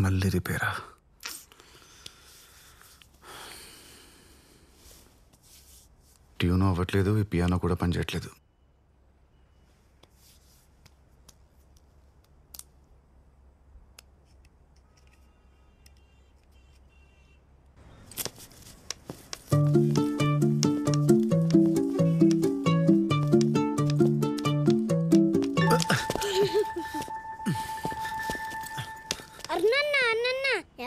మళ్ళీ రిపేరా? ట్యూన్ అవ్వట్లేదు, ఈ పియానో కూడా పనిచేయట్లేదు.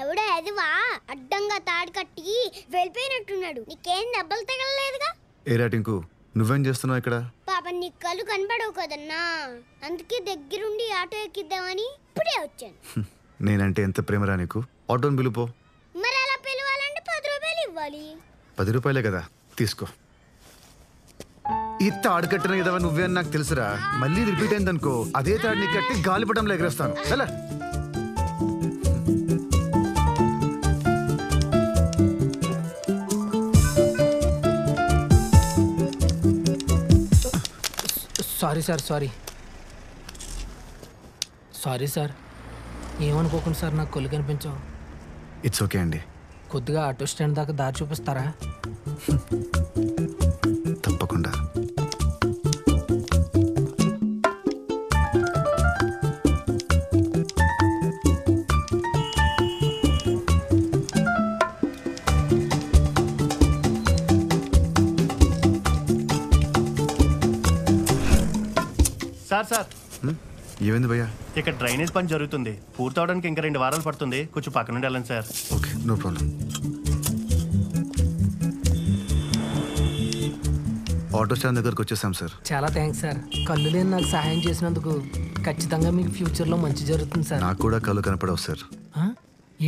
ఎవడా ఎదవా అడ్డంగా తాడు కట్టి వెళ్ళిపోయినట్టున్నాడు. నీకేం దెబ్బలు తగలలేదుగా? ఏరా టింకు, నువ్వేం చేస్తున్నావు ఇక్కడ? పాప నీ కళ్ళు కనబడవు కదన్నా, అందుకే దగ్గరుండి ఆటో ఎక్కిద్దామని ఇప్పుడే వచ్చాను. నేనంటే ఎంత ప్రేమరా నీకు? ఆటోని పిలుపో. మరి అలా పిలవాలంటే 10 రూపాయలు ఇవ్వాలి. 10 రూపాయలే కదా, తీసుకో. ఈ తాడు కట్టిన కదా నువ్వే అని నాకు తెలుసురా. మళ్ళీ రిపీట్ అయిందనుకో, అదే తాడుని కట్టి గాలిపటంలో ఎగరేస్తాను. ఎలా? Sorry sir, sorry sir. ఏమనుకోకండి సార్, నాకు కొలు కనిపించావు. ఇట్స్ ఓకే అండి. కొద్దిగా ఆటో స్టాండ్ దాకా దారి చూపిస్తారా? తప్పకుండా. సార్ ఏమైంది భయ్యా? ఇక్కడ డ్రైనేజ్ పని జరుగుతుంది, పూర్తవడానికి ఇంకా 2 వారాలు పడుతుంది. కొంచెం పక్క నుండి వెళ్ళండి sir. Okay, no problem. Auto stand దగ్గరకు వచ్చేసాం సార్. చాలా థ్యాంక్స్ సార్. కళ్ళు లేని నాకు సహాయం చేసినందుకు. ఖచ్చితంగా మీకు ఫ్యూచర్లో మంచి జరుగుతుంది సార్. నాకు కూడా కళ్ళు కనపడవు సార్.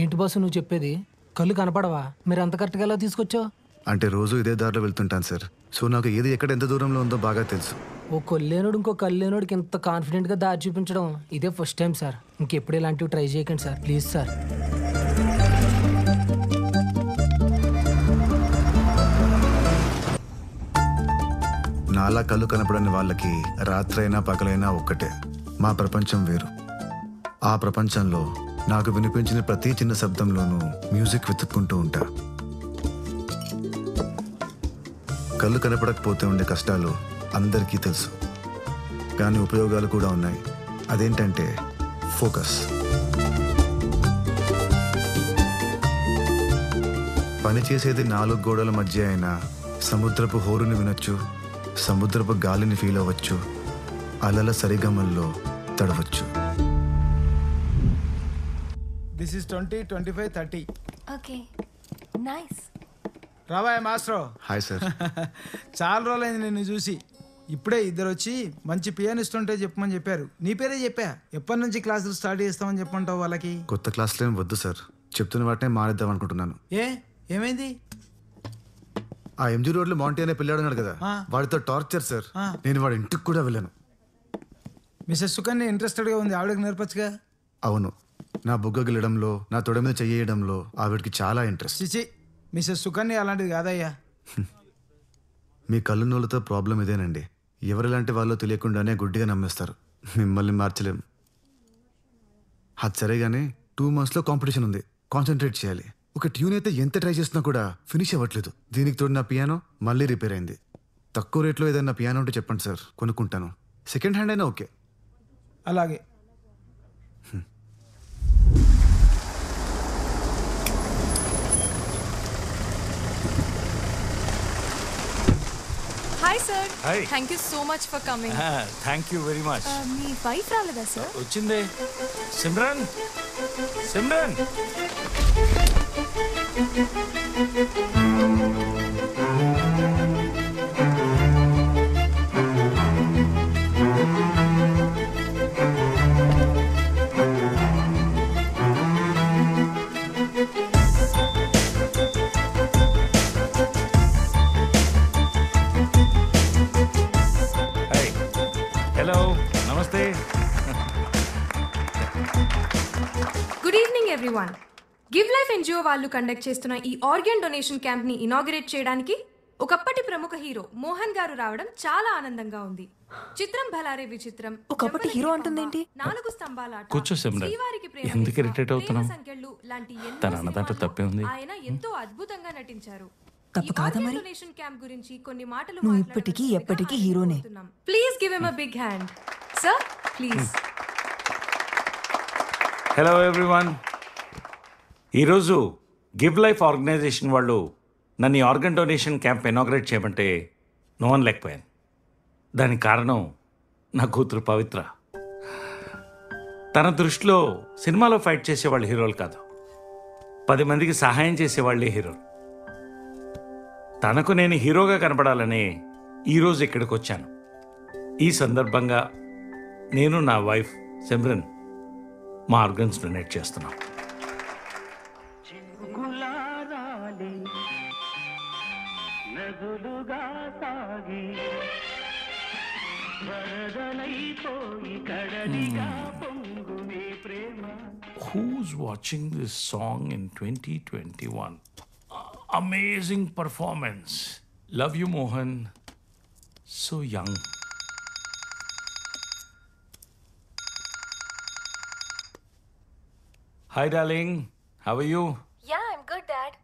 ఏంటి బాసు నువ్వు చెప్పేది? కళ్ళు కనపడవా? మీరు అంత కరెక్ట్గా ఎలా తీసుకొచ్చావు? అంటే రోజు ఇదే దారిలో వెళ్తుంటాను సార్. సో నాకు ఏది ఎక్కడ ఎంత దూరంలో ఉందో బాగా తెలుసు. ఓ కొల్లేనోడు ఇంకో కళ్ళేనోడికి ఇంత కాన్ఫిడెంట్గా దారి చూపించడం ఇదే ఫస్ట్ టైం సార్. ఇంకెప్పుడు ఇలాంటివి ట్రై చేయకండి సార్, ప్లీజ్ సార్. నాలా కళ్ళు కనపడని వాళ్ళకి రాత్రైనా పగలైనా ఒక్కటే. మా ప్రపంచం వేరు. ఆ ప్రపంచంలో నాకు వినిపించిన ప్రతి చిన్న శబ్దంలోనూ మ్యూజిక్ వెతుక్కుంటూ ఉంటా. కళ్ళు కనపడకపోతే ఉండే కష్టాలు అందరికీ తెలుసు, కానీ ఉపయోగాలు కూడా ఉన్నాయి. అదేంటంటే ఫోకస్. పని చేసేది 4 గోడల మధ్య అయినా సముద్రపు హోరుని వినొచ్చు, సముద్రపు గాలిని ఫీల్ అవ్వచ్చు, అలల సరిగమల్లో తడవచ్చు. This is 20, 25, 30. Okay, nice. రావాయ్ మాస్టర్. Hi sir. చాలా రోజులైంది నిన్ను చూసి. ఇప్పుడే ఇద్దరు వచ్చి మంచి పియానిస్ట్ ఉంటే చెప్పమని చెప్పారు. నీ పేరే చెప్పా. ఎప్పటి నుంచి క్లాసులు స్టార్ట్ చేస్తామని చెప్పంటావు వాళ్ళకి? కొత్త క్లాసులు ఏం వద్దు సార్, చెప్తున్న వాటినే మానేద్దాం అనుకుంటున్నాను. ఏమైంది? ఆ ఎంజీ రోడ్లో మాంటీ అనే పిల్లాడు ఉన్నాడు కదా, వాడితో టార్చర్ సార్. నేను వాడి ఇంటికి కూడా వెళ్ళాను. మిస్సెస్ సుకన్య ఇంట్రెస్టెడ్గా ఉంది, ఆవిడకి నేర్పచ్చుగా. అవును, నా బుగ్గ గిల్లడంలో, నా తొడ మీద చెయ్యడంలో ఆవిడకి చాలా ఇంట్రెస్ట్. చిచి, మిస్సెస్ సుకన్య అలాంటిది కాదయ్యా. మీ కళ్ళు నోళ్ళతో ప్రాబ్లం ఇదేనండి. ఎవరిలాంటి వాళ్ళో తెలియకుండానే గుడ్డిగా నమ్మేస్తారు. మిమ్మల్ని మార్చలేం. అది సరే కానీ 2 monthsలో కాంపిటీషన్ ఉంది, కాన్సన్ట్రేట్ చేయాలి. ఒక ట్యూన్ అయితే ఎంత ట్రై చేసినా కూడా ఫినిష్ అవ్వట్లేదు. దీనికి తోడు నా పియానో మళ్ళీ రిపేర్ అయింది. తక్కువ రేట్లో ఏదైనా పియానో ఉంటే చెప్పండి సార్, కొనుక్కుంటాను. సెకండ్ హ్యాండ్ అయినా ఓకే. అలాగే. Hi sir. Hi. Thank you so much for coming. Thank you very much. Me wife రాలేదా సార్? వచ్చిందే. సిమ్రన్, సిమ్రన్. హలో, నమస్తే. Good evening everyone. Give life NGO వాళ్ళు కండక్ట్ చేస్తున్న ఈ ఆర్గన్ డొనేషన్ క్యాంప్ ని ఇనాగరేట్ చేయడానికి ఒకప్పటి ప్రముఖ హీరో మోహన్ గారు రావడం చాలా ఆనందంగా ఉంది. చిత్రం భలారే విచిత్రం. ఒకప్పటి హీరో అంటుందేంటి? 4 స్తంభాల ఆట, కూర్చో సిమ్రన్. శ్రీవారికి ప్రేమ ఎందుకు లేఖ, irritate అవుతున్నావు? ప్రేమ సంకెళ్ళు లాంటి ఎన్నో తన అన్నదాంట్లో సినిమాల్లో తప్పే ఉంది. ఆయన ఎంతో అద్భుతంగా నటించారు. తప్పు కాదా మరి? డొనేషన్ క్యాంప్ గురించి కొన్ని మాటలు నువ్వు ఇప్పటికీ ఎప్పటికీ హీరోనే. Please give him a big hand. Sir please. Hello everyone. ఈరోజు గివ్ లైఫ్ ఆర్గనైజేషన్ వాళ్ళు నన్ను ఈ ఆర్గన్ డొనేషన్ క్యాంప్ ఇనాగ్రేట్ చేయమంటే నో వన్ లేకపోయాను. దానికి కారణం నా కూతురు పవిత్ర. తన దృష్టిలో సినిమాలో ఫైట్ చేసేవాళ్ళు హీరోలు కాదు, 10 మందికి సహాయం చేసేవాళ్ళే హీరోలు. తనకు నేను హీరోగా కనపడాలని ఈరోజు ఇక్కడికి వచ్చాను. ఈ సందర్భంగా నేను నా వైఫ్ సిమ్రన్ మా ఆర్గన్స్ డొనేట్ చేస్తున్నాం. Who's watching this song in 2021? Amazing performance. Love you, Mohan. So young. Hi, darling. How are you? Yeah I'm good dad.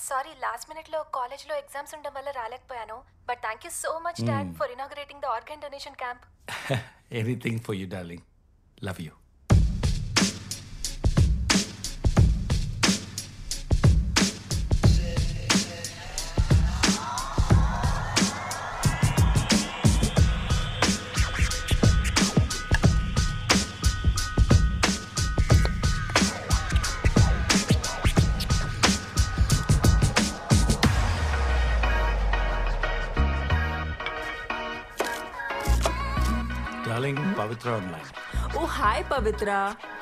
Sorry last minute లో కాలేజ్ లో ఎగ్జామ్స్ ఉండడం వల్ల రాలేకపోయాను. But thank you so much dad for inaugurating the organ donation camp. Anything for you, darling. Love you. Darling, Pavitra online. ఓ hi Pavitra,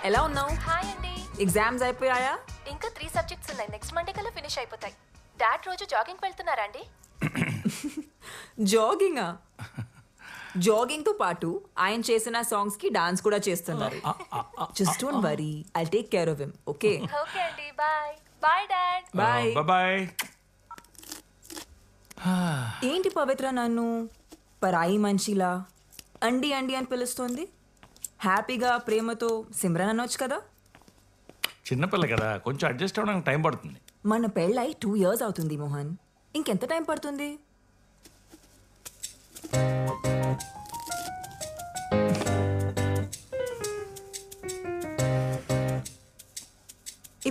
ఎలా ఉన్నావు? Hi అండి. Exams అయిపోయాయా? ఇంకా 3 సబ్జెక్ట్స్ ఉన్నాయి. నెక్స్ట్ మండే కల్లా ఫినిష్ అయిపోతాయి. డాడ్ రోజు జాగింగ్ వెళ్తున్నారా అండి? జాగింగా? జాగింగ్ తో పాటు ఆయన చేసిన సాంగ్స్ కి డాన్స్ కూడా చేస్తున్నారు. Just don't worry, I'll take care of him. Okay okay అండి, bye. Bye dad. Bye. Bye-bye. ఏంటి పవిత్ర నన్ను పరాయి మనిషిలా అండి అండి అని పిలుస్తోంది? హ్యాపీగా ప్రేమతో సిమ్రన్ అనొచ్చు కదా. చిన్నపిల్ల కదా, కొంచెం అడ్జస్ట్ అవ్వడానికి టైం పడుతుంది. మన పెళ్ళై 2 years అవుతుంది మోహన్. ఇంకెంత టైం పడుతుంది?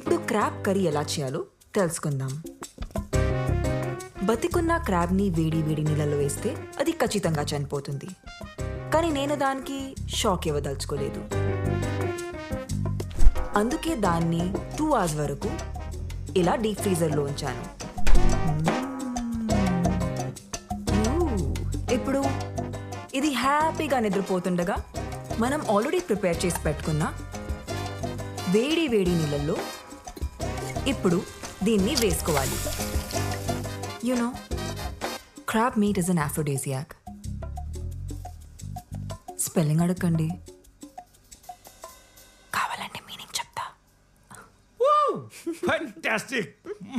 ఇప్పుడు క్రాబ్ కర్రీ ఎలా చేయాలో తెలుసుకుందాం. బతికున్న క్రాబ్ని వేడి వేడి నీళ్ళలో వేస్తే అది ఖచ్చితంగా చనిపోతుంది. కానీ నేను దానికి షాక్ ఇవ్వదలుచుకోలేదు. అందుకే దాన్ని 2 hours వరకు ఇలా డీప్ ఫ్రీజర్లో ఉంచాను. ఇప్పుడు ఇది హ్యాపీగా నిద్రపోతుండగా మనం ఆల్రెడీ ప్రిపేర్ చేసి పెట్టుకున్న వేడి వేడి నీళ్ళల్లో ఇప్పుడు దీన్ని వేసుకోవాలి. You know crab meat is an aphrodisiac. Spelling అడగండి, కావాలంటే మీనింగ్ చెప్తా. Fantastic!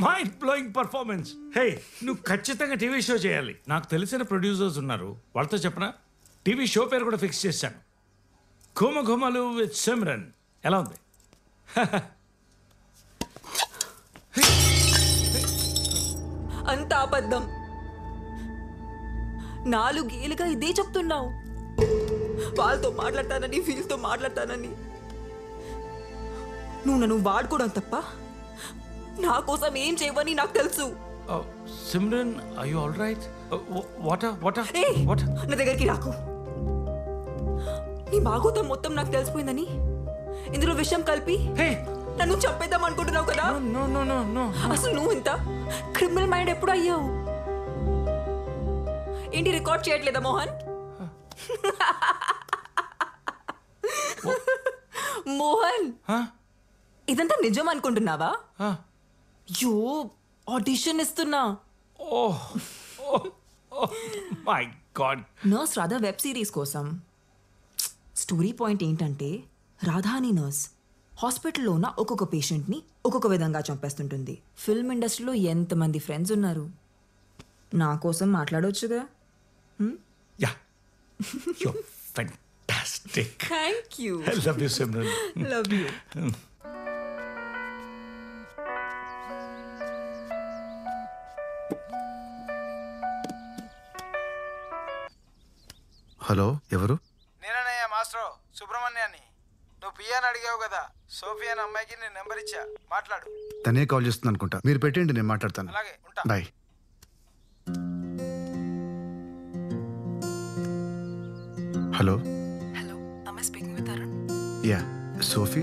Mind-blowing performance. Hey, నువ్వు ఖచ్చితంగా టీవీ షో చేయాలి. నాకు తెలిసిన ప్రొడ్యూసర్స్ ఉన్నారు, వాళ్ళతో చెప్పనా? టీవీ షో పేరు కూడా ఫిక్స్ చేశాను, ఘుమ ఘుమలు విత్ సిమ్రన్. ఎలా ఉంది? అంత అబద్ధం. 4 ఏళ్ళుగా ఇదే చెప్తున్నావు. వాళ్ళతో మాట్లాడతానని, వీళ్ళతో మాట్లాడతానని. నువ్వు నన్ను వాడుకోవడం తప్ప నా కోసం ఏం చేయవని నాకు తెలుసు. Simran, are you all right? What? ఏయ్, నా దగ్గరికి రాకు. నీ బాగోతం మొత్తం నాకు తెలిసిపోయిందని ఇందులో విషయం కలిపి Hey! నన్ను చంపేద్దాం అనుకుంటున్నావు కదా. No. అసలు నువ్వు ఇంత క్రిమినల్ మైండ్ ఎప్పుడు అయ్యావు? ఏంటి రికార్డ్ చేయట్లేదా మోహన్? మోహన్, ఇదంతా నిజం అనుకుంటున్నావా? యో, ఆడిషన్ ఇస్తున్నా. My God. Nurse Radha web series కోసం. స్టోరీ పాయింట్ ఏంటంటే, రాధా అని నర్స్ హాస్పిటల్లో ఉన్న ఒక్కొక్క పేషెంట్ని ఒక్కొక్క విధంగా చంపేస్తుంటుంది. ఫిల్మ్ ఇండస్ట్రీలో ఎంతమంది ఫ్రెండ్స్ ఉన్నారు. నా కోసం మాట్లాడవచ్చుగా. Yeah you fantastic. Thank you. I love you Simran. Love you. Hello, ఎవరు? నేననయ్యా మాస్టర్ సుబ్రహ్మణ్యాన్ని. నువ్వు పియాని అడిగావు కదా, సోఫియా అనే అమ్మాయికి నేను నెంబర్ ఇచ్చా, మాట్లాడు. తనే కాల్ చేస్తుంది అనుకుంటా. మీరు పెట్టండి, నేను మాట్లాడతాను. అలాగే, ఉంటా. Bye. Hello. Hello, am I speaking with Arun? Yeah, Sophie.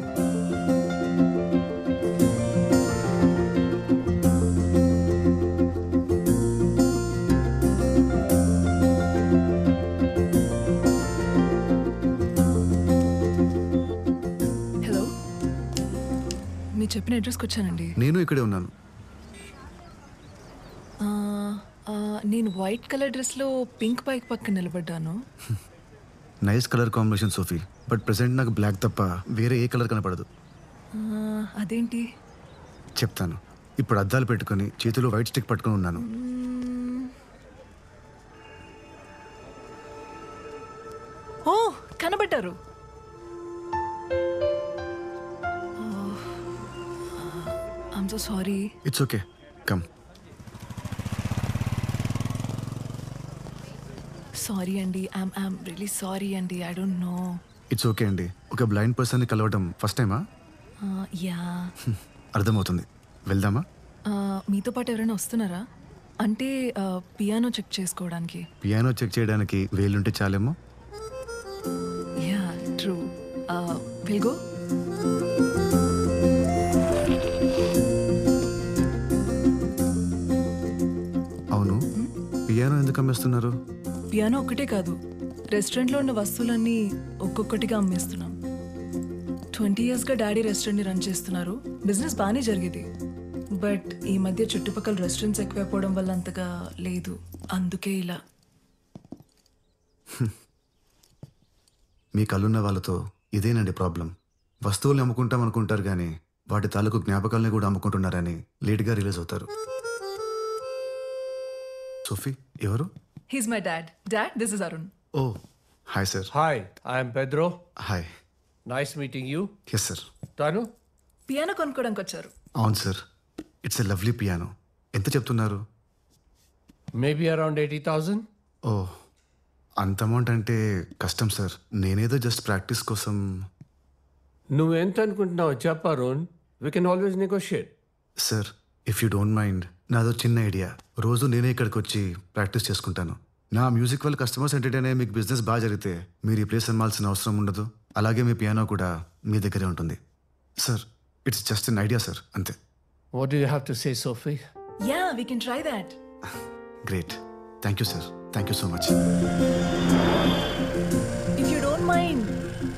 Hello, మీరు చెప్పిన అడ్రస్కి వచ్చానండి. నేను ఇక్కడే ఉన్నాను. నేను వైట్ కలర్ డ్రెస్లో పింక్ బైక్ పక్కన నిలబడ్డాను. Nice colour combination Sophie, but present నాకు బ్లాక్ తప్ప వేరే ఏ కలర్ కనపడదు. అదేంటి? చెప్తాను. ఇప్పుడు అద్దాలు పెట్టుకొని చేతిలో వైట్ స్టిక్ పట్టుకొని ఉన్నాను. ఓ, కనబడ్డారు. I'm so sorry. It's okay, come. Sorry అండి, ఐమ్ రియలీ సారీ అండి. I don't know. It's okay అండి. ఒక బ్లైండ్ పర్సన్ని కలవడం ఫస్ట్ టైమా? యా. అర్థమవుతుంది. వెళ్దామా? మీతో పాటు ఎవరైనా వస్తున్నారా? అంటే పియానో చెక్ చేసుకోవడానికి. పియానో చెక్ చేయడానికి వేలుంటే చాలేమో. Yeah, true. Will go. అవును, పియానో ఎందుకు అమ్మేస్తున్నారు? పియానో ఒక్కటే కాదు, రెస్టారెంట్లో ఉన్న వస్తువులన్నీ ఒక్కొక్కటిగా అమ్మేస్తున్నాం. 20 yearsగా డాడీ రెస్టారెంట్ని రన్ చేస్తున్నారు. బిజినెస్ బాగానే జరిగేది, బట్ ఈ మధ్య చుట్టుపక్కల రెస్టారెంట్స్ ఎక్కువైపోవడం వల్ల అంతగా లేదు. అందుకే ఇలా. మీ కళ్ళున్న వాళ్ళతో ఇదేనండి ప్రాబ్లం. వస్తువుల్ని అమ్ముకుంటాం అనుకుంటారు కానీ వాటి తాలూకు జ్ఞాపకాలని కూడా అమ్ముకుంటున్నారని లేట్గా రిలీజ్ అవుతారు. సోఫీ ఎవరు? He's my dad. Dad, this is Arun. Oh, hi sir. Hi, I am Pedro. Hi. Nice meeting you. Yes sir. Tanu? Piano కొనుక్కోడానికి వచ్చారు. అవును సార్. It's a lovely piano. ఎంత చెప్తున్నారు? Maybe around 80,000. ఓ, అంత అమౌంట్ అంటే కష్టం సార్. నేనేదో జస్ట్ ప్రాక్టీస్ కోసం. నువ్వు ఎంత అనుకుంటున్నావు చెప్పు Arun. We can always negotiate. Sir, if you don't mind, నాదో చిన్న ఐడియా. రోజు నేనే ఇక్కడికి వచ్చి ప్రాక్టీస్ చేసుకుంటాను. నా మ్యూజిక్ వల్ల కస్టమర్స్ ఎంటర్టైన్ అయ్యే మీకు బిజినెస్ బాగా జరిగితే మీరు ఈ ప్లేస్ అమ్మాల్సిన అవసరం ఉండదు. అలాగే మీ పియానో కూడా మీ దగ్గరే ఉంటుంది. Sir, it's just an idea sir, అంతే. What do you have to say, Sophie? Yeah, we can try that. Great. Thank you sir. Thank you so much. If you don't mind,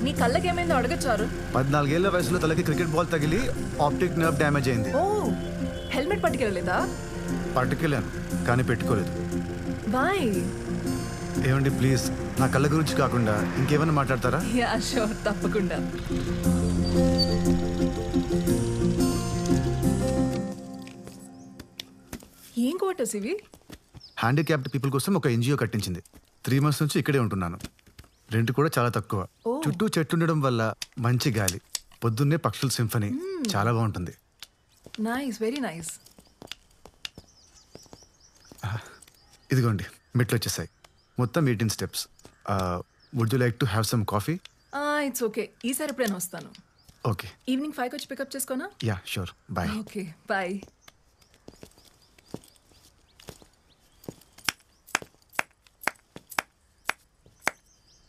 నీ కళ్ళకి ఏమైందో అడగచ్చారు. 14 ఏళ్ల వయసులో తలకి క్రికెట్ బాల్ తగిలి optic nerve damage అయింది. ఓ, helmet పట్టుకెళ్ళలేదా? పట్టుకెళ్ళాను కానీ పెట్టుకోలేదు. బాయ్. ఏమండి ప్లీజ్, నా కళ్ళ గురించి కాకుండా ఇంకేమైనా మాట్లాడతారా? యా, షూర్, తప్పకుండా. ఏం క్వార్టర్స్ ఇవి? హ్యాండిక్యాప్డ్ పీపుల్ కోసం ఒక ఎన్జిఓ కట్టించింది. 3 months నుంచి ఇక్కడే ఉంటున్నాను. రెంట్ కూడా చాలా తక్కువ. చుట్టూ చెట్లు ఉండడం వల్ల మంచి గాలి, పొద్దున్నే పక్షుల సింఫనీ, చాలా బాగుంటుంది. Nice, very nice. ఇదిగోండి, మెట్లు వచ్చేసాయి. మొత్తం 18 steps. Would you like to have some coffee? It's okay, ఈసారి ఎప్పుడైనా వస్తాను. ఓకే. ఈవినింగ్ 5 వచ్చి పికప్ చేసుకోనా? Yeah, sure. Bye. Okay, bye.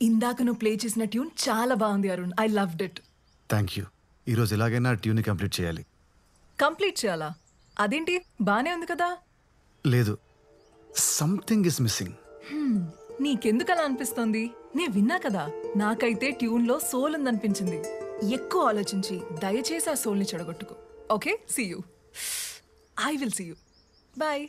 ఇందాక నువ్వు ప్లే చేసిన ట్యూన్ చాలా బాగుంది Arun. I loved it. Thank you. ఈరోజు ఎలాగైనా ట్యూన్ని కంప్లీట్ చేయాలి. కంప్లీట్ చేయాలా? అదేంటి, బానే ఉంది కదా? లేదు, సంథింగ్ ఇస్ మిస్సింగ్. నీకెందుకు అలా అనిపిస్తోంది? నే విన్నా కదా, నాకైతే ట్యూన్లో సోల్ ఉందనిపించింది. ఎక్కువ ఆలోచించి దయచేసి ఆ సోల్ని చెడగొట్టుకో. Okay, see you. I will see you. Bye.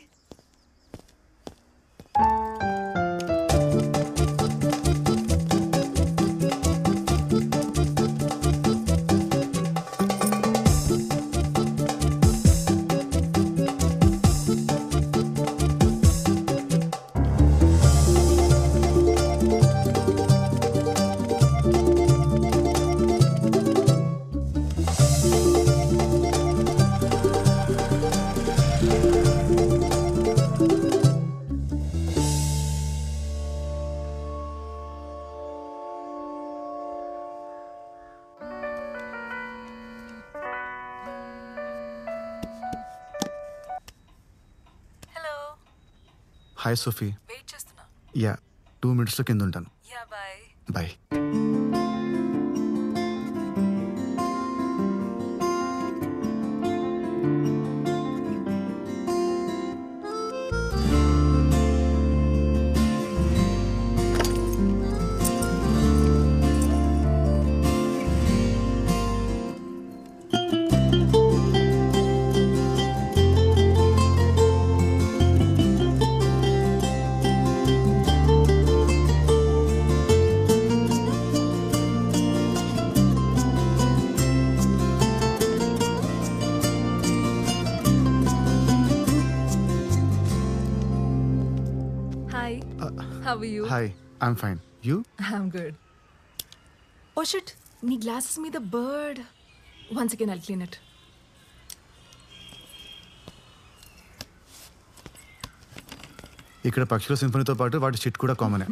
Hi Sophie. Wait చేస్తున్నా. యా 2 minutesలో కింద ఉంటాను. Yeah bye. Bye. Hi. How are you? Hi, I'm fine. You? I'm good. Oh shit, నీ గ్లాసెస్ మీద bird. Once again I'll clean it. ఇక్కడ పక్షుల సింఫనీతో పాటు వాటి షిట్ కూడా కామనే.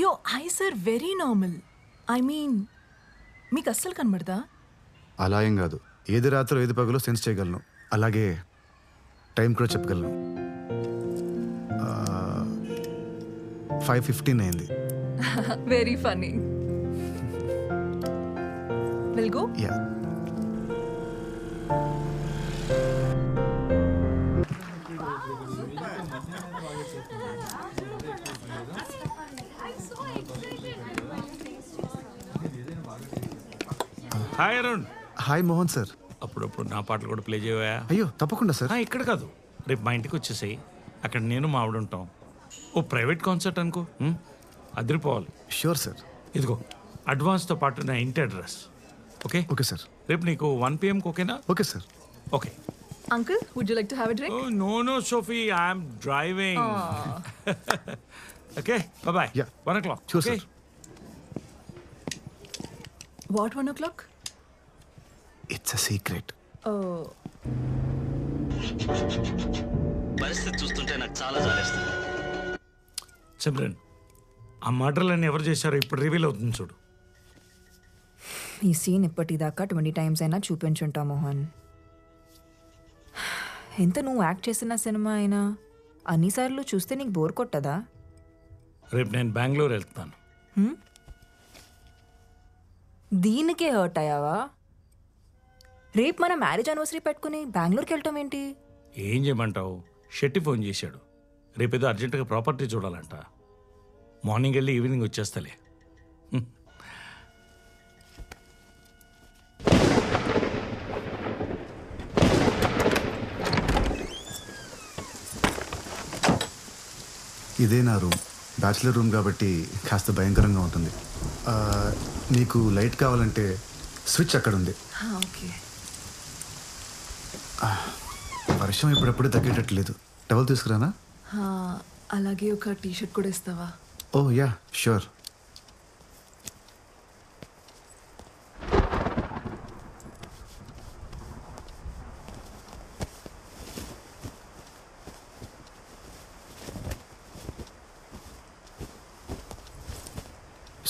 Your eyes are very normal. I mean మీకు అస్సలు కనబడదా? అలా ఏం కాదు. ఏది రాత్రి ఏది పగలో సెన్స్ చేయగలను. అలాగే టైం కూడా చెప్పగలను. 5:15 అయింది. Very funny. Will go. Yeah. Hi Arun. Hi Mohan sir. అప్పుడప్పుడు నా పాటలు కూడా ప్లే చేయవా? అయ్యో తప్పకుండా సార్. ఇక్కడ కాదు, రేపు మా ఇంటికి వచ్చేసాయి. అక్కడ నేను మా ఆవిడ ఉంటాం. ఓ ప్రైవేట్ కాన్సర్ట్ అనుకో, అదిరిపోవాలి. Sure sir. ఇదిగో అడ్వాన్స్తో పాటు నా ఇంటి అడ్రస్. Okay okay sir. రేపు నీకు 1 PM ఓకేనా? Okay sir. Okay. Uncle, would you like to have a drink? No Sophie, I'm driving. Okay bye. Yeah. 1 o'clock. Sure, okay? sir. What 1 o'clock? It's a secret. పరిస్థితి చూస్తుంటే నాకు చాలా జాలేస్తుంది. సిమ్రన్, ఆ మర్డర్లన్నీ ఎవరు చేశారో ఇప్పుడు రివీల్ అవుతుంది చూడు. ఈ సీన్ ఇప్పటిదాకా 20 times అయినా చూపించుంటా మోహన్. ఎంత నువ్వు యాక్ట్ చేసిన సినిమా అయినా అన్నిసార్లు చూస్తే నీకు బోర్ కొట్టదా? రేపు నేను బెంగళూరు వెళ్తాను. దీనికే హర్ట్ అయ్యావా? రేపు మన మ్యారేజ్ యానివర్సరీ పెట్టుకుని బెంగళూరుకి వెళ్ళటం ఏంటి? ఏం చేయమంటావు? షెట్టి ఫోన్ చేశాడు. రేపేదో అర్జెంటుగా ప్రాపర్టీ చూడాలంట. మార్నింగ్ వెళ్ళి ఈవినింగ్ వచ్చేస్తలే. ఇదే నా రూమ్. బ్యాచిలర్ రూమ్ కాబట్టి కాస్త భయంకరంగా ఉంటుంది. నీకు లైట్ కావాలంటే స్విచ్ అక్కడ ఉంది. ఓకే. వర్షం ఇప్పుడప్పుడు తగ్గేటట్లేదు. టవల్ తీసుకురానా? అలాగే ఒక టీ-షర్ట్ కూడా ఇస్తావా? Oh yeah sure.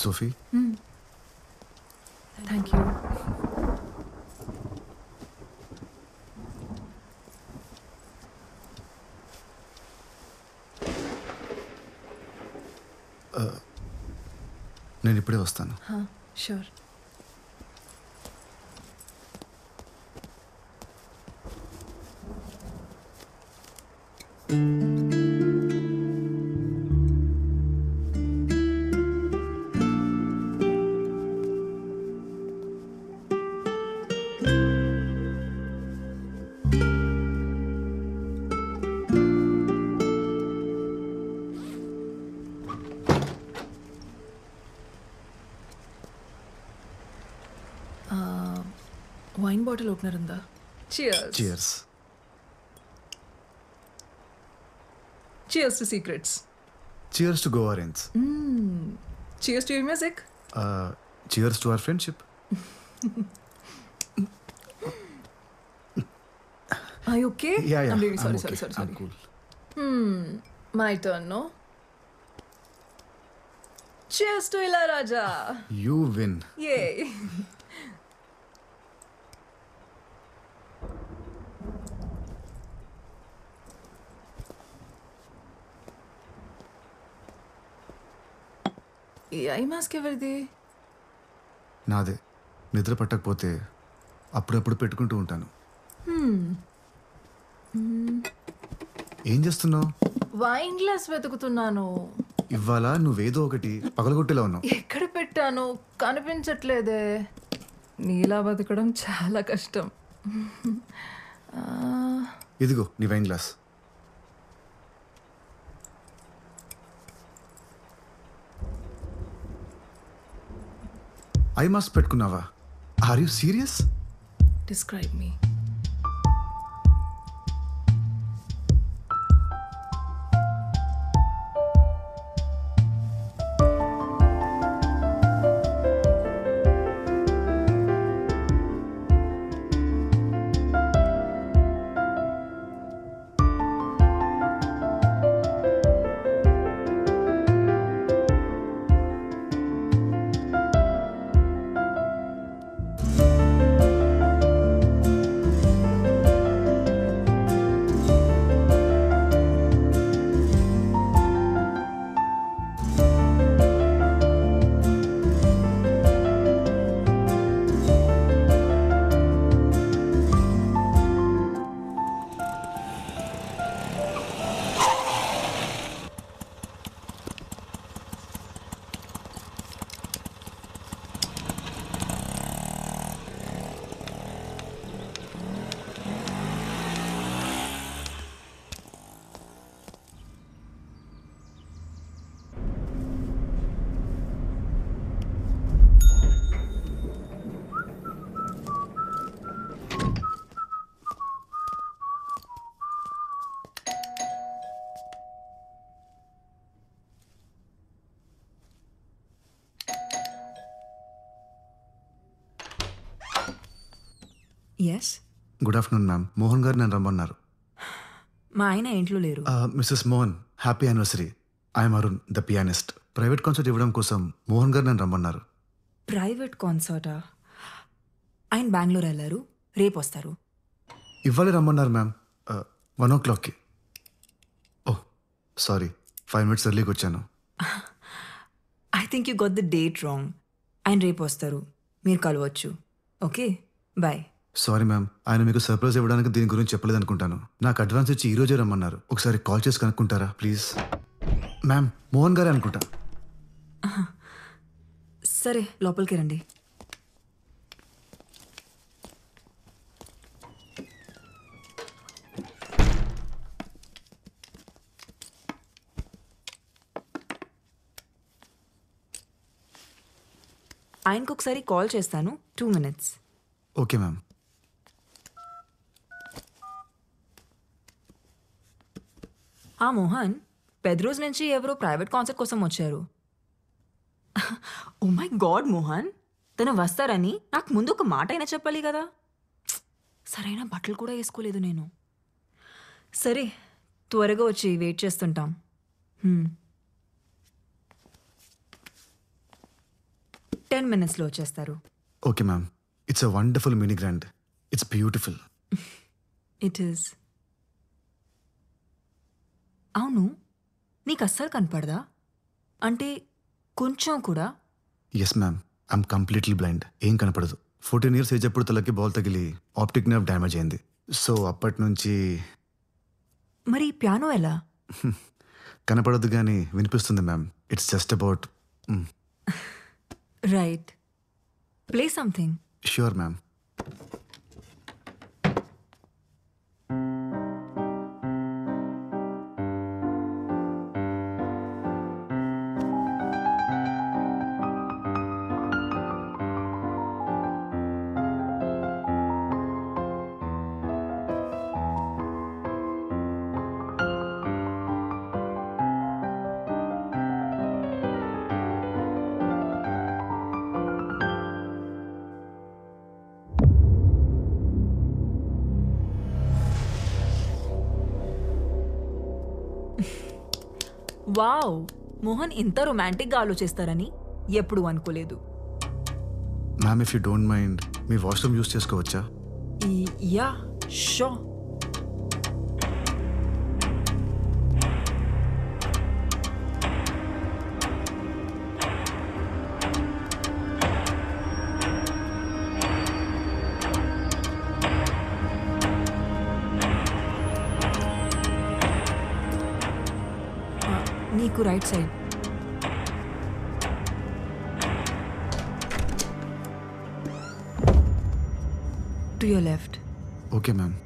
Sophie, thank you. నేను ఇప్పుడే వస్తాను. షూర్. వైన్ బాటిల్ ఓపెనర్ ఉందా? Cheers. Cheers. Cheers to secrets. Cheers to Goa Rains. Cheers to your music. Cheers to our friendship. Are you okay? Yeah. I'm really sorry, I'm okay. sorry. I'm cool. My turn, no? Cheers to Ilayaraja. You win. Yay. ఈ eye mask ఎవరిది? నాదే. నిద్ర పట్టకపోతే అప్పుడప్పుడు పెట్టుకుంటూ ఉంటాను. ఏం చేస్తున్నావు? Wine glass వెతుకుతున్నాను. ఇవాళ నువ్వేదో ఒకటి పగలగొట్టేలా ఉన్నావు. ఎక్కడ పెట్టాను కనిపించట్లేదే. నీలా బతకడం చాలా కష్టం. ఇదిగో నీ వైన్ గ్లాస్. ఐ మాస్క్ పెట్టుకున్నావా? Are you serious? Describe me. Yes. Good afternoon ma'am. Mohan garu నన్ను రమ్మన్నారు. మా ఆయన ఇంట్లో లేరు. Mrs Mohan, happy anniversary. I'm Arun, the pianist. Private concert ఇవ్వడం కోసం మోహన్ గారు నన్ను రమ్మన్నారు. ప్రైవేట్ కాన్సర్టా? ఆయన బెంగళూరు వెళ్ళారు, రేపు వస్తారు. ఇవ్వాలి రమ్మన్నారు మ్యామ్. 1 o'clockకి. ఓ సారీ, 5 minutes ఎర్లీకి వచ్చాను. I think you got the date wrong. ఆయన రేపు వస్తారు, మీరు కలవచ్చు. Okay, bye. సారీ మ్యామ్, ఆయన మీకు సర్ప్రైజ్ ఇవ్వడానికి దీని గురించి చెప్పలేదు అనుకుంటాను. నాకు అడ్వాన్స్ ఇచ్చి ఈ రోజే రమ్మన్నారు. ఒకసారి కాల్ చేసి కనుక్కుంటారా ప్లీజ్? మ్యామ్, మోహన్ గారే అనుకుంటా. సరే, లోపలికి రండి. ఆయనకు ఒకసారి కాల్ చేస్తాను. 2 minutes. Okay ma'am. ఆ మోహన్, పెద్ద రోజు నుంచి ఎవరో ప్రైవేట్ కాన్సర్ట్ కోసం వచ్చారు. ఓ మై గాడ్ మోహన్, తను వస్తారని నాకు ముందు ఒక మాట అయినా చెప్పాలి కదా. సరైన బట్టలు కూడా వేసుకోలేదు నేను. సరే, త్వరగా వచ్చి వెయిట్ చేస్తుంటాం. 10 minutesలో వచ్చేస్తారు. Okay ma'am. It's a wonderful mini grand. It's beautiful. It is. అవును, నీకు అస్సలు కనపడదా? అంటే కొంచెం కూడా? Yes ma'am, I'm completely blind. ఏం కనపడదు. 14 years ఏజ్ అప్పుడు తలకి బాల్ తగిలి ఆప్టిక్ నర్వ్ డ్యామేజ్ అయింది. సో అప్పటి నుంచి మరి పియానో ఎలా? కనపడదు కానీ వినిపిస్తుంది ma'am. It's just about. Right, play something. Sure ma'am. Wow, Mohan ఇంత రొమాంటిక్గా ఆలోచిస్తారని ఎప్పుడు అనుకోలేదు. Ma'am, if you don't mind me washroom use చేసుకోవచ్చా? Yeah, sure. నీకు right side. To your left. Okay ma'am.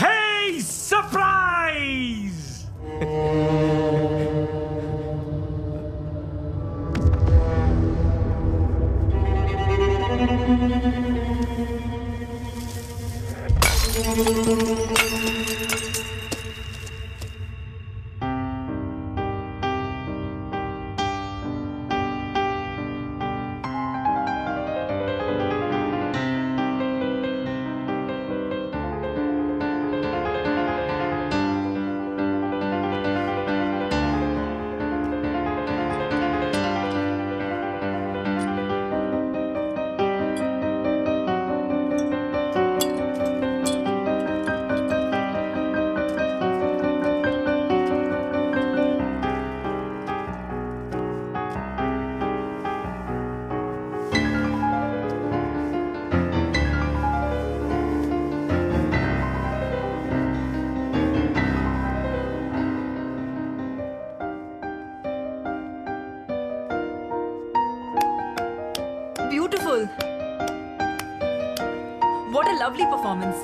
Hey, surprise! Beautiful. What a lovely performance.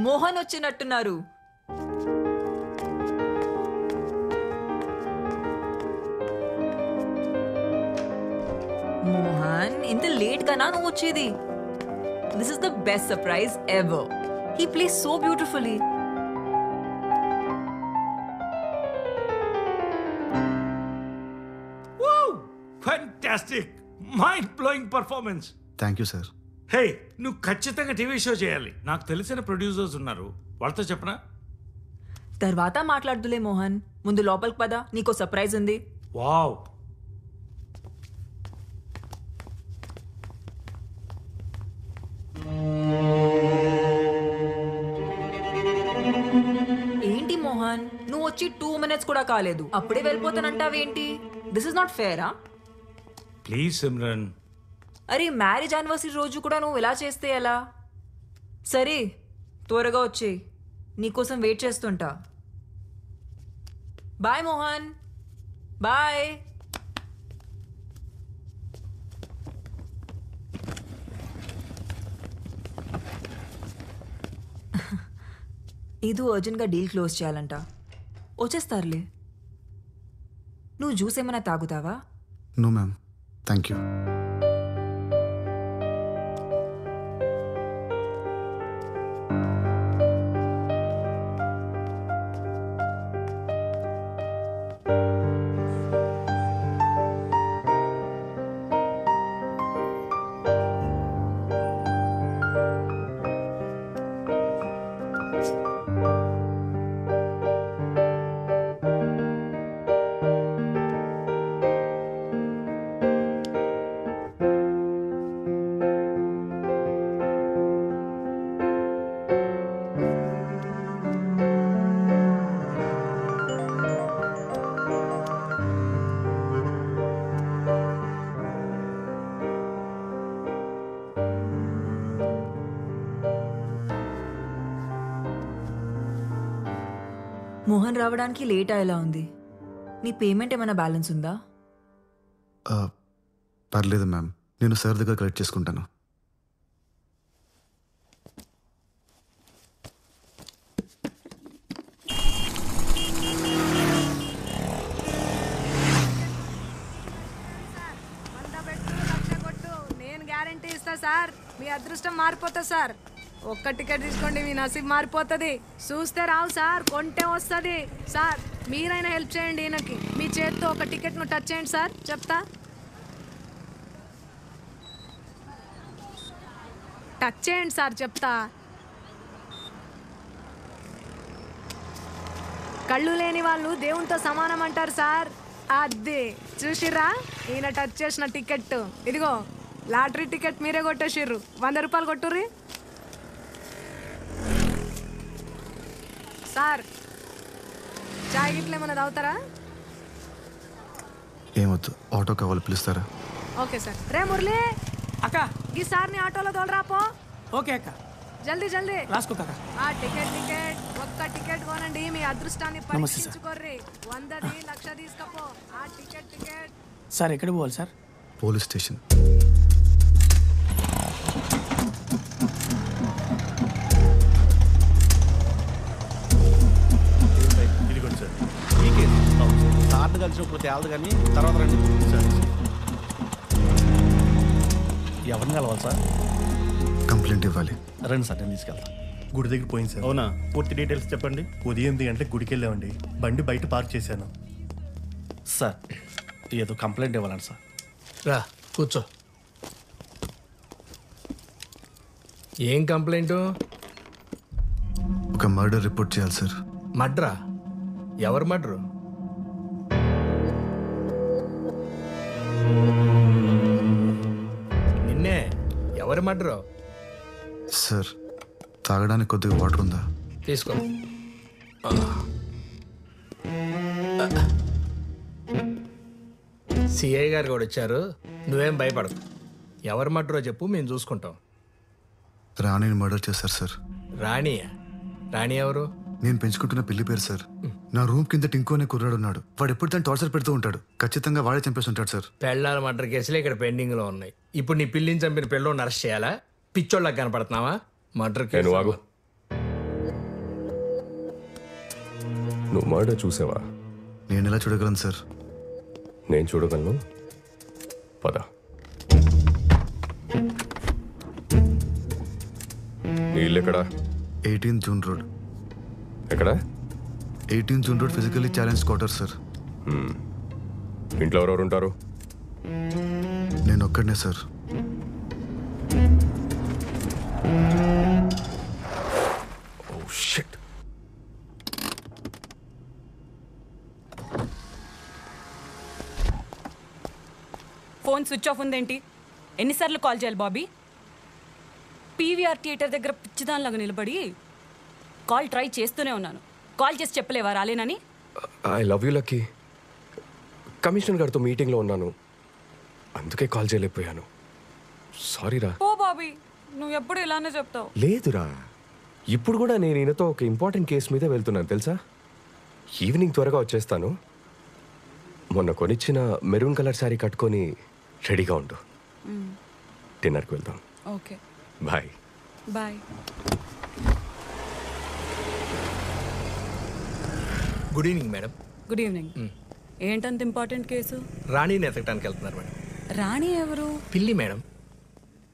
Mohan వచ్చినట్టున్నారు. మోహన్, ఇంత late గానా నువ్వు వచ్చేది? This is the best surprise ever. He plays so beautifully. Fantastic, mind blowing performance. Thank you sir. Hey, నువ్వు ఖచ్చితంగా TV show చేయాలి. నాకు తెలిసిన ప్రొడ్యూసర్స్ ఉన్నారు, వాళ్ళతో చెప్పనా? తర్వాత మాట్లాడుతులే మోహన్, ముందు లోపలికి పద, నీకో సర్ప్రైజ్ ఉంది. వావ్. మోహన్, నువ్వు వచ్చి 2 minutes కూడా కాలేదు, అప్పుడే వెళ్ళిపోతానంటావేంటి? దిస్ ఇస్ నాట్ ఫేరా? ప్లీజ్ సిమ్రన్. అరే మ్యారేజ్ యానివర్సరీ రోజు కూడా నువ్వు ఇలా చేస్తే ఎలా? సరే త్వరగా వచ్చేయి, నీకోసం వెయిట్ చేస్తుంటా. Bye Mohan, bye. ఇది అర్జెంట్గా డీల్ క్లోజ్ చేయాలంట. వచ్చేస్తారులే. నువ్వు జ్యూస్ ఏమైనా తాగుతావా? No ma'am, thank you. Mohan రావడానికి లేట్ అయ్యేలా ఉంది. నీ పేమెంట్ ఏమైనా బ్యాలెన్స్ ఉందా? పర్లేదు మ్యామ్, నేను సార్ దగ్గర కలెక్ట్ చేసుకుంటాను. నేను గ్యారంటీ ఇస్తా సార్, మీ అదృష్టం మారిపోతా సార్. ఒక్క టికెట్ తీసుకోండి, మీ నసీబ్ మారిపోతుంది. చూస్తే రావు సార్, కొంటే వస్తుంది సార్. మీరైనా హెల్ప్ చేయండి ఈయనకి, మీ చేత్తో ఒక టికెట్ను టచ్ చేయండి సార్, చెప్తా. టచ్ చేయండి సార్, చెప్తా. కళ్ళు లేని వాళ్ళు దేవునితో సమానం అంటారు సార్. అది చూసిర్రా, ఈయన టచ్ చేసిన టికెట్ ఇదిగో. లాటరీ టికెట్ మీరే కొట్టేసిర్రు. 100 రూపాయలు కొట్టుర్రి సార్. చాయ్ గిట్ల ఏమన్నా తాగుతారా? ఏమొద్దు, ఆటో కావాలి, పిలుస్తారా? Okay sir. రే మురళి అక్క, ఈ సార్ని ఆటోలో తోలరాపో. ఓకే అక్క, జల్దీ జల్దీ రాసుకో కదా. ఆ టికెట్ ఒక్క టికెట్ కొనండి, మీ అదృష్టాన్ని పరీక్షించుకోర్రి. 100ది 1,00,000 తీసుకపో. ఆ టికెట్ సార్ ఎక్కడ పోవాలి సార్? Police station. ఇదిగోండి సార్. ఈ కేసు సార్లు కలిసినప్పుడు తేలదు కానీ తర్వాత రండి. సరే ఎవరిని కలవాలి సార్? కంప్లైంట్ ఇవ్వాలి. రండి సార్, నేను తీసుకెళ్తాను. గుడి దగ్గర పోయింది సార్. అవునా? పూర్తి డీటెయిల్స్ చెప్పండి. ఉదయం 8 గంటలకు గుడికి వెళ్ళామండి. బండి బయట పార్క్ చేశాను. సార్ ఏదో కంప్లైంట్ ఇవ్వాలండి సార్. రా కూర్చో. ఏం కంప్లైంట్? ఒక మర్డర్ రిపోర్ట్ చేయాలి సార్. మర్డరా? ఎవరు మర్డరు? నిన్నే. ఎవరు మర్డరు? సార్, తాగడానికి కొద్దిగా వాటర్ ఉందా? తీసుకో. సిఐ గారు కూడా వచ్చారు, నువ్వేం భయపడకు. ఎవరు మర్డరో చెప్పు, మేము చూసుకుంటాం. రాణిని మర్డర్ చేశారు సార్. రాణియా? రాణి ఎవరు? నేను పెంచుకుంటున్న పిల్లి పేరు సార్. నా రూమ్ కింద టింకు అనే కుర్రాడు ఉన్నాడు. వాడు ఎప్పుడు తను టార్చర్ పెడుతూ ఉంటాడు. ఖచ్చితంగా వాడే చంపేసి ఉంటాడు సార్. పెళ్ళాల మర్డర్ కేసులు ఇక్కడ పెండింగ్ లో ఉన్నాయి. ఇప్పుడు నీ పిల్లిని చంపిన పిల్లని అరెస్ట్ చేయాలా? పిచ్చోళ్ళకి కనపడుతున్నావా? Murder case. నువ్వు మర్డర్ చూసావా? నేను ఎలా చూడగలను సార్? నేను చూడగలను. పద. నీ ఇల్లు ఎక్కడ? 18 జూన్ రోడ్. ఎక్కడ? 18 June road physically challenge quarter sir. ఇంట్లో ఎవరెవరు ఉంటారు? నేను ఒక్కడనే sir. Oh shit. Phone switch off ఉందేంటి? ఎన్నిసార్లు కాల్ చేయాలి బాబీ? పీవీఆర్ థియేటర్ దగ్గర పిచ్చిదానిలాగా నిలబడి కాల్ ట్రై చేస్తూనే ఉన్నాను. కాల్ చేసి చెప్పలేవా రాలేనని? I love you Lucky. Commissioner గారితో మీటింగ్లో ఉన్నాను, అందుకే కాల్ చేయలేకపోయాను. సారీ రా. ఓ బాబీ, నువ్వు ఎప్పుడు ఇలానే చెప్తావు. లేదురా, ఇప్పుడు కూడా నేను ఈయనతో ఒక ఇంపార్టెంట్ కేసు మీద వెళ్తున్నాను తెలుసా. ఈవినింగ్ త్వరగా వచ్చేస్తాను. మొన్న కొనిచ్చిన మెరూన్ కలర్ శారీ కట్టుకొని రెడీగా ఉండు. డిన్నర్కి వెళ్దాం. Okay bye. Bye. Good evening madam. Good evening. ఏంటంత ఇంపార్టెంట్ కేసు? రాణిని ఎతకడానికి వెళ్తున్నారు మేడం. రాణి ఎవరు? పిల్లి మేడం.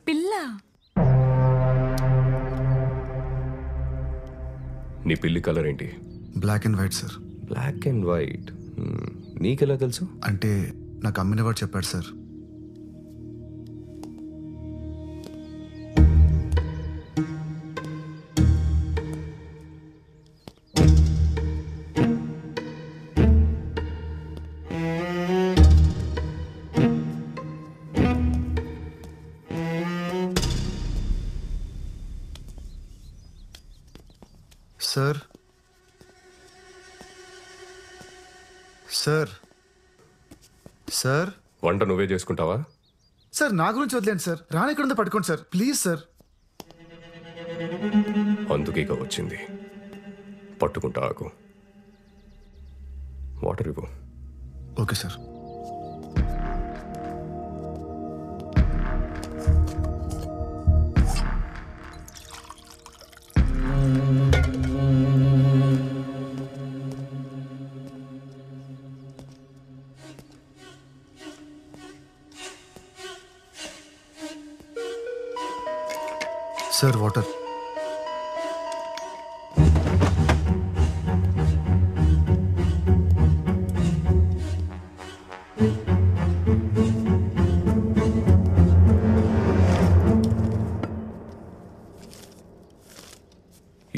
పిల్ల? నీ పిల్లి కలర్ ఏంటి? Black and white sir. Black and white. నీకెలా తెలుసు? అంటే నాకు అమ్మిన వాడు చెప్పాడు సార్. సార్ సార్ సార్ వంట నువ్వే చేసుకుంటావా? సార్ నా గురించి వదిలేండి సార్. రాని ఎక్కడ ఉందో పట్టుకోండి సార్ ప్లీజ్ సార్. అందుకే ఇక వచ్చింది. పట్టుకుంటా ఆకు. వాటర్ ఇవ్వు. Okay sir. Sir water.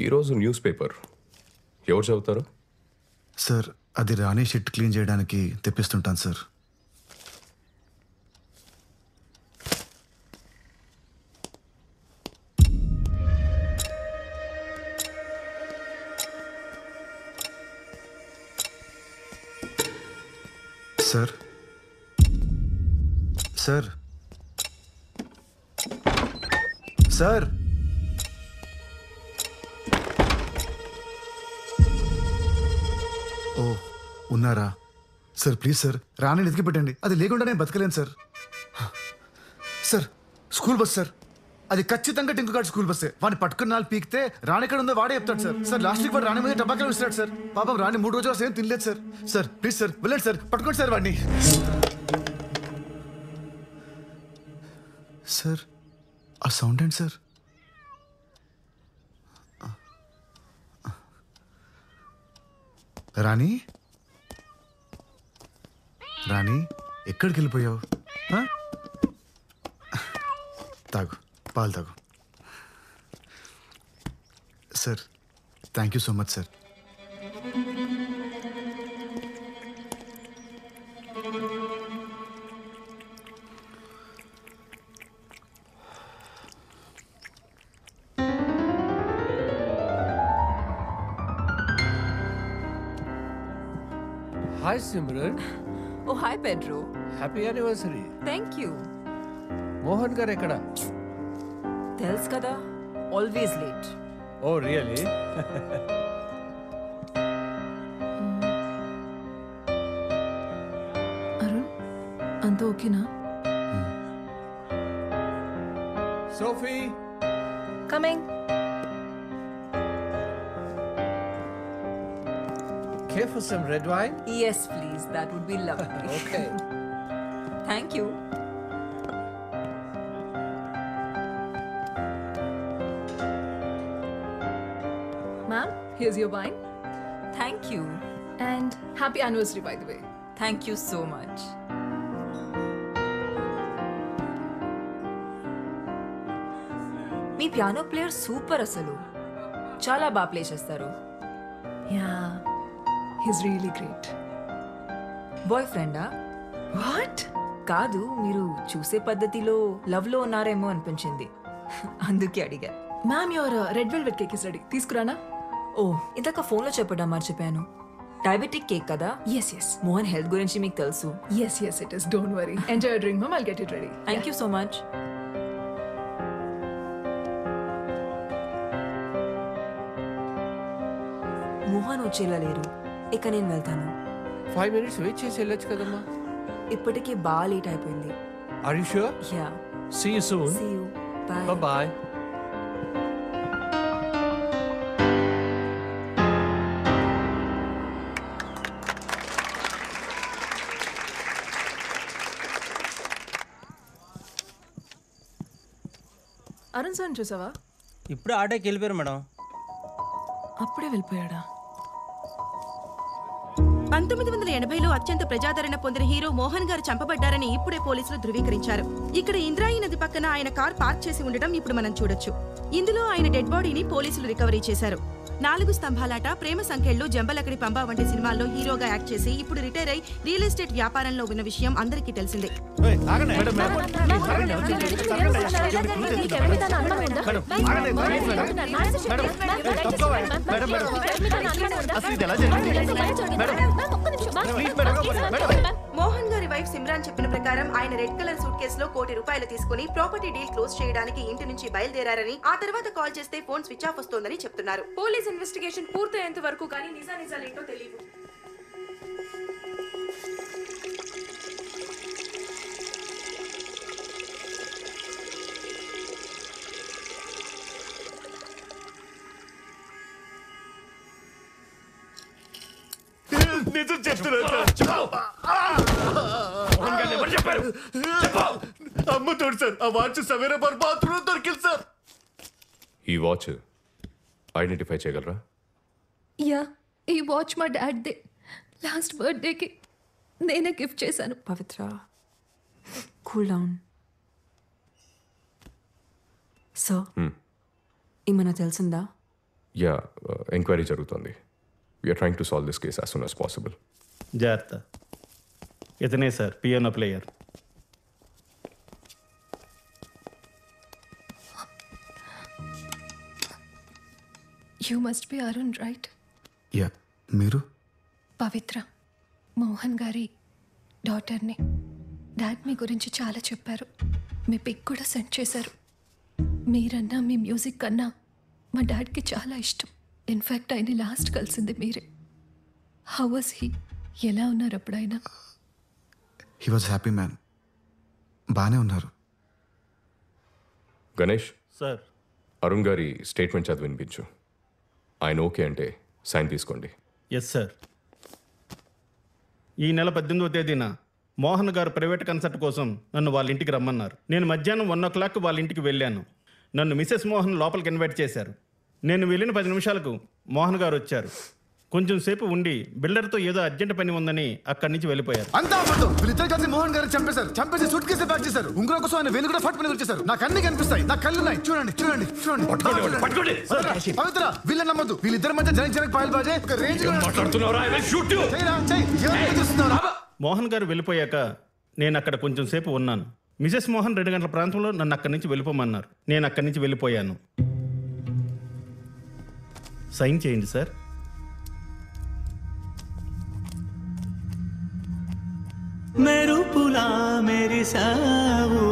ఈరోజు న్యూస్ పేపర్ ఎవరు చదువుతారు? సార్ అది రాణి షిట్ క్లీన్ చేయడానికి తెప్పిస్తుంటాను సార్. సార్ సార్ సార్ ఓ ఉన్నారా సార్? ప్లీజ్ సార్ రాణిని ఎతికి పెట్టండి. అది లేకుండా నేను బతకలేను sir. Sir school bus sir, అది ఖచ్చితంగా టింకుగాడు స్కూల్ బస్సే. వాడిని పట్టుకున్న నాలుగు పీకితే రాణి ఎక్కడ ఉందో వాడే చెప్తాడు సార్. సార్ లాస్ట్ వీక్ వాడు రాణి మీద టబాకాలు ఇస్తాడు సార్. పాపం రాణి 3 రోజులు అసలు ఏం తినలేదు సార్. సార్ ప్లీజ్ సార్ వెళ్ళండి సార్, పట్టుకోండి సార్ వాడిని. సార్ ఆ సౌండ్ ఏంటి సార్? రాణి రాణి ఎక్కడికి వెళ్ళిపోయావు? తాగు, పాలు తాగు. Sir thank you so much sir. Hi, Simran. Oh, hi, Pedro. Happy anniversary. Thank you. Mohan garu ఎక్కడ? తెలుసు కదా, always late. Oh really? Arun అంతా ఓకేనా? Sophie coming. care for some red wine? Yes, please. That would be lovely. Okay. Thank you. Ma'am, here's your wine. Thank you. And happy anniversary, by the way. Thank you so much. మీ piano player super అసలు. చాలా బాగా play చేస్తారు. Yeah, he's really great. Boy ఫ్రెండా? What? కాదు, మీరు చూసే పద్ధతిలో లవ్ లో ఉన్నారేమో అనిపించింది, అందుకే అడిగా. Ma'am, your red velvet cake is ready. తీసుకురానా? ఓ ఇందాక ఫోన్లో చెప్పడం మర్చిపోయాను. డయాబెటిక్ కేక్ కదా? Yes, yes. మోహన్ హెల్త్ గురించి మీకు తెలుసు. Yes, yes, it is. Don't worry. Enjoy your drink, Mom. I'll get it ready. Thank you so much. Mohan వచ్చేలా లేరు, ఇక నేను వెళ్తాను. 5 minutes వెయిట్ చేసి వెళ్ళొచ్చు కదమ్మా. ఇప్పటికే బాగా లేట్ అయిపోయింది. Are you sure? Yeah. See you soon. See you. Bye. Bye-bye. Arun sir చూసావా? ఇప్పుడు ఆటోకి వెళ్ళిపోయారు మేడం. అప్పుడే వెళ్ళిపోయాడా? 1980లో అత్యంత ప్రజాదరణ పొందిన హీరో మోహన్ గారు చంపబడ్డారని ఇప్పుడే పోలీసులు ధృవీకరించారు. ఇక్కడ ఇంద్రాయి నది పక్కన ఆయన కార్ పార్క్ చేసి ఉండటం ఇప్పుడు మనం చూడొచ్చు. ఇందులో ఆయన డెడ్ బాడీని పోలీసులు రికవరీ చేశారు. 4 స్తంభాలాట, ప్రేమ సంఖ్యలు, జంబలకడి పంబ వంటి సినిమాల్లో హీరోగా యాక్ట్ చేసి ఇప్పుడు రిటైర్ అయి రియల్ ఎస్టేట్ వ్యాపారంలో ఉన్న విషయం అందరికీ తెలిసిందే. మోహన్ గారి వైఫ్ సిమ్రాన్ చెప్పిన ప్రకారం ఆయన రెడ్ కలర్ సూట్ కేసులో ₹1 కోటి తీసుకుని ప్రాపర్టీ డీల్ క్లోజ్ చేయడానికి ఇంటి నుంచి బయలుదేరారని, ఆ తర్వాత కాల్ చేస్తే ఫోన్ స్విచ్ ఆఫ్ వస్తోందని చెప్తున్నారు. పోలీస్ ఇన్వెస్టిగేషన్ పూర్తయ్యేంత వరకు కానీ నిజాలేంటో తెలియదు. నిజం చెప్తున్నా అమ్ముతాడు సార్. ఆ వాచ్ సవేరా బాత్రూంలో దొరికింది సార్. ఈ వాచ్ ఐడెంటిఫై చేయగలరా? యా, ఈ వాచ్ మా డాడ్ దే. లాస్ట్ బర్త్డేకి నేనే గిఫ్ట్ చేశాను. పవిత్ర, కూల్ డౌన్. సో ఏమన్నా తెలిసిందా? యా, ఎంక్వైరీ జరుగుతుంది. We're trying to solve this case as soon as possible. జాగ్రత్త. ఇతనే sir piano player. You must be Arun, right? Yeah, మీరు? పవిత్ర, మోహన్ గారి డాటర్ని. డాడ్ మీ గురించి చాలా చెప్పారు. మీ పిక్ కూడా సెండ్ చేశారు. మీరన్నా మీ మ్యూజిక్ కన్నా మా డాడ్కి చాలా ఇష్టం. ఇన్ఫ్యాక్ట్ ఆయన లాస్ట్ కలిసింది మీరే. How was he? ఎలా ఉన్నారు అప్పుడు ఆయన? He was happy man. బాగానే ఉన్నారు. గణేష్ సార్, అరుణ్ గారి స్టేట్మెంట్ చదివి వినిపించు. ఆయన ఓకే అంటే సైన్ తీసుకోండి. Yes sir. ఈ నెల 18వ తేదీన మోహన్ గారు ప్రైవేట్ కన్సర్ట్ కోసం నన్ను వాళ్ళ ఇంటికి రమ్మన్నారు. నేను మధ్యాహ్నం 1 వాళ్ళ ఇంటికి వెళ్ళాను. నన్ను మిసెస్ మోహన్ లోపలికి ఇన్వైట్ చేశారు. నేను వెళ్ళిన 10 నిమిషాలకు మోహన్ గారు వచ్చారు. కొంచెం సేపు ఉండి బిల్డర్తో ఏదో అర్జెంట్ పని ఉందని అక్కడి నుంచి వెళ్ళిపోయారు. అంతా అబద్ధం. వీళ్ళిద్దరు కలిసి మోహన్ గారిని చంపేశారు. చంపేసి సూట్ కేసు ప్యాక్ చేశారు. ఉంగరం కోసం ఆయన వేలు కూడా ఫట్ పని వచ్చేసారు. నాకు అన్ని కనిపిస్తాయి. నా కళ్ళున్నాయి. చూడండి చూడండి చూడండి. పవిత్ర, వీళ్ళని నమ్మద్దు. వీళ్ళిద్దరి మధ్య జనకి పాయలు బాజే ఒక రేంజ్. మోహన్ గారు వెళ్ళిపోయాక నేను అక్కడ కొంచెం సేపు ఉన్నాను. మిసెస్ మోహన్ 2 గంటల ప్రాంతంలో నన్ను అక్కడి నుంచి వెళ్ళిపోమన్నారు. నేను అక్కడి నుంచి వెళ్ళిపోయాను. సైన్ చేయండి సార్. మెరుపులా మెరిసావు,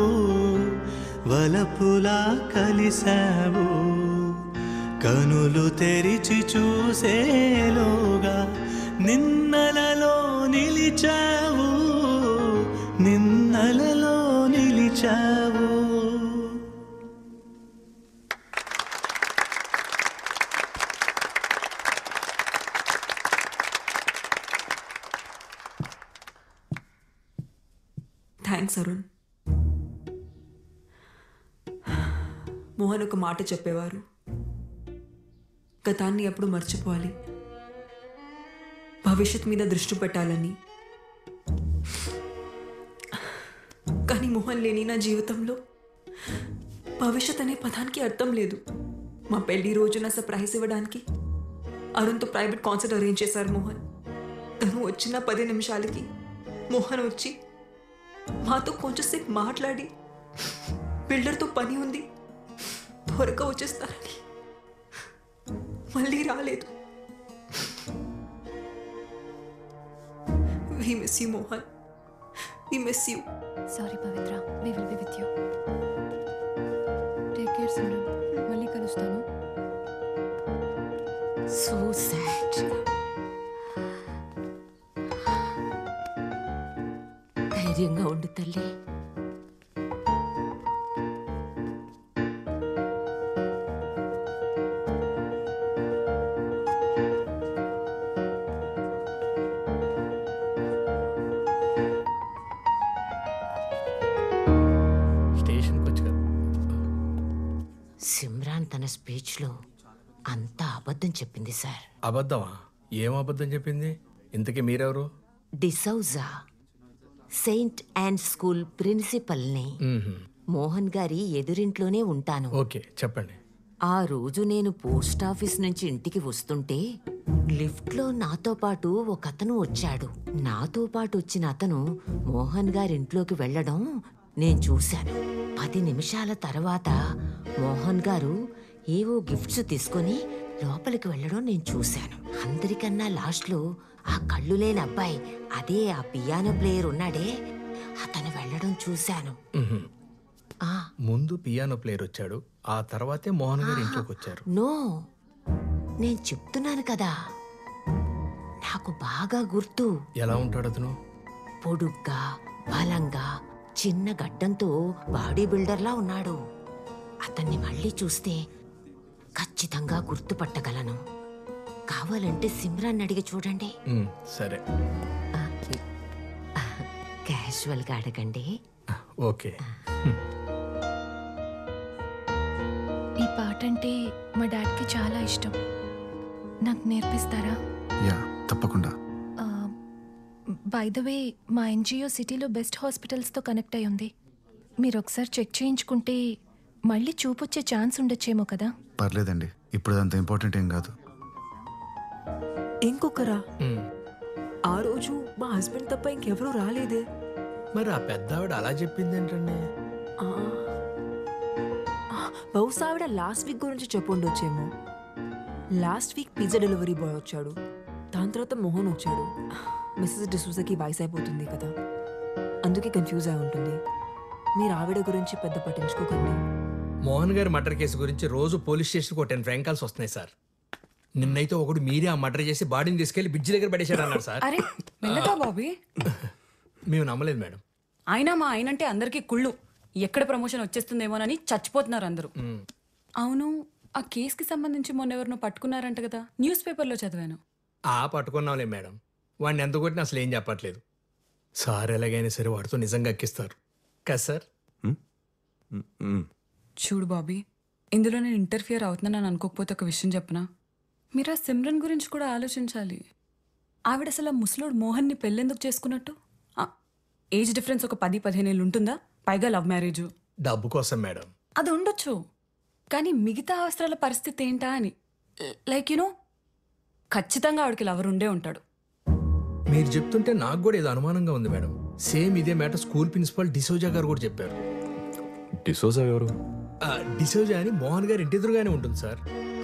వలపులా కలిసావు, కనులు తెరిచి చూసేలోగా నిన్నలలో నిలిచావు, నిన్నలలో నిలిచావు. థ్యాంక్స్ అరుణ్. మోహన్ ఒక మాట చెప్పేవారు, గతాన్ని ఎప్పుడు మర్చిపోవాలి, భవిష్యత్ మీద దృష్టి పెట్టాలని. కానీ మోహన్ లేని నా జీవితంలో భవిష్యత్ అనే పదానికి అర్థం లేదు. మా పెళ్లి రోజున సర్ప్రైజ్ ఇవ్వడానికి అరుణ్తో ప్రైవేట్ కాన్సర్ట్ అరేంజ్ చేశారు మోహన్. తను వచ్చిన 10 నిమిషాలకి మోహన్ వచ్చి మాతో కొంచెంసేపు మాట్లాడి బిల్డర్తో పని ఉంది త్వరగా వచ్చేస్తారని మళ్ళీ రాలేదు. We miss you, Mohan. We miss you. Sorry Pavitra, we will be with you. Take care Simran, మళ్ళీ కలుస్తాను. So sad. ధైర్యంగా ఉండు తల్లి. స్టేషన్కి వచ్చి కదా. సిమ్రాన్ తన స్పీచ్లో అంతా అబద్ధం చెప్పింది సార్. అబద్ధమా? ఏం అబద్ధం చెప్పింది? ఇంతకీ మీరెవరు? డిసౌజా, సెయింట్ అండ్ స్కూల్ ప్రిన్సిపల్ని. మోహన్ గారి ఎదురింట్లోనే ఉంటాను. ఓకే, చెప్పండి. ఆ రోజు నేను పోస్ట్ ఆఫీస్ నుంచి ఇంటికి వస్తుంటే లిఫ్ట్లో నాతో పాటు ఒక అతను వచ్చాడు. నాతో పాటు వచ్చిన అతను మోహన్ గారింట్లోకి వెళ్ళడం నేను చూశాను. 10 నిమిషాల తర్వాత మోహన్ గారు ఏవో గిఫ్ట్స్ తీసుకొని లోపలికి వెళ్ళడం నేను చూశాను. అందరికన్నా లాస్ట్లో ఆ కళ్ళు లేని అబ్బాయి, అదే ఆ పియానో ప్లేయర్ ఉన్నాడే, అతను వెళ్ళడం చూశాను. ముందు పియానో ప్లేయర్ వచ్చాడు, ఆ తర్వాతే మోహన్ గారు ఇంట్లోకి వచ్చారు. నో, నేను చెప్తున్నాను కదా, నాకు బాగా గుర్తు. ఎలా ఉంటాడు అతను? పొడుగ్గా, బలంగా, చిన్న గడ్డంతో బాడీ బిల్డర్లా ఉన్నాడు. అతన్ని మళ్ళీ చూస్తే ఖచ్చితంగా గుర్తుపట్టగలను. కావాలంటే సిమ్రాన్ అడిగి చూడండి. సరే, క్యాజువల్గా అడగండి. ఓకే. ఈ పాట అంటే మా డాడ్కి చాలా ఇష్టం. నాకు నేర్పిస్తారా? యా, తప్పకుండా. బై ద వే, మా ఎన్జిఓ సిటీలో బెస్ట్ హాస్పిటల్స్తో కనెక్ట్ అయి ఉంది. మీరు ఒకసారి చెక్ చేయించుకుంటే మళ్ళీ చూపొచ్చే ఛాన్స్ ఉండొచ్చేమో కదా. పర్లేదండి, ఇప్పుడు అంత ఇంపార్టెంట్ ఏం కాదు. ఇంకొకరా? ఆ రోజు మా హస్బెండ్ తప్ప ఇంకెవరూ రాలేదే. మరి ఆ పెద్ద ఆవిడ అలా చెప్పింది ఏంటండి? బహుశా ఆవిడ లాస్ట్ వీక్ గురించి చెప్పుండొచ్చేమో. Last week pizza delivery boy వచ్చాడు, దాని తర్వాత మోహన్ వచ్చాడు. మిస్సెస్ డిసూజాకి వయసు అయిపోతుంది కదా, అందుకే కన్ఫ్యూజ్ అయి ఉంటుంది. మీరు ఆవిడ గురించి పెద్ద పట్టించుకోకండి. మోహన్ గారి మర్డర్ కేసు గురించి రోజు పోలీస్ స్టేషన్కి 10 ఫ్రాంక్ కాల్స్ వస్తున్నాయి సార్. నిన్నైతే ఒకడు మీరే ఆ మర్డర్ చేసి బాడీని తీసుకెళ్లి బ్రిడ్జ్ దగ్గర పడేశాడు అన్నారు సార్. అరే మెల్లగా బాబీ. మేము నమ్మలేదు మేడం. అయినా మా ఆయనంటే అందరికీ కుళ్ళు. ఎక్కడ ప్రమోషన్ వచ్చేస్తుందేమోనని చచ్చిపోతున్నారు అందరూ. అవును, ఆ కేసుకి సంబంధించి మొన్న ఎవరినో పట్టుకున్నారంట కదా, న్యూస్ పేపర్లో చదివాను. పట్టుకున్నాంలే మేడం. వాడిని ఎంత కొట్టినా అసలు ఏం చెప్పట్లేదు. సార్ ఎలాగైనా సరే వాడితో నిజంగా ఎక్కిస్తారు కదా సార్. చూడు బాబీ, ఇందులో నేను ఇంటర్ఫియర్ అవుతున్నానని అనుకోకపోతే ఒక విషయం చెప్పనా? మీరు ఆ సిమ్రన్ గురించి కూడా ఆలోచించాలి. ఆవిడ అసలు ఆ ముసలోడు మోహన్ని పెళ్ళెందుకు చేసుకున్నట్టు? ఏజ్ డిఫరెన్స్ ఒక 10-15 ఏళ్ళు ఉంటుందా? పైగా లవ్ మ్యారేజ్. డబ్బు కోసం మేడం. అది ఉండొచ్చు, కానీ మిగతా అవసరాల పరిస్థితి ఏంటా అని. లైక్ యూనో, ఖచ్చితంగా ఆవిడకి లవర్ ఉండే ఉంటాడు. మీరు చెప్తుంటే నాకు కూడా ఏదో అనుమానంగా ఉంది మేడం. సేమ్ ఇదే మ్యాటర్ స్కూల్ ప్రిన్సిపల్ డిసోజా గారు కూడా చెప్పారు. డిసోజా ఎవరు? డిసోజా అని మోహన్ గారి ఇంటి ఎదురుగానే ఉంటుంది సార్.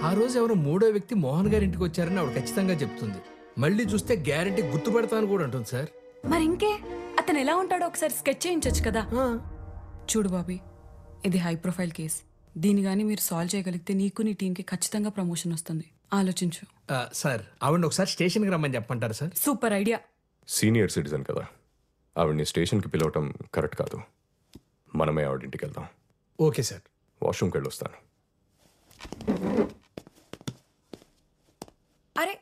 ఆ రోజు ఎవరో 3వ వ్యక్తి మోహన్ గారి ఇంటికి వచ్చారని ఆవిడ ఖచ్చితంగా చెప్తుంది. మళ్ళీ చూస్తే గ్యారెంటీ గుర్తుపడతాను కూడా అంటుంది సార్. మరి ఇంకే, అతను ఎలా ఉంటాడో ఒకసారి స్కెచ్ చేయించచ్చు కదా. చూడు బాబీ, ఇది హై ప్రొఫైల్ కేస్. దీన్ని కానీ మీరు సాల్వ్ చేయగలిగితే నీకు నీ టీంకి ఖచ్చితంగా ప్రమోషన్ వస్తుంది. ఆలోచించు. సార్, ఆవిడ ఒకసారి స్టేషన్కి రమ్మని చెప్పంటారు sir. Super idea. Senior citizen కదా, ఆవిడ్ని స్టేషన్కి పిలవటం కరెక్ట్ కాదు. మనమే ఆవిడింటికి వెళ్దాం. Okay sir. వాష్రూమ్కి వెళ్ళి వస్తాను. అరే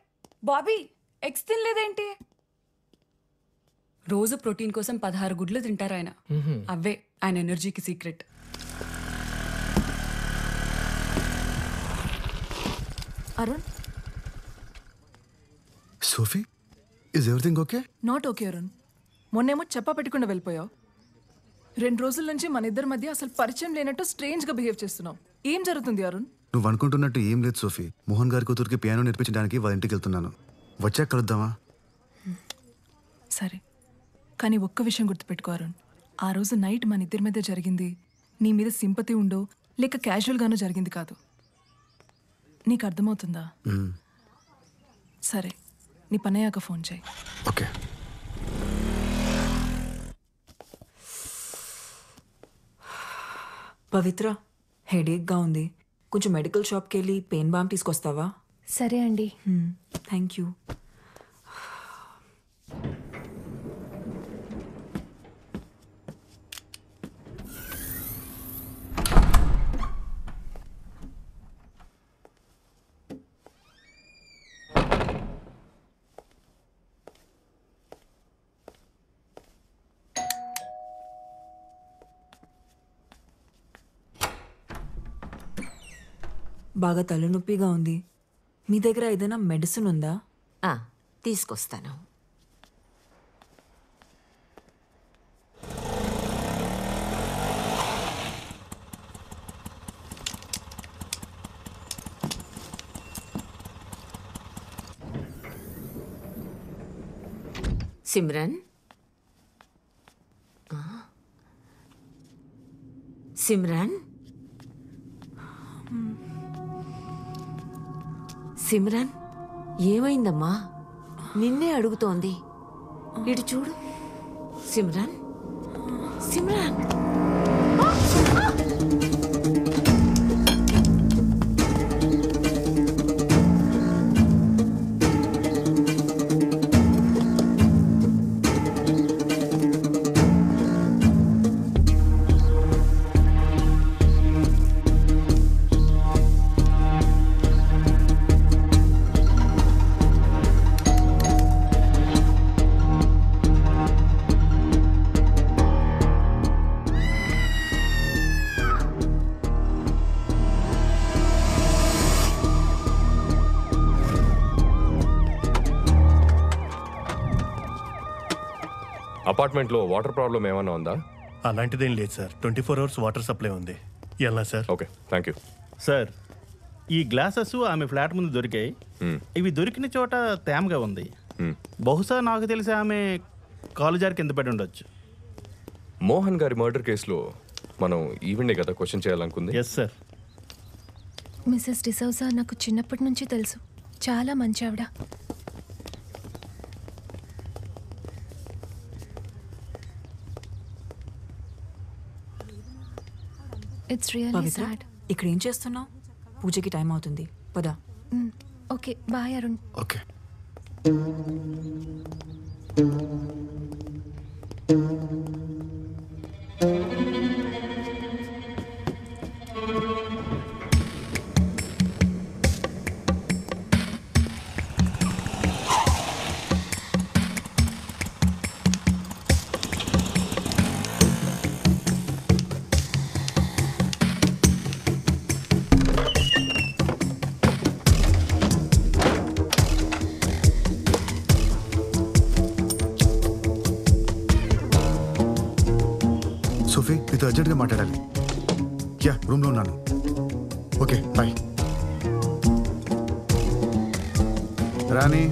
బాబీ, ఎగ్స్ తినలేదేంటి? రోజు ప్రోటీన్ కోసం 16 గుడ్లు తింటారు ఆయన. అవే ఆయన ఎనర్జీకి secret. Arun, Sophie, is everything okay? Not okay Arun. మొన్నేమో చెప్పా పెట్టకుండా వెళ్ళిపోయావు. 2 రోజుల నుంచి మన ఇద్దరి మధ్య అసలు పరిచయం లేనట్టు స్ట్రేంజ్గా బిహేవ్ చేస్తున్నావు. ఏం జరుగుతుంది అరుణ్? నువ్వు అనుకుంటున్నట్టు ఏం లేదు సోఫీ. మోహన్ గారి కూతురికి పియానో నేర్పించడానికి వాళ్ళ ఇంటికి వెళ్తున్నాను. వచ్చాక కలుద్దామా? సరే, కానీ ఒక్క విషయం గుర్తుపెట్టుకో అరుణ్. ఆ రోజు నైట్ మన ఇద్దరి మధ్య జరిగింది నీ మీద సింపతి ఉండో లేక క్యాజువల్గానో జరిగింది కాదు. నీకు అర్థమవుతుందా? మ్మ్. సరే, నీ పనయ్యాక ఫోన్ చేయి. ఓకే. పవిత్ర, హెడేక్గా ఉంది, కొంచెం మెడికల్ షాప్కి వెళ్ళి పెయిన్ బామ్ తీసుకొస్తావా? సరే అండి. Thank you. బాగా తలనొప్పిగా ఉంది. మీ దగ్గర ఏదైనా మెడిసిన్ ఉందా? తీసుకొస్తాను. సిమ్రన్, సిమ్రన్, సిమ్రన్, ఏమైందమ్మా? నిన్నే అడుగుతోంది. ఇటు చూడు. సిమ్రన్, సిమ్రన్. అపార్ట్మెంట్లో వాటర్ ప్రాబ్లం ఏమైనా ఉందా? అలాంటిదేం లేదు సార్. 24 hours వాటర్ సప్లై ఉంది. ఎలా sir? Okay, thank you sir. ఈ గ్లాసెస్ ఆమె ఫ్లాట్ ముందు దొరికాయి. ఇవి దొరికిన చోట తేమగా ఉంది. బహుశా నాకు తెలిసి ఆమె కాలు జారి కింద పడి ఉండొచ్చు. మోహన్ గారి మర్డర్ కేసులో మనం ఈవెండే కదా క్వశ్చన్ చేయాలనుకుంది. Yes sir. మిసెస్ డిసౌజా నాకు చిన్నప్పటి నుంచి తెలుసు. చాలా మంచి ఆవిడ. It's really Pavitra, sad. ఇక్కడ ఏం చేస్తున్నావు? పూజకి టైం అవుతుంది, పదా. Okay, bye Arun. Okay. Sophie, నీతో అర్జెంట్గా మాట్లాడాలి. యా, రూమ్లో ఉన్నాను. Okay, bye. రాణి,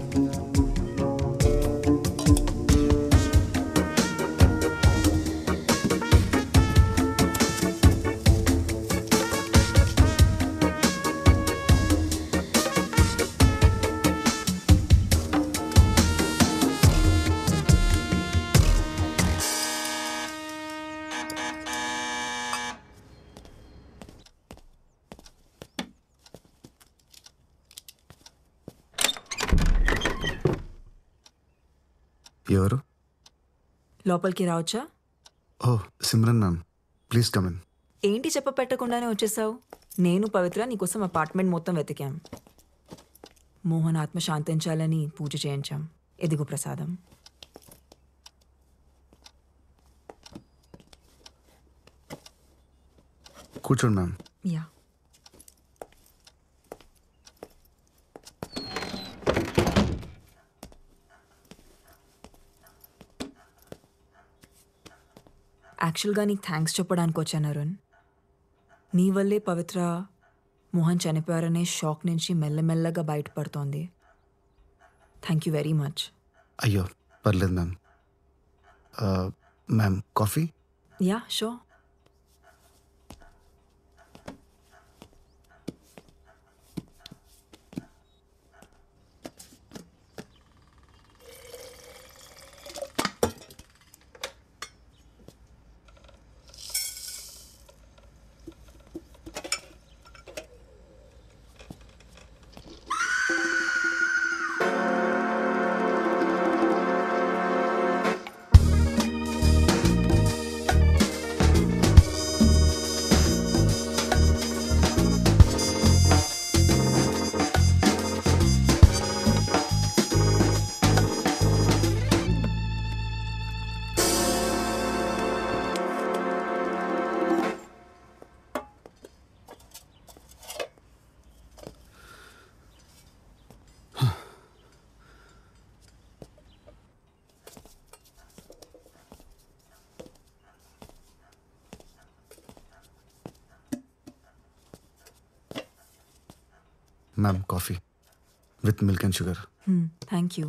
ఎవరు? లోపలికి రావచ్చా? Oh, Simran ma'am, please come in. ఏంటి చెప్ప పెట్టకుండానే వచ్చేసావు? నేను పవిత్ర నీకోసం అపార్ట్మెంట్ మొత్తం వెతికాం. మోహన్ ఆత్మ శాంతించాలని పూజ చేయించాం. ఎదిగు ప్రసాదం. కూర్చోండి మ్యామ్. యా. యాక్చువల్గా నీకు థ్యాంక్స్ చెప్పడానికి వచ్చాను అరుణ్. నీ వల్లే పవిత్ర మోహన్ చనిపోయారనే షాక్ నుంచి మెల్లమెల్లగా బయటపడుతోంది. Thank you very much. అయ్యో, పర్లేదు ma'am. Ma'am, coffee? Yeah, sure. Ma'am coffee with milk and sugar. Thank you.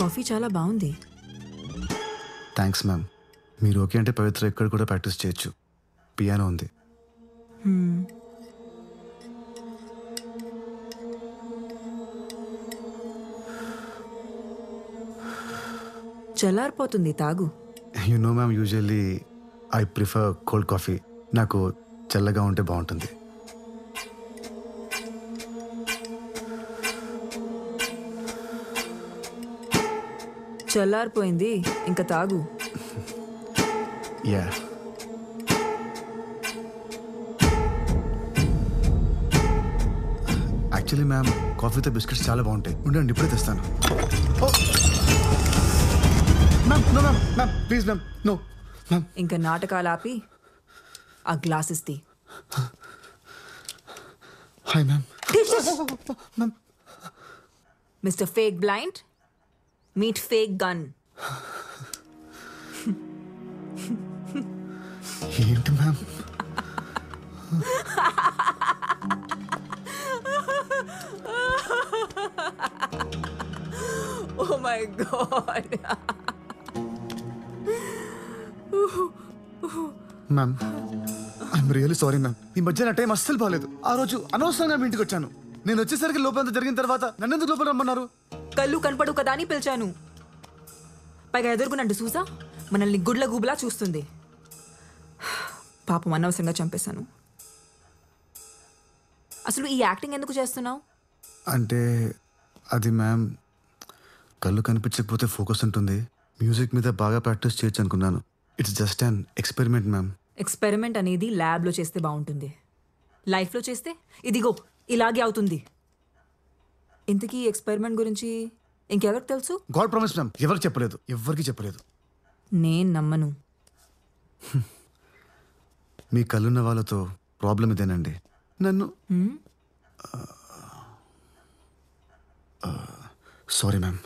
Coffee చాలా బాగుంది. Thanks ma'am. మీరు ఓకే అంటే పవిత్ర ఎక్కడ కూడా ప్రాక్టీస్ చేయొచ్చు. పియానో ఉంది. చల్లారిపోతుంది, తాగు. You know ma'am, usually I prefer cold coffee. నాకు చల్లగా ఉంటే బాగుంటుంది. చల్లారిపోయింది, ఇంకా తాగు. యా. యాక్చువల్లీ మ్యామ్ కాఫీతో బిస్కెట్స్ చాలా బాగుంటాయి. ఉండండి ఇప్పుడే తెస్తాను. Ma'am no ma'am, ma'am please ma'am, no ma'am. ఇంకా నాటకాలు ఆపి ఆ గ్లాసెస్ తీ. Hi ma'am. Mister fake blind, meet fake gun. ఏంటి ma'am? Oh my god. Ma'am I'm really sorry ma'am. ఈ మధ్య నా టైం అస్సలు బాగాలేదు. ఆ రోజు అనవసరంగా మీ ఇంటికి వచ్చాను. నేను వచ్చేసరికి లోపలంతా జరిగిన తర్వాత నన్ను ఎందుకు లోపల రమ్మన్నారు? కళ్ళు కనపడు కదా అని పిలిచాను. పైగా ఎదుర్కొనండి చూసా మనల్ని గుడ్ల గుబులా చూస్తుంది. పాపం అనవసరంగా చంపేశాను. అసలు ఈ యాక్టింగ్ ఎందుకు చేస్తున్నావు? అంటే అది మ్యామ్, కళ్ళు కనిపించకపోతే ఫోకస్ ఉంటుంది. మ్యూజిక్ మీద బాగా ప్రాక్టీస్ చేయొచ్చు అనుకున్నాను. It's just an experiment ma'am. Experiment అనేది ల్యాబ్లో చేస్తే బాగుంటుంది. లైఫ్లో చేస్తే ఇదిగో ఇలాగే అవుతుంది. ఇంతకీ ఎక్స్పెరిమెంట్ గురించి ఇంకెవరికి తెలుసు? గాడ్ ప్రామిస్ మ్యామ్, ఎవరికి చెప్పలేదు, ఎవరికి చెప్పలేదు. నేను నమ్మను. మీ కళ్ళున్న వాళ్ళతో ప్రాబ్లం ఇదేనండి. నన్ను సారీ మ్యామ్,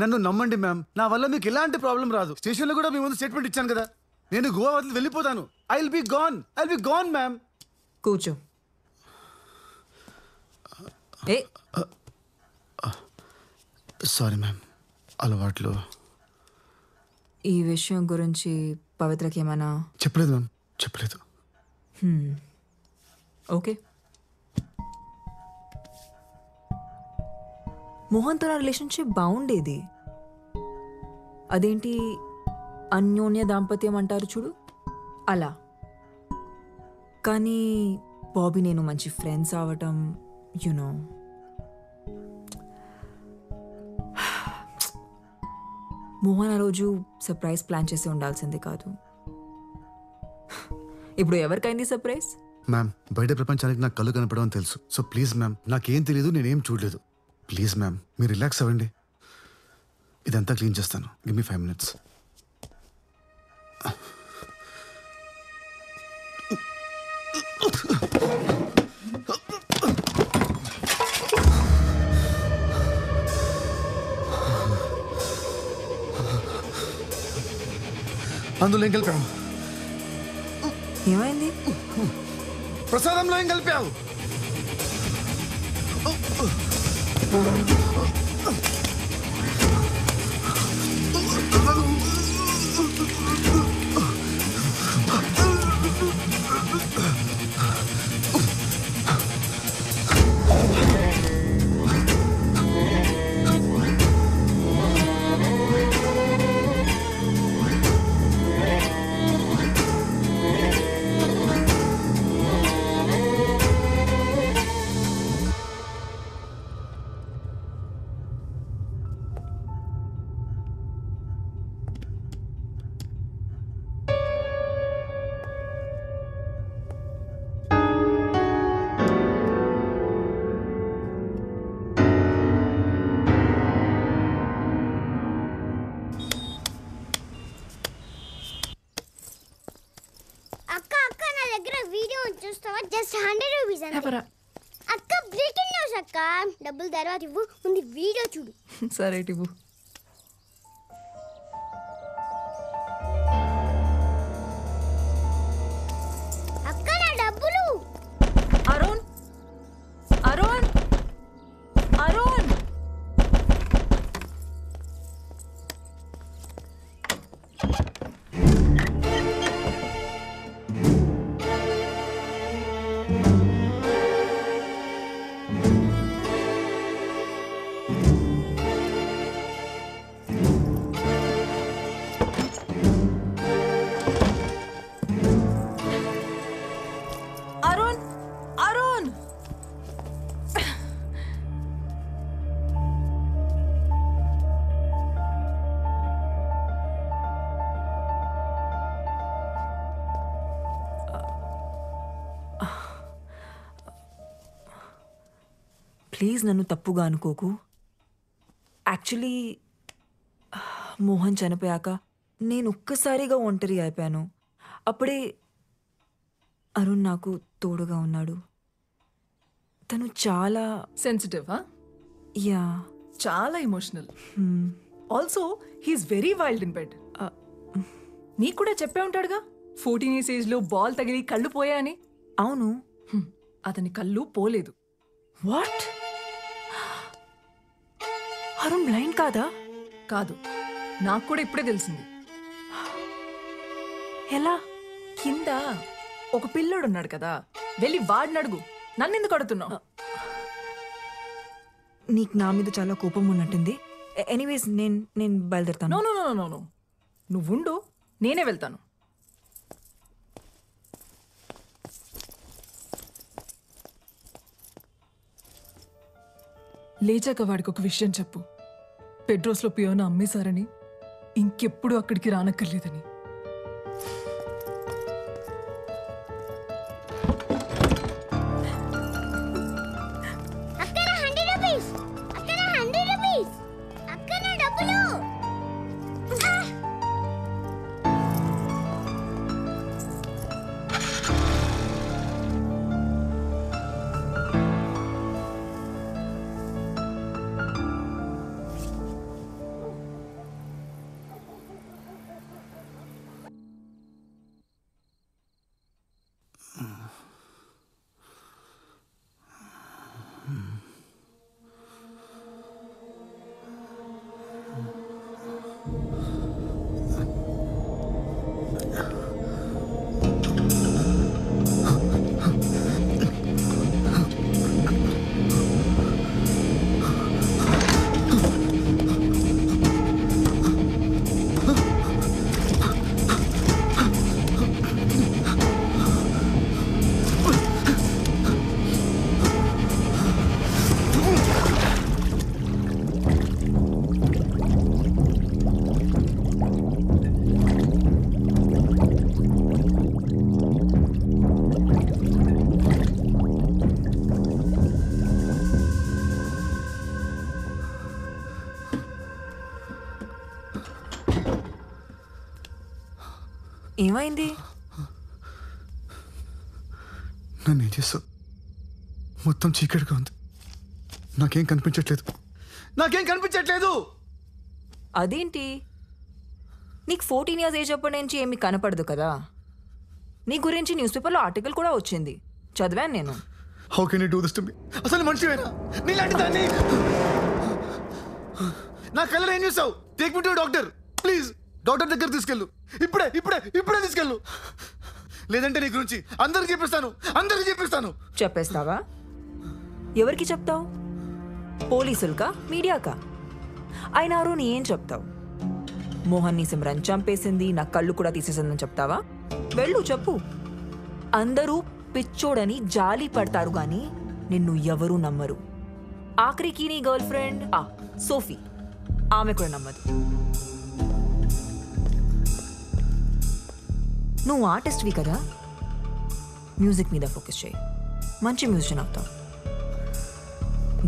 నన్ను నమ్మండి మ్యామ్. నా వల్ల మీకు ఎలాంటి ప్రాబ్లం రాదు. స్టేషన్లో కూడా మీ ముందు స్టేట్మెంట్ ఇచ్చాను కదా. నేను గోవా వదిలి వెళ్ళిపోతాను. I will be gone ma'am. కూర్చో. సారీ మ్యామ్, అలవాట్లో. ఈ విషయం గురించి పవిత్రకి ఏమైనా చెప్పలేదు మ్యామ్, చెప్పలేదు. ఓకే. మోహన్తో నా రిలేషన్షిప్ బాగుండేది. అదేంటి అన్యోన్య దాంపత్యం అంటారు చూడు, అలా. కానీ బాబీ నేను మంచి ఫ్రెండ్స్ అవటం, యునో. మోహన్ ఆ రోజు సర్ప్రైజ్ ప్లాన్ చేసి ఉండాల్సింది కాదు. ఇప్పుడు ఎవరికైంది సర్ప్రైజ్? మ్యామ్ బయట ప్రపంచానికి నాకు కళ్ళు కనపడమని తెలుసు. సో ప్లీజ్ మ్యామ్, నాకేం తెలియదు, నేనేం చూడలేదు. ప్లీజ్ మ్యామ్ మీరు రిలాక్స్ అవ్వండి. ఇదంతా క్లీన్ చేస్తాను. Give me 5 minutes. అందులో ఏం కలిపావు? ఏమైంది? ప్రసాదంలో ఏం కలిపావు? జస్ట్ 100 రూపీస్ అంతే. అక్క బ్రేకింగ్ న్యూస్ అక్క. డబ్బులు తర్వాత ఇవ్వు, ముందు వీడియో చూడు. సరే ఇవ్వు. అక్క నా డబ్బులు. అరుణ్ అరుణ్ అరుణ్ అరుణ్ అరుణ్ ప్లీజ్ నన్ను తప్పుగా అనుకోకు. యాక్చువల్లీ మోహన్ చనిపోయాక నేను ఒక్కసారిగా ఒంటరి అయిపోయాను. అప్పుడే అరుణ్ నాకు తోడుగా ఉన్నాడు. తను చాలా సెన్సిటివ్. యా, చాలా emotional. Also he's very wild in bed. నీకు కూడా చెప్పే ఉంటాడుగా 14 years ఏజ్లో బాల్ తగిలి కళ్ళు పోయాయని. అవును, అతని కళ్ళు పోలేదు. వాట్? అరుణ్ బ్లైండ్ కాదా? కాదు, నాకు కూడా ఇప్పుడే తెలిసింది. ఎలా? కింద ఒక పిల్లోడు ఉన్నాడు కదా, వెళ్ళి వాడిని అడుగు, నన్నెందుకు అడుగుతున్నావు? నీకు నా మీద చాలా కోపం ఉన్నట్టుంది. ఎనీవేస్ నేను బయలుదేరుతాను. No no no no no, నువ్వుండు, నేనే వెళ్తాను. లేచాక వాడికి ఒక విషయం చెప్పు. పెడ్రోస్లో పియోన అమ్మేశారని, ఇంకెప్పుడు అక్కడికి రానక్కర్లేదని. అక్క నా 100 రూపీస్. అక్క నా 100 రూపీస్. అక్క నా డబ్బులు. ఏమైంది? నన్ను ఏం చేస్తావు? మొత్తం చీకటిగా ఉంది, నాకేం కనిపించట్లేదు. అదేంటి, నీకు 14 years ఏజ్ అప్పటి నుంచి ఏమి కనపడదు కదా. నీ గురించి న్యూస్ పేపర్లో ఆర్టికల్ కూడా వచ్చింది, చదివాను నేను. How can you do this to me? అసలు మనిషివేనా? నీలాంటి దాన్ని నా కలర్ ఏం చేసావు? Take me to doctor please. Doctor దగ్గర తీసుకెళ్ళు, ఇప్పుడే తీసుకెళ్ళు. లేదంటే నీ గురించి అందరికి చెప్పిస్తాను. చెప్పేస్తావా? ఎవరికి చెప్తావు? పోలీసులకా, మీడియాకా? అయినా అరుణ్ ఏం చెప్తావు? మోహన్ని సిమ్రన్ చంపేసింది, నా కళ్ళు కూడా తీసేసిందని చెప్తావా? వెళ్ళు చెప్పు. అందరూ పిచ్చోడని జాలి పడతారు గాని నిన్ను ఎవరూ నమ్మరు. ఆఖరికి నీ గర్ల్ ఫ్రెండ్ సోఫీ, ఆమె కూడా నమ్మదు. నువ్వు ఆర్టిస్ట్వి కదా, మ్యూజిక్ మీద ఫోకస్ చేయి, మంచి మ్యూజిషియన్ అవుతావు.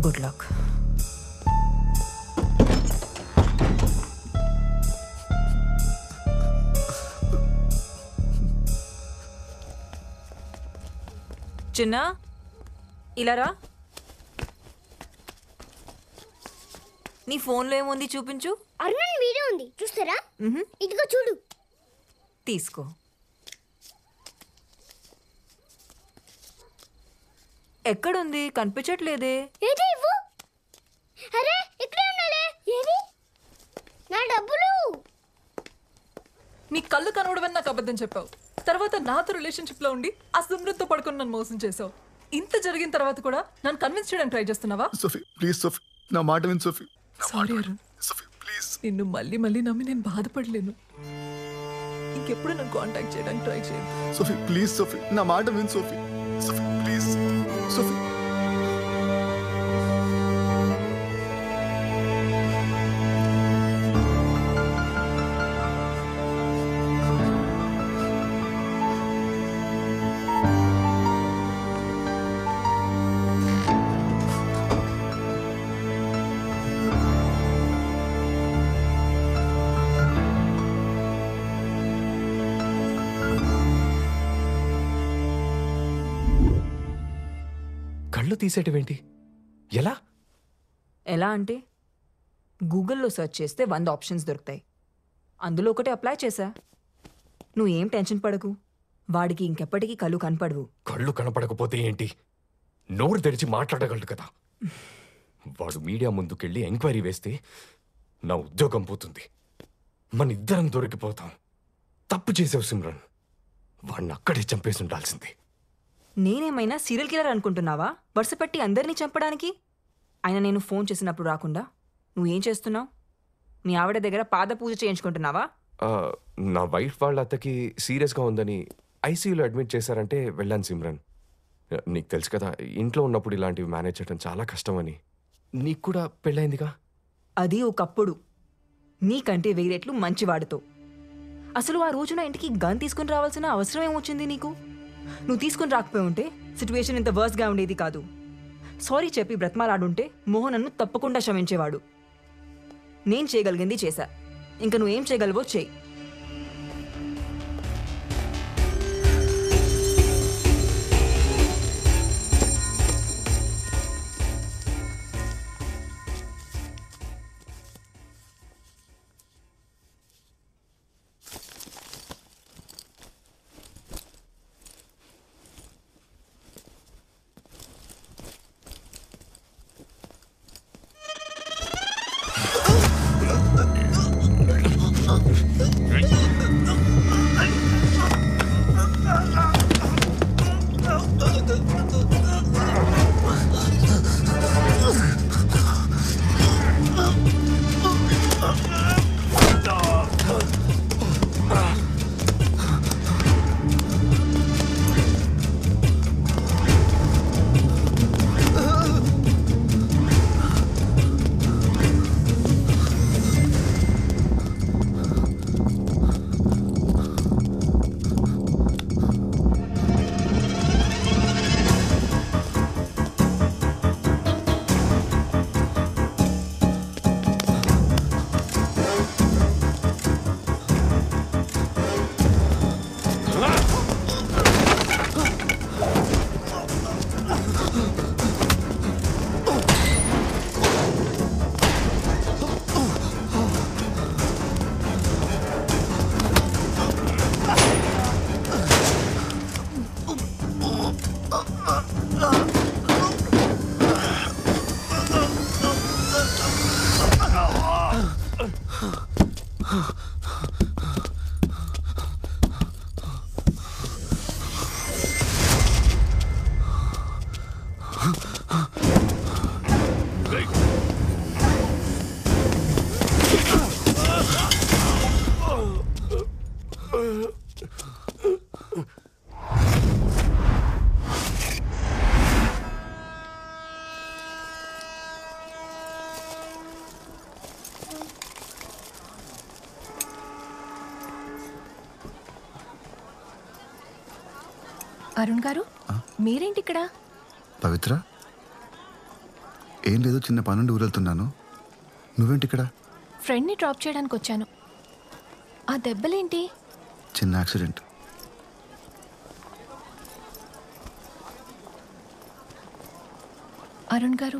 Good luck. చిన్న ఇలా రా. నీ ఫోన్లో ఏముంది చూపించు. అరుణ్ వీడియో ఉంది చూస్తారా? ఇదిగో చూడు. తీసుకో. ఎక్కడుంది? కనిపించట్లేదే. ఏది ఇవ్వు. అరే ఇక్కడే ఉన్నాలే. ఏది? నా డబ్బులు. నీ కళ్ళు కనబడమని నాకు అబద్ధం చెప్పావు. తర్వాత నాతో రిలేషన్షిప్ లో ఉండి ఆ సిమ్రన్తో పడుకొని నన్ను మోసం చేసావు. ఇంత జరిగిన తర్వాత కూడా నన్ను కన్విన్స్ చేయడానికి ట్రై చేస్తున్నావా? సోఫీ ప్లీజ్ సోఫీ, నా మాట విను సోఫీ. సారీ అరుణ్, నిన్ను మళ్ళీ మళ్ళీ నమ్మి నేను బాధపడలేను. ఇంకెప్పుడు నన్ను కాంటాక్ట్ చేయడానికి ట్రై చేయను. సోఫీ ప్లీజ్ సోఫీ, నా మాట విను సోఫీ. Sophie please Sophie. కళ్ళు తీసేటివేంటి? ఎలా ఎలా అంటే గూగుల్లో సెర్చ్ చేస్తే 100 ఆప్షన్స్ దొరుకుతాయి. అందులో ఒకటి అప్లై చేశా. నువ్వు ఏం టెన్షన్ పడకు, వాడికి ఇంకెప్పటికీ కళ్ళు కనపడవు. కళ్ళు కనపడకపోతే ఏంటి? నోరు తెరిచి మాట్లాడగలడు కదా. వాడు మీడియా ముందుకెళ్ళి ఎంక్వైరీ వేస్తే నా ఉద్యోగం పోతుంది. మన ఇద్దరం దొరికిపోతాం. తప్పు చేసావు సిమ్రన్. వాడిని అక్కడే చంపేసి ఉండాల్సింది. నేనేమైనా సీరియల్ కిల్లర్ అనుకుంటున్నావా వరుస పెట్టి అందరినీ చంపడానికి? ఆయన నేను ఫోన్ చేసినప్పుడు రాకుండా నువ్వేం చేస్తున్నావు? మీ ఆవిడ దగ్గర పాద పూజ చేయించుకుంటున్నావా? నా వైఫ్ వాళ్ళ అత్తకి సీరియస్గా ఉందని ఐసీయూలో అడ్మిట్ చేశారంటే వెళ్ళాను సిమ్రన్. నీకు తెలుసు కదా, ఇంట్లో ఉన్నప్పుడు ఇలాంటివి మేనేజ్ చేయడం చాలా కష్టమని. నీకు కూడా పెళ్ళైందిగా. అది ఒకప్పుడు. నీకంటే వేరేట్లు మంచివాడితో. అసలు ఆ రోజున ఇంటికి గన్ తీసుకుని రావాల్సిన అవసరం ఏమొచ్చింది నీకు? నువ్వు తీసుకుని రాకపోయి ఉంటే సిచ్యువేషన్ ఇంత వర్స్గా ఉండేది కాదు. సారీ చెప్పి బ్రతమాలాడుంటే మోహన్ నన్ను తప్పకుండా క్షమించేవాడు. నేను చేయగలిగింది చేశా. ఇంకా నువ్వేం చేయగలవో చేయి. అరుణ్ గారు, మీరేంటి ఇక్కడ? పవిత్ర, ఏం లేదు, చిన్న పనుండి ఊరెళ్తున్నాను. నువ్వేంటి ఇక్కడ? ఫ్రెండ్ని డ్రాప్ చేయడానికి వచ్చాను. ఆ దెబ్బలేంటి? చిన్న యాక్సిడెంట్. అరుణ్ గారు,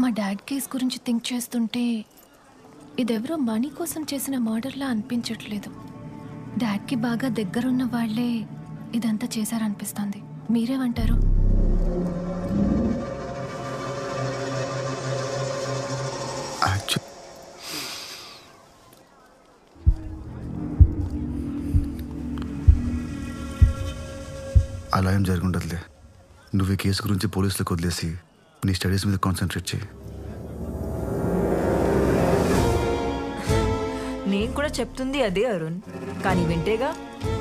మా డాడ్ కేస్ గురించి థింక్ చేస్తుంటే ఇదెవరో మనీ కోసం చేసిన మర్డర్లా అనిపించట్లేదు. డాడ్కి బాగా దగ్గరున్న వాళ్ళే ఇదంతా చేశారనిపిస్తుంది. మీరేమంటారు? అలా ఏం జరుగుండదులే. నువ్వు ఈ కేసు గురించి పోలీసులకు వదిలేసి నీ స్టడీస్ మీద కాన్సన్ట్రేట్ చేయి. నేను కూడా చెప్తుంది అదే అరుణ్, కానీ వింటేగా.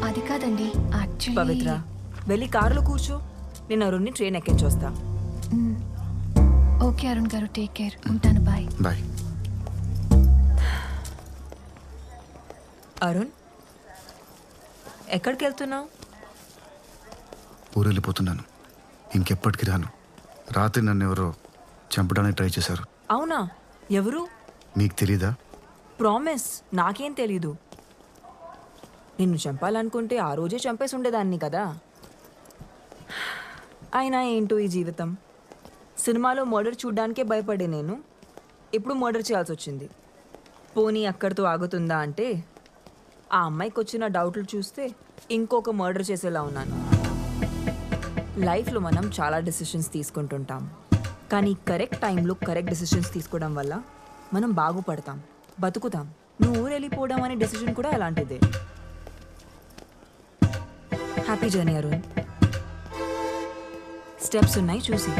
అది కాదండి, పవిత్ర వెళ్ళి కారులో కూర్చో, నేను అరుణ్ని ట్రైన్ ఎక్కించొస్తా. ఓకే అరుణ్ గారు, టేక్ కేర్. ఉంటాను. బాయ్. బాయ్. అరుణ్, ఎక్కడికి వెళ్తున్నావు? ఊరు వెళ్ళిపోతున్నాను. ఇంకెప్పటికి రాను. రాత్రి నన్ను ఎవరో చంపడానికి ట్రై చేశారు. అవునా? ఎవరు? మీకు తెలీదా? ప్రామిస్, నాకేం తెలీదు. నిన్ను చంపాలనుకుంటే ఆ రోజే చంపేసి ఉండేదాన్ని కదా. అయినా ఏంటో ఈ జీవితం. సినిమాలో మర్డర్ చూడ్డానికే భయపడే నేను ఇప్పుడు మర్డర్ చేయాల్సి వచ్చింది. పోనీ అక్కడితో ఆగుతుందా అంటే ఆ అమ్మాయికి వచ్చిన డౌట్లు చూస్తే ఇంకొక మర్డర్ చేసేలా ఉన్నాను. లైఫ్లో మనం చాలా డెసిషన్స్ తీసుకుంటుంటాం, కానీ కరెక్ట్ టైంలో కరెక్ట్ డెసిషన్స్ తీసుకోవడం వల్ల మనం బాగుపడతాం, బతుకుతాం. నువ్వు ఊరు వెళ్ళిపోవడం అనే డెసిషన్ కూడా అలాంటిదే. Happy journey Arun. స్టెప్స్ ఉన్నాయి చూసి.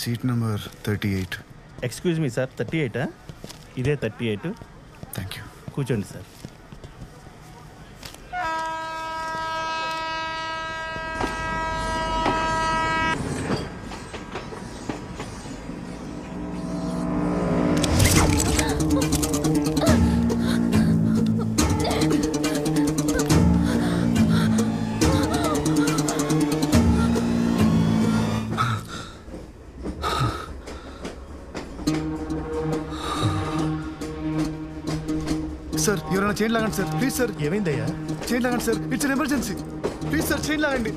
Seat number 38. Excuse me sir, 38? ఇదే 38. Thank you. కూర్చోండి సార్. సార్, ఎవరైనా చైన్ లాగండి సార్, ప్లీజ్ సార్. ఏమైందయ్యా? చైన్ లాగండి sir, it's emergency. Please sir, chain లాగండి.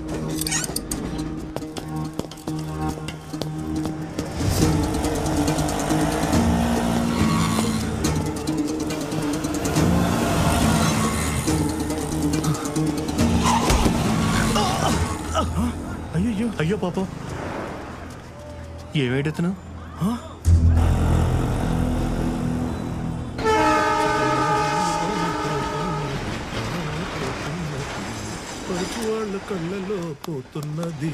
అయ్యో అయ్యో పాపం, ఏమేడుతున్నావు? వాళ్ళ కళ్ళలో పోతున్నది.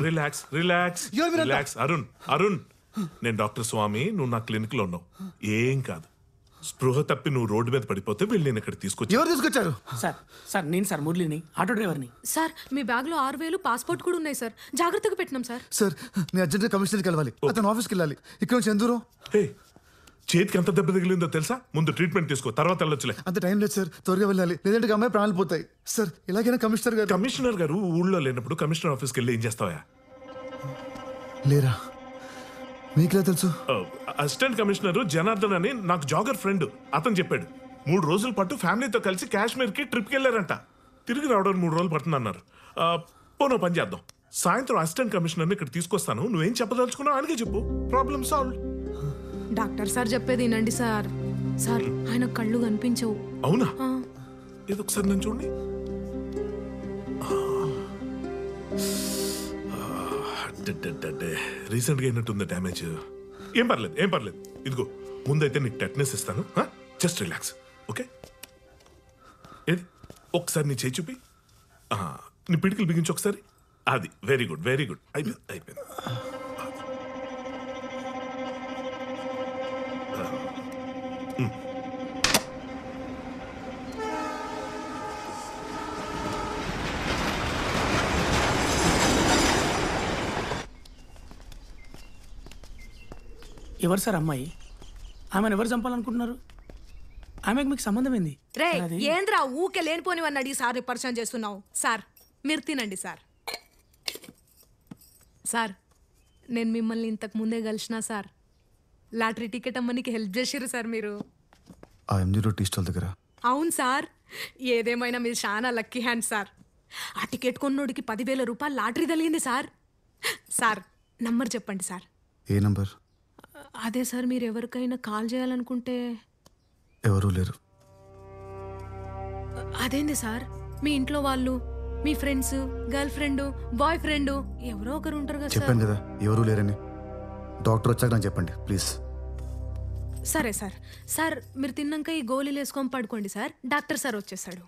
Relax relax relax. Arun Arun, నేను డాక్టర్ స్వామి, నువ్వు నా క్లినిక్ లో ఉన్నావు. ఏం కాదు. స్పృహ తప్పి నువ్వు రోడ్డు మీద పడిపోతే వెళ్ళి నేను ఇక్కడ తీసుకొచ్చి. ఎవరు తీసుకొచ్చారు? సార్ నేను సార్ మురళిని, ఆటో డ్రైవర్ని. సార్ మీ బ్యాగ్లో 6,000 పాస్పోర్ట్ కూడా ఉన్నాయి సార్, జాగ్రత్తగా పెట్టినాం సార్. సార్, నేను అర్జెంట్గా కమిషనర్కి వెళ్ళాలి. అతను ఆఫీస్కి వెళ్ళాలి. ఇక్కడ నుంచి ఎంత దూరం? చేతికి ఎంత దెబ్బ తగిలిందో తెలుసా? ముందు ట్రీట్మెంట్ తీసుకో, తర్వాత వెళ్ళొచ్చులే. అంత టైం లేదు సార్, త్వరగా వెళ్ళాలి, లేదంటే అమ్మాయి ప్రాణాలు పోతాయి. సార్, ఇలాగైనా కమిషనర్ గారు ఊళ్ళో లేనప్పుడు కమిషనర్ ఆఫీస్కి వెళ్ళి ఏం చేస్తావా? లేరా? మీకులా తెలుసు? అసిస్టెంట్ కమిషనర్ జనార్దన్ అని నాకు జాగర్ ఫ్రెండ్, అతను చెప్పాడు. 3 రోజుల పాటు ఫ్యామిలీతో కలిసి కాశ్మీర్కి ట్రిప్కి వెళ్ళారంట. తిరిగి రావడానికి 3 రోజులు పడుతుందన్నారు. పోనో పని చేద్దాం, సాయంత్రం అసిస్టెంట్ కమిషనర్ని ఇక్కడ తీసుకొస్తాను. నువ్వేం చెప్పదలుచుకున్నావు ఆయనకే చెప్పు, ప్రాబ్లం సాల్వ్. డాక్టర్ సార్ చెప్పేది వినండి సార్. సార్, ఆయన కళ్ళు కనిపించవు. అవునా? ఏదో ఒకసారి నన్ను చూడండి. రీసెంట్గా అయినట్టుంది డ్యామేజ్. ఏం పర్లేదు, ఏం పర్లేదు. ఇదిగో ముందైతే నీకు టెట్నెస్ ఇస్తాను. Just relax, okay? ఏది ఒకసారి నీ చేయి చూపి, నీ పిడికిలు బిగించి ఒకసారి. అది వెరీ గుడ్, వెరీ గుడ్. అయిపోయింది, అయిపోయింది. ఎవరు సార్ అమ్మాయి? ఆమెను ఎవరు చంపాలనుకుంటున్నారు? ఆమెకు మీకు సంబంధం ఏంది? రే ఏంద్రా ఊకే లేనిపోనివన్నీ అడిగి సార్ని పరిచయం చేస్తున్నావు. సార్ మీరు తినండి సార్. సార్ నేను మిమ్మల్ని ఇంతకు ముందే కలిసిన సార్. లాటరీ టికెట్ అమ్మనికి హెల్ప్ చేసిర్రు సార్ మీరు. ఆ ఎంజీ రోడ్ టీ స్టాల్ దగ్గర. అవును సార్, ఏదేమైనా మీరు చాలా లక్కీ హ్యాండ్ సార్. ఆ టికెట్ కొన్నోడికి 10,000 రూపాయలు లాటరీ తగిలింది సార్. సార్ నంబర్ చెప్పండి సార్. ఏ నంబర్? అదే సార్, మీరు ఎవరికైనా కాల్ చేయాలనుకుంటే. ఎవరూ లేరు. అదేంది సార్, మీ ఇంట్లో వాళ్ళు, మీ friends, girlfriend, boyfriend ఎవరో ఒకరు ఉంటారు కదా సార్. చెప్పాను కదా ఎవరూ లేరని. డాక్టర్ వచ్చాక నాకు చెప్పండి ప్లీజ్. సరే సార్. సార్ మీరు తిన్నాక ఈ గోళీలు వేసుకొని పడుకోండి సార్. డాక్టర్ సార్ వచ్చేసాడు.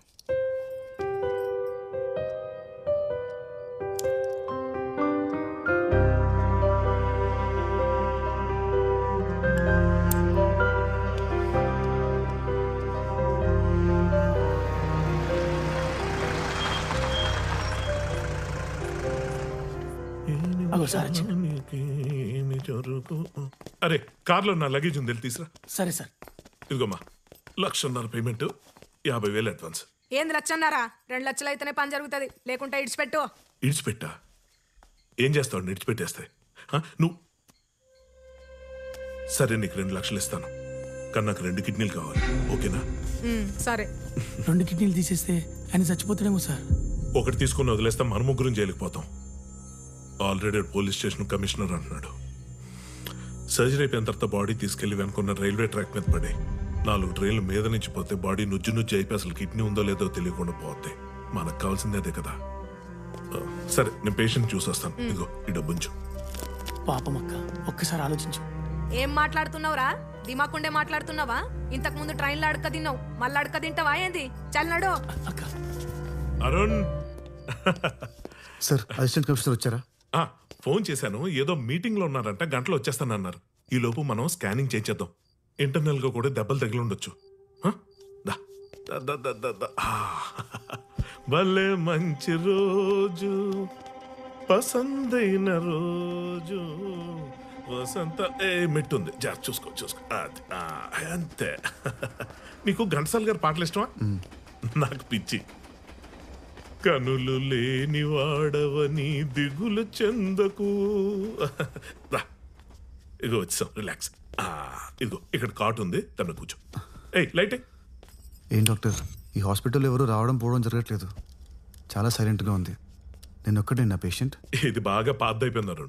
అరే కార్లో నా లగేజ్ ఉంది, తీసురా. సరే సార్. ఇదిగోమ్మా 1,00,000 payment, 50,000 advance. ఏంది 1,00,000? 2 లక్షలు అయితేనే పని జరుగుతుంది, లేకుంటే ఇడిచిపెట్టు. ఇడిచిపెట్టా? ఏం చేస్తావు? ఇడిచిపెట్టేస్తే నువ్వు. సరే నీకు 2 లక్షలు ఇస్తాను, కానీ నాకు 2 కిడ్నీలు కావాలి, ఓకేనా? సరే. 2 కిడ్నీలు తీసేస్తే ఆయన చచ్చిపోతాడేమో సార్. ఒకటి తీసుకుని వదిలేస్తాం, మన ముగ్గురం జైలుకుపోతాం. ఆల్రెడీ పోలీస్ స్టేషన్ కమిషనర్ అంటున్నాడు. సర్జరీ అయిపోయిన తర్వాత బాడీ తీసుకెళ్లి వెనుకున్న రైల్వే ట్రాక్ మీద పడి 4 ట్రైన్లు మీద నుంచి పోతే బాడీ నుజ్జు అయిపోయి అసలు కిడ్నీ ఉందో లేదో తెలియకుండా పోతే మనకు కావాల్సిందే అదే కదా. సరే నేను పేషెంట్ చూసి వస్తాను. ఇదిగో ఈ డబ్బుంచు. పాపం అక్క, ఒక్కసారి ఆలోచించు. ఏం మాట్లాడుతున్నావురా? దిమాకుండే మాట్లాడుతున్నావా? ఇంతకు ముందు ట్రైన్లో అడక తిన్నావు, మళ్ళీ అడక తింటావా ఏంది? చల్లనాడు. అరుణ్ సార్, అసిస్టెంట్ కమిషనర్ వచ్చారా? ఫోన్ చేశాను, ఏదో మీటింగ్ లో ఉన్నారంట, గంటలో వచ్చేస్తానన్నారు. ఈ లోపు మనం స్కానింగ్ చేయించేద్దాం. ఇంటర్నల్ గా కూడా దెబ్బలు తగిలి ఉండొచ్చు. భలే మంచి రోజు, పసందైన రోజు, వసంత. మెట్టుంది, జాగ్రత్త చూసుకో. అంతే. నీకు ఘంటసాల గారి పాటలు ఇష్టమా? నాకు పిచ్చి. కనులు లేని వాడవని దిగులు చెందకు. ఇదిగో వచ్చాం, రిలాక్స్. ఇదిగో ఇక్కడ కాట్ ఉంది, తన కూర్చో. లైట్. ఏం డాక్టర్, ఈ హాస్పిటల్ ఎవరు రావడం పోవడం జరగట్లేదు, చాలా సైలెంట్గా ఉంది. నేను ఒక్కటే నా పేషెంట్. ఇది బాగా పాతైపోయినారు.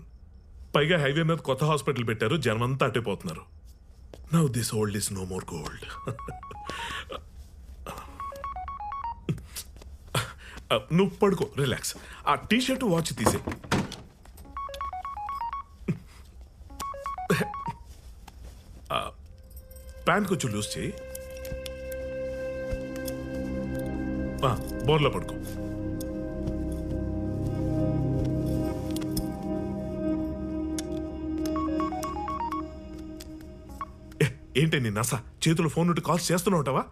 పైగా హైవే మీద కొత్త హాస్పిటల్ పెట్టారు, జనమంతా అట్టేపోతున్నారు. Now this old is no more gold. నువ్వు పడుకో, రిలాక్స్. ఆ టీ షర్ట్ వాచ్ తీసే. ప్యాంట్ కొంచెం లూజ్ చేయి. బోర్లో పడుకో. ఏంటి నీ నస? చేతులు ఫోన్ నుండి కాల్స్ చేస్తూనే ఉంటావా?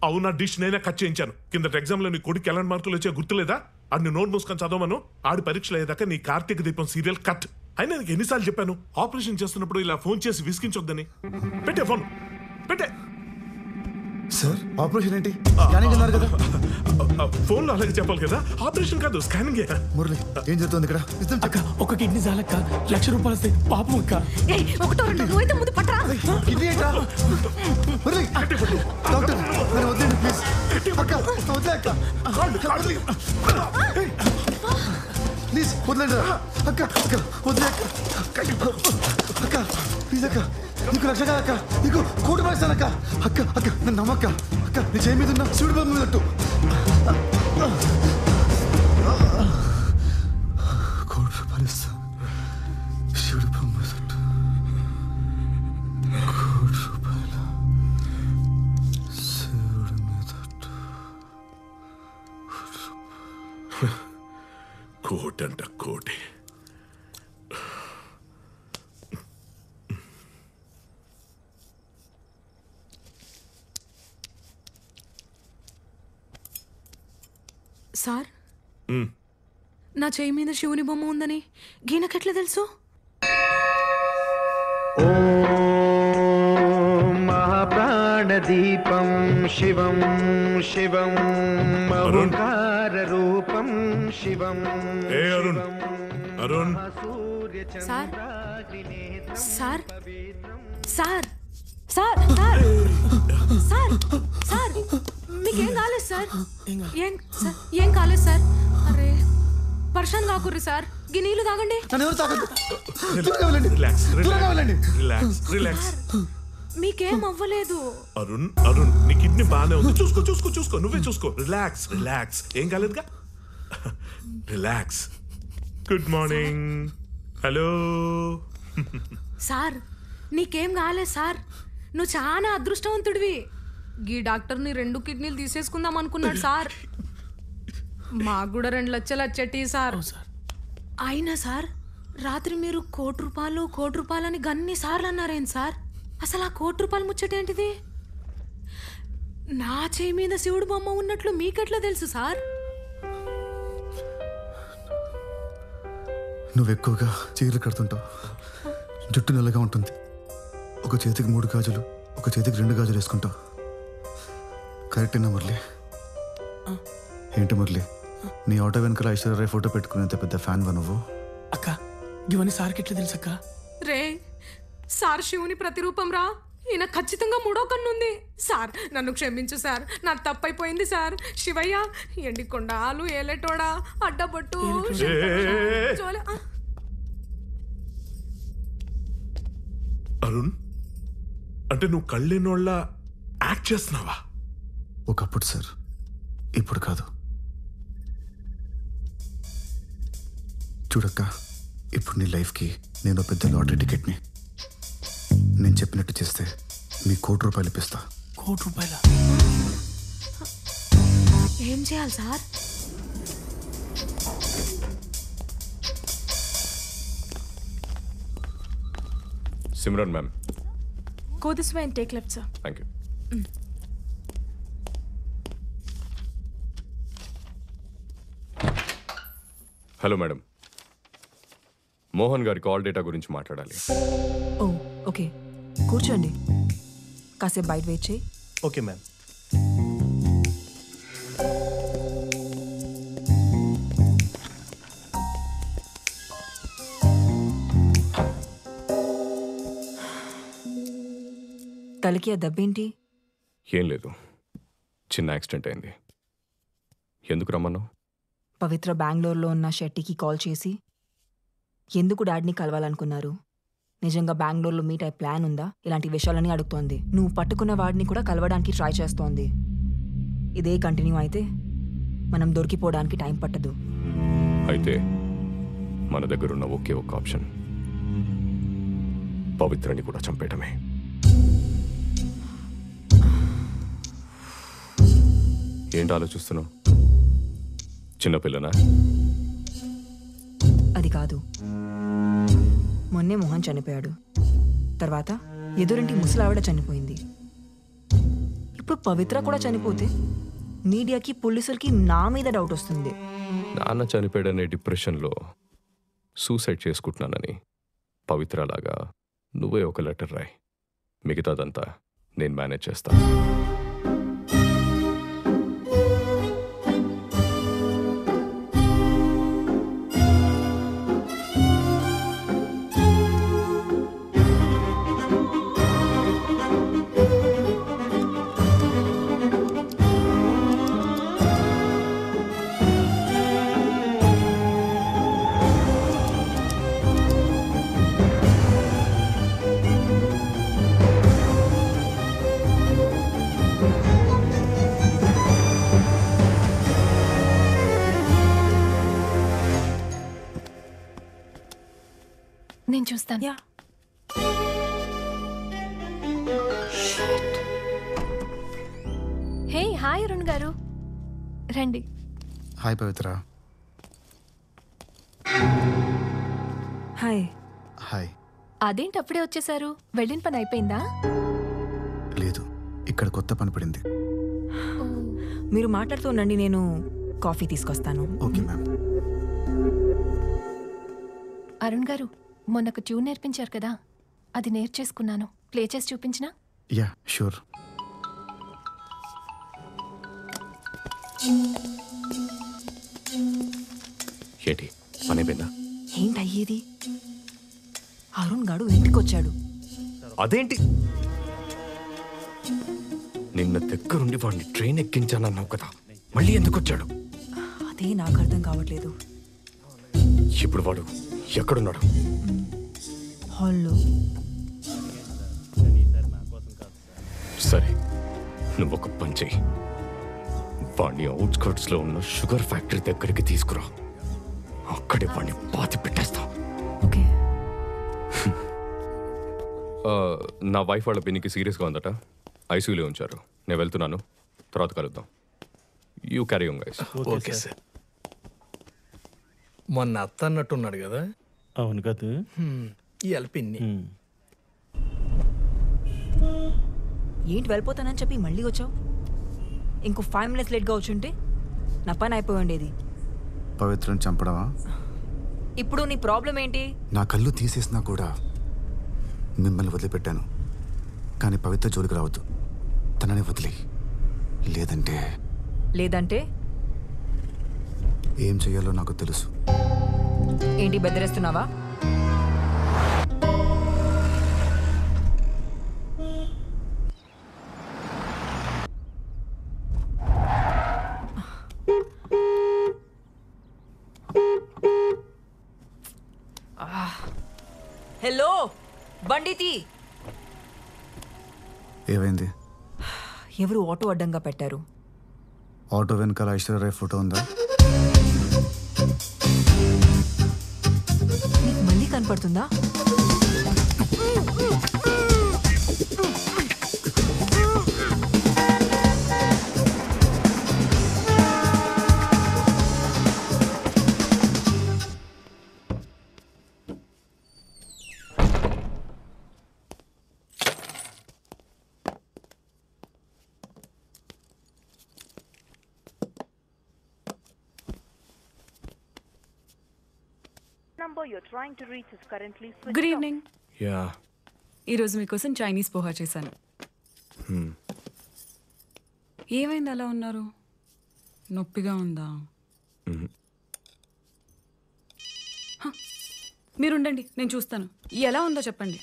అవునా, డిష్ నైనా కట్ చేయించాను. కింద ఎగ్జామ్లో నీ కొడుకు ఎలాంటి మార్కులు వచ్చా గుర్తులేదా? ఆడిని నోట్ మూసుకొని చదవమను. ఆడి పరీక్షలు అయ్యేదాకా నీ కార్తీక దీపం సీరియల్ కట్. అయినా నీకు ఎన్నిసార్లు చెప్పాను ఆపరేషన్ చేస్తున్నప్పుడు ఇలా ఫోన్ చేసి విసిగించొద్దని? పెట్టే ఫోన్, పెట్టే. సార్, ఆపరేషన్ ఏంటి? స్కానింగ్ అన్నారు కదా. ఫోన్లో అలాగే చెప్పాలి కదా. ఆపరేషన్ కాదు, స్కానింగ్. మురళి, ఏం జరుగుతుంది ఇక్కడ? అక్క, ఒక కిడ్నీ చాలక్క, 1,00,000 రూపాయలు వస్తాయి. పాపం అక్క. ఒకటో రెండు నువ్వైతే ముందు పట్టరా. కిడ్నీ ఏంట్రా? మురళి, డాక్టర్ నన్ను వద్దండి ప్లీజ్. అక్క వద్దే అక్క, ప్లీజ్ వదలండి అక్క. అక్క వద్దే అక్క. అక్క ప్లీజ్ అక్క, నీకు 1,00,000 కాదు అక్క, నీకు 1,00,00,000 పడేస్తాను అక్క. అక్క అక్క నన్ను నమ్మక్క. అక్క నీ చేయి మీద ఉన్న శివుడి బొమ్మ మీద 1,00,00,000 రూపాయలు ఇస్తా. శివుడి బొమ్మ మీద 1,00,00,000 రూపాయలు. శివుడి మీద కోటి అంట, కోటి. సార్, నా చేయి మీద శివుని బొమ్మ ఉందని గీనకెట్లా తెలుసు? మహాప్రాణదీపం శివం శివం మహంకార రూపం శివం ఏ Arun Arun sir sir sir sir sir sir sir మీకేం కాలేదు సార్ ఏం కాలేదు సార్ అరే వర్షం కాకుర్రి సార్ ఈ నీళ్ళు తాగండి రిలాక్స్ రిలాక్స్ రిలాక్స్ మీకేం అవ్వలేదు అరుణ్ అరుణ్ నీ కిడ్నీ బాగానే ఉంది. చూసుకో చూసుకో చూసుకో నువ్వే చూసుకో. రిలాక్స్ రిలాక్స్ ఏం కాలేదుగా. Relax. Good morning. Hello sir నీకేం కాలేదు సార్. నువ్వు చాలా అదృష్టవంతుడివి. ఈ డాక్టర్ని 2 కిడ్నీలు తీసేసుకుందాం అనుకున్నాడు సార్. మాకు కూడా 2 లక్షలు వచ్చేటి సార్. అయినా సార్ రాత్రి మీరు ₹1 కోటి రూపాయలని గన్ని సార్లు అన్నారేం సార్? అసలు ఆ ₹1 ముచ్చటేంటిది? నా చేయి మీద శివుడు బొమ్మ ఉన్నట్లు మీకెట్లా తెలుసు సార్? నువ్వు ఎక్కువగా చీరలు కడుతుంటావు, జుట్టు నల్లగా ఉంటుంది. ఒక చేతికి 3 గాజులు, ఒక చేతికి 2 గాజులు వేసుకుంటావు. కరెక్టేనా మురళి? ఏంటి మురళి, నీ ఆటో వెనకాల ఐశ్వర్యరాయ్ ఫోటో పెట్టుకునేంత పెద్ద ఫ్యాన్ వా నువ్వు? అక్క ఇవన్నీ సార్కి ఎట్లా తెలుసు అక్క? రే సార్ శివుని ప్రతిరూపం రా. ఈయన ఖచ్చితంగా 3వ కన్నుంది. సార్ నన్ను క్షమించు సార్, నాకు తప్పైపోయింది సార్. శివయ్య ఎండికొండ ఆలు ఏలేటోడా అడ్డబొట్టు అరుణ్ అంటే నువ్వు కళ్ళేనోళ్ళ యాక్ట్ చేస్తున్నావా? ఒకప్పుడు సార్, ఇప్పుడు కాదు. చూడక్క, ఇప్పుడు నీ లైఫ్కి నేను పెద్ద లాటరీ టికెట్ని. నేను చెప్పినట్టు చేస్తే మీ ₹1 ఇప్పిస్తా. ₹1? ఏం చేయాలి sir? Simran ma'am. Go this way and take left, sir. Thank you. Hello madam, Mohan గారి కాల్ డేటా గురించి మాట్లాడాలి. ఓ ఓకే, కూర్చోండి. కాసేపు బయట వెయిట్ చేయి. Okay ma'am. తలకి ఆ దెబ్బేంటి? ఏం లేదు, చిన్న యాక్సిడెంట్ అయింది. ఎందుకు రమ్మన్నావు? పవిత్ర బెంగళూరులో ఉన్న షెట్టికి కాల్ చేసి ఎందుకు డాడీని కలవాలనుకున్నారు, నిజంగా బెంగళూరులో మీట్ అయ్యే ప్లాన్ ఉందా, ఇలాంటి విషయాలని అడుగుతోంది. నువ్వు పట్టుకున్న వాడిని కూడా కలవడానికి ట్రై చేస్తోంది. ఇదే కంటిన్యూ అయితే మనం దొరికిపోవడానికి టైం పట్టదు. అయితే మన దగ్గరున్న ఒకే ఒక ఆప్షన్ పవిత్రని కూడా చంపేయటమే. ఏంటి ఆలోచిస్తున్నావు? చిన్నపిల్లనా? అది కాదు, మొన్నే మోహన్ చనిపోయాడు, తర్వాత ఎదురింటి ముసలావిడ చనిపోయింది, ఇప్పుడు పవిత్ర కూడా చనిపోతే మీడియాకి పోలీసులకి నా మీద డౌట్ వస్తుంది. నాన్న చనిపోయాడనే డిప్రెషన్లో సూసైడ్ చేసుకుంటున్నానని పవిత్రలాగా నువ్వే ఒక లెటర్ రాయి. మిగతాదంతా నేను మేనేజ్ చేస్తాను. నేను చూస్తాను. హే హాయ్ అరుణ్ గారు, రండి. హాయ్ పవిత్ర. హాయ్. హాయ్. అదేంటి అప్పుడే వచ్చేసారు? వెళ్ళిన పని అయిపోయిందా? లేదు, ఇక్కడ కొత్త పని పడింది. మీరు మాట్లాడుతూ ఉండండి, నేను కాఫీ తీసుకొస్తాను. Okay ma'am. అరుణ్ గారు, మొన్న ఒక ట్యూన్ నేర్పించారు కదా, అది నేర్చేసుకున్నాను. ప్లే చేసి చూపించినా? Yeah sure. ఏంటి పనైపోయిందా? ఏంటయ్యేది? అరుణ్ గాడు ఇంటికి వచ్చాడు. అదేంటి నిన్న దగ్గరుండి వాడిని ట్రైన్ ఎక్కించానన్నావు కదా, మళ్ళీ ఎందుకు వచ్చాడు? అదే నాకు అర్థం కావట్లేదు. ఇప్పుడు వాడు ఎక్కడున్నాడు? హాల్లో. సరే, నువ్వు ఒక పని చెయ్యి. వాడిని అవుట్స్కర్ట్స్ లో ఉన్న షుగర్ ఫ్యాక్టరీ దగ్గరికి తీసుకురా. అక్కడే వాడిని పాతి పెట్టేస్తా. నా వైఫ్ వాళ్ళ పిన్నికి సీరియస్గా ఉందట, ఐసీయూలో ఉంచారు. నేను వెళ్తున్నాను, తర్వాత కలుద్దాం. You carry on guys. Okay sir. మొన్న అత్త అన్నట్టున్నాడు కదా? అవును కదా. ఈ అల్పిన్ని ఏంటి వెళ్ళిపోతానని చెప్పి మళ్ళీ వచ్చావు? ఇంకో 5 minutes లేట్గా వచ్చుంటే నా పని అయిపోయి ఉండేది. పవిత్రని చంపడమా? ఇప్పుడు నీ ప్రాబ్లం ఏంటి? నా కళ్ళు తీసేసినా కూడా మిమ్మల్ని వదిలిపెట్టాను. కానీ పవిత్ర జోలికి రావద్దు, తనని వదిలి. లేదంటే లేదంటే ఏం చెయ్యాలో నాకు తెలుసు. ఏంటి బెదిరేస్తున్నావా? హలో బండితి. ఏమైంది? ఎవరు ఆటో అడ్డంగా పెట్టారు. ఆటో వెనకాల ఐశ్వర్యరాయ్ ఫోటో ఉందా? నీకు మళ్ళీ కనపడుతుందా? Good evening. యా, ఈరోజు మీకోసం చైనీస్ పోహా చేశాను. ఏమైంది అలా ఉన్నారు? నొప్పిగా ఉందా? మీరుండండి, నేను చూస్తాను. ఎలా ఉందో చెప్పండి.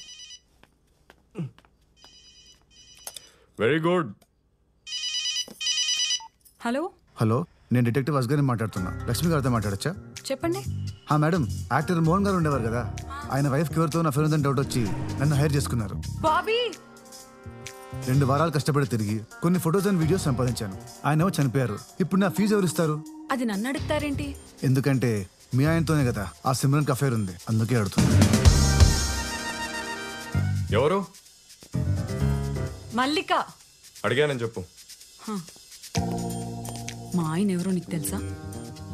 Very good. హలో హలో, నేను డిటెక్టివ్ అస్గర్ని మాట్లాడుతున్నా. లక్ష్మి గారితో మాట్లాడచ్చా? చెప్పండి. మేడం, యాక్టర్ మోహన్ గారు ఉండేవారు కదా, ఆయన వైఫ్ ఎవరితో నా ఫెయిల్ డౌట్ వచ్చి నన్ను హైర్ చేసుకున్నారు. బాబీ 2 వారాలు కష్టపడి తిరిగి కొన్ని ఫొటోస్ అండ్ వీడియోస్ సంపాదించాను. ఆయన చనిపోయారు. ఇప్పుడు నా ఫీజు ఎవరు ఇస్తారు? అది నన్ను అడుగుతారేంటి? ఎందుకంటే మీ ఆయనతోనే కదా ఆ సిమ్రన్కి అఫైర్ ఉంది, అందుకే అడుగుతున్నా. ఎవరు? మల్లిక. అడిగానని చెప్పు. మా ఆయన ఎవరో నీకు తెలుసా?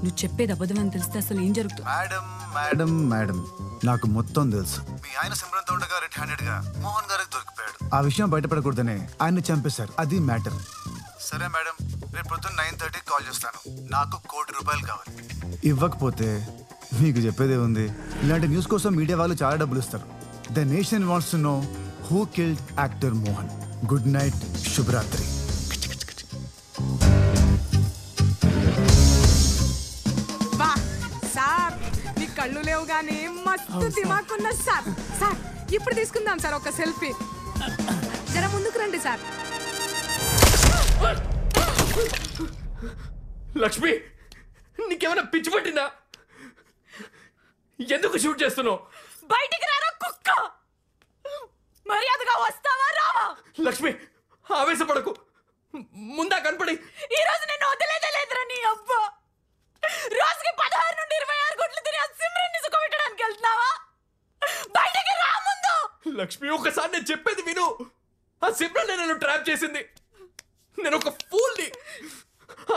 నువ్వు చెప్పేది అబద్ధం అని తెలిస్తే అసలు ఏం జరుగుతుంది? మేడం మేడం మేడం, నాకు మొత్తం తెలుసు. మీ ఆయన సిమ్రన్తో ఉండగా రెడ్ హ్యాండెడ్ గా మోహన్ గారికి దొరికిపోయాడు. ఆ విషయం బయటపడకూడదనే ఆయన్ని చంపేశారు. అది మ్యాటర్. సరే మేడం, రేపు పొద్దున్న 9:30 కాల్ చేస్తాను. నాకు ₹1 కోటి కావాలి. ఇవ్వకపోతే మీకు చెప్పేదే ఉంది. ఇలాంటి న్యూస్ కోసం మీడియా వాళ్ళు చాలా డబ్బులు ఇస్తారు. The nation wants to know who killed actor Mohan. Good night, శుభరాత్రి. సార్, నీ కళ్ళు లేవు గానీ మస్తు దిమాకున్న సార్. సార్, ఇప్పుడు తీసుకుందాం సార్ ఒక సెల్ఫీ. జర ముందుకు రండి సార్. లక్ష్మి, నీకేమైనా పిచ్చి పట్టిందా? ఎందుకు షూట్ చేస్తున్నావు? బయటికి రారా కుక్క. మర్యాదగా వస్తావా రావా? లక్ష్మి, ఆవేశపడకు. ముందా కనపడి. ఈ రోజు నేను వదిలేదే లేదురా నీ అబ్బా. రోజుకి 16 నుండి 26 గుడ్లు తిని ఆ సిమ్రన్ని సుఖపెట్టడానికి వెళ్తున్నావా? బయటికి రా ముందు. లక్ష్మి, ఒకసారి నేను చెప్పేది విను. ఆ సిమ్రన్ నన్ను ట్రాప్ చేసింది. నేను ఒక ఫూల్ని.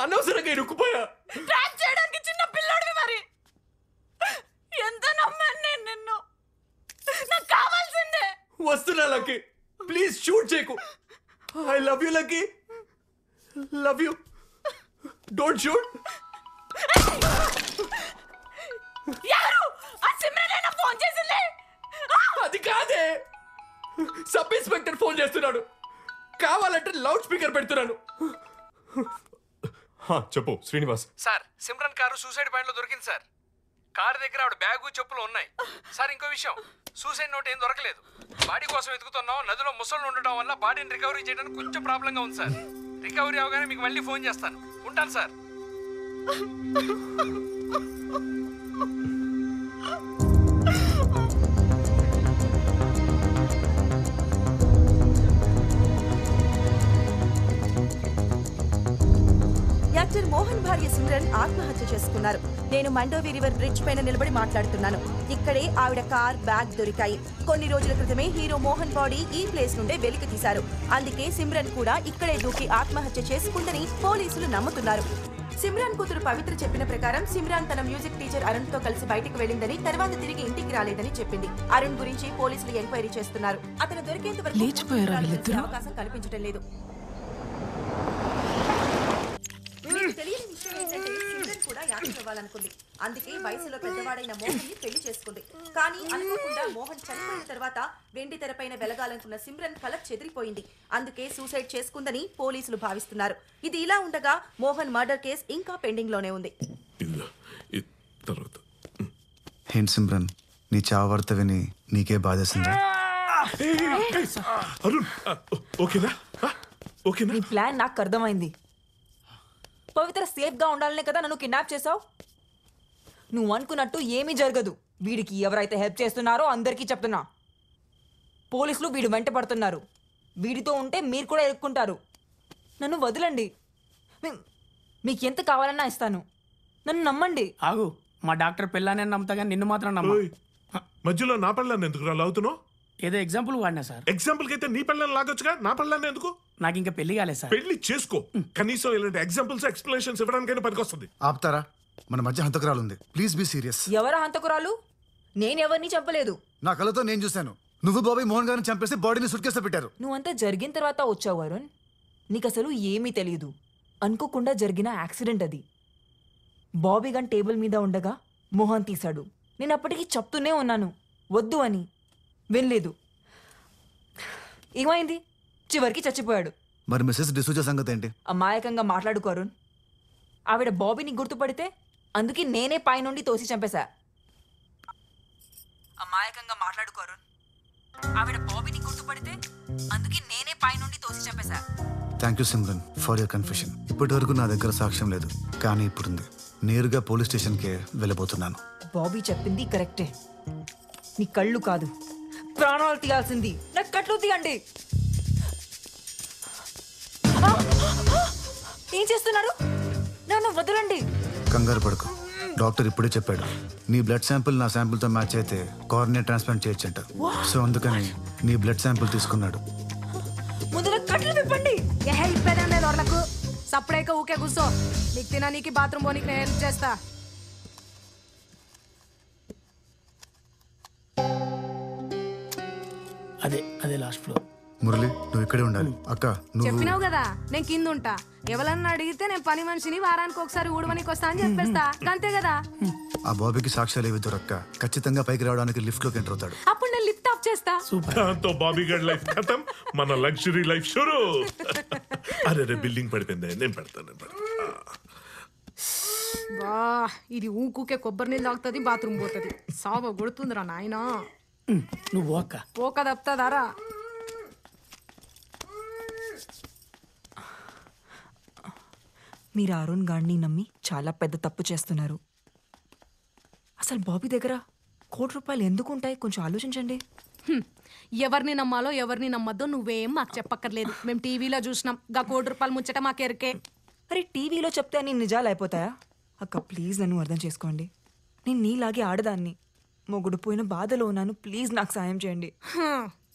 అనవసరంగా ఇరుక్కుపోయా. ట్రాప్ చేయడానికి చిన్న పిల్లోడివి మరి. ఎంత నమ్మాను నేను నిన్ను. నాకు కావాల్సిందే. వస్తున్నా లక్కీ, ప్లీజ్ షూట్ చేయకు. I love you lucky, love you. Don't shoot. ఎవరు? ఆ సిమ్రన్ ఫోన్ చేసింది. అది కాదే, సబ్ ఇన్స్పెక్టర్ ఫోన్ చేస్తున్నాడు. కావాలంటే లౌడ్ స్పీకర్ పెడుతున్నాను. చెప్పు Srinivas. Sir Simran car suicide point లో దొరికింది సార్. కారు దగ్గర ఆవిడ బ్యాగు చెప్పులు ఉన్నాయి సార్. ఇంకో విషయం, సూసైడ్ నోట్ ఏం దొరకలేదు. బాడీ కోసం వెతుకుతున్నాం. నదిలో ముసళ్ళు ఉండడం వల్ల బాడీని రికవరీ చేయడానికి కొంచెం ప్రాబ్లంగా ఉంది సార్. రికవరీ అవగానే మీకు మళ్ళీ ఫోన్ చేస్తాను. ఉంటాను సార్. యాక్టర్ మోహన్ భార్య సిమ్రన్ ఆత్మహత్య చేసుకున్నారు. నేను మండోవి రివర్ బ్రిడ్జ్ పైన నిలబడి మాట్లాడుతున్నాను. ఇక్కడే ఆవిడ కార్, బ్యాగ్ దొరికాయి. కొన్ని రోజుల క్రితమే హీరో మోహన్ బాడీ ఈ ప్లేస్ నుండే వెలికి తీశారు. అందుకే సిమ్రన్ కూడా ఇక్కడే దూకి ఆత్మహత్య చేసుకుందని పోలీసులు నమ్ముతున్నారు. సిమ్రాన్ కూతురు పవిత్ర చెప్పిన ప్రకారం సిమ్రాన్ తన మ్యూజిక్ టీచర్ అరుణ్ తో కలిసి బయటకు వెళ్ళిందని, తర్వాత తిరిగి ఇంటికి రాలేదని చెప్పింది. అరుణ్ గురించి పోలీసులు ఎంక్వైరీ చేస్తున్నారు. అతను దొరికేంత వరకు అవకాశం కల్పించడం లేదు. మీకు తెలియని విషయం ఏంటంటే సిమ్రన్ కూడా యాక్టర్ అవ్వాలనుకుంది. అందుకే వయసులో పెద్దవాడైన మోహన్ ని పెళ్లి చేసుకుంది. కానీ అనుకోకుండా మోహన్ చనిపోయిన తర్వాత వెండి తెరపైన వెలగాలనుకున్న సిమ్రన్ కల చెదిరిపోయింది. అందుకే సూసైడ్ చేసుకుందని పోలీసులు భావిస్తున్నారు. ఇది ఇలా ఉండగా మోహన్ మర్డర్ కేసు ఇంకా పెండింగ్ లోనే ఉంది. ఏంటి సిమ్రన్, నీ చావార్త విని నీకే బాధేసిందా? నీ ప్లాన్ నాకు అర్థమైంది. పవిత్ర సేఫ్ గా ఉండాలనే కదా నన్ను కిడ్నాప్ చేసావు. నువ్వు అనుకున్నట్టు ఏమీ జరగదు. వీడికి ఎవరైతే హెల్ప్ చేస్తున్నారో అందరికీ చెప్తున్నా. పోలీసులు వీడు వెంట పడుతున్నారు. వీడితో ఉంటే మీరు కూడా ఎరుక్కుంటారు. నన్ను వదలండి. మీకు ఎంత కావాలన్నా ఇస్తాను. నన్ను నమ్మండి. ఆగు, మా డాక్టర్ పెళ్ళానే నమ్ముతా కానీ నిన్ను మాత్రం నమ్మ. మధ్యలో నా పెళ్ళాన్ని ఎందుకు లాగుతున్నావు? ఏదో ఎగ్జాంపుల్ వాడినా సార్. ఎగ్జాంపుల్ అయితే నీ పెళ్ళాన్ని లాగొచ్చుగా, నా పెళ్ళాన్ని ఎందుకు? నాకు ఇంకా పెళ్లి కాలేదు సార్. పెళ్లి చేసుకో. కనీసం ఇలాంటి ఎగ్జాంపుల్స్, ఎక్స్ప్లెనేషన్స్ ఇవ్వడానికైనా పనికొస్తుంది. ఆపుతారా? మన మధ్య హంతకురాలు ఉంది. Please be serious. ఎవరా హంతకురాలు? నేనెవరిని చంపలేదు. నా కళ్ళతో నేను చూశాను. నువ్వు బాబీ మోహన్ గారిని చంపేసి బాడీని సుట్కేస్లో పెట్టారు. నువ్వంతా జరిగిన తర్వాత వచ్చావు అరుణ్. నీకు అసలు ఏమీ తెలియదు. అనుకోకుండా జరిగిన యాక్సిడెంట్ అది. బాబీ గన్ టేబుల్ మీద ఉండగా మోహన్ తీశాడు. నేను అప్పటికి చెప్తూనే ఉన్నాను వద్దు అని. వినలేదు. ఏమైంది? చివరికి చచ్చిపోయాడు. మరి మిసెస్ డిసూజా సంగతి ఏంటి? అమాయకంగా మాట్లాడుకో అరుణ్. ఆవిడ బాబీని గుర్తుపడితే అందుకే నేనే పైనుండి తోసి చంపేశా. అమాయకంగా మాట్లాడుకో అరుణ్. ఆవిడ బాబీని గుర్తుపడితే అందుకే నేనే పైనుండి తోసి చంపేశా. Thank you Simran for your confession. ఇప్పటి వరకు నా దగ్గర సాక్ష్యం లేదు, కానీ ఇప్పుడుంది. నేరుగా పోలీస్ స్టేషన్కే వెళ్ళబోతున్నాను. బాబీ చెప్పింది కరెక్టే. నీ కళ్ళు కాదు, ప్రాణాలు తీయాల్సింది. నాకు కట్లు తీయండి. ఏం చేస్తున్నారు? నన్ను వదలండి. కంగారు పడుకో. డాక్టర్ ఇప్పుడే చెప్పాడు, నీ బ్లడ్ శాంపుల్ నా శాంపుల్తో మ్యాచ్ అయితే కార్నియా ట్రాన్స్ప్లాంట్ చేయొచ్చంట. సో అందుకని నీ బ్లడ్ శాంపుల్ తీసుకున్నాడు. ముందు కట్లు విప్పండి. ఇప్పేదేం లేదు వాళ్ళకు. సప్పుడైక ఊకే కూర్చో. నీకు తిననీకి బాత్రూమ్ పోనీకి నేను హెల్ప్ చేస్తా. అదే లాస్ట్ ఫ్లోర్. మురళి, నువ్వు ఇక్కడే ఉండాలి. అక్క నువ్వు చెప్పినావు కదా నేను కింద ఉంటా. ఎవరన్నా అడిగితే నేను పని మనిషిని వారానికి ఒకసారి ఊడమనికి వస్తా అని చెప్పేస్తా. అంతే కదా. ఆ బాబీకి సాక్ష్యాలు ఏవి దొరక్క ఖచ్చితంగా పైకి రావడానికి లిఫ్ట్ లోకి ఎంటర్ అవుతాడు. అప్పుడు నేను లిఫ్ట్ ఆఫ్ చేస్తా. దాంతో బాబీ గడ్ లైఫ్ ఖతం, మన లగ్జరీ లైఫ్ షురూ. అరే బిల్డింగ్ పడిపోయింది. నేను పెడతాను. వా, ఇది ఊకుకే కొబ్బరి నీళ్ళు తాగుతుంది, బాత్రూమ్ పోతుంది. సావ కొడుతుందిరా నాయనా. నువ్వు పోక తప్పుతాదారా. మీరు అరుణ్ గాడిని నమ్మి చాలా పెద్ద తప్పు చేస్తున్నారు. అసలు బాబీ దగ్గర ₹1,00,00,000 ఎందుకు ఉంటాయి? కొంచెం ఆలోచించండి. ఎవరిని నమ్మాలో ఎవరిని నమ్మద్దో నువ్వేం మాకు చెప్పక్కర్లేదు. మేము టీవీలో చూసినాం. గా ₹1,00,00,000 ముచ్చట మాకెరికే. అరే టీవీలో చెప్తే అన్ని నిజాలు అయిపోతాయా? అక్క ప్లీజ్ నన్ను అర్థం చేసుకోండి. నేను నీలాగే ఆడదాన్ని. మొగుడు పోయిన బాధలో ఉన్నాను. ప్లీజ్ నాకు సాయం చేయండి.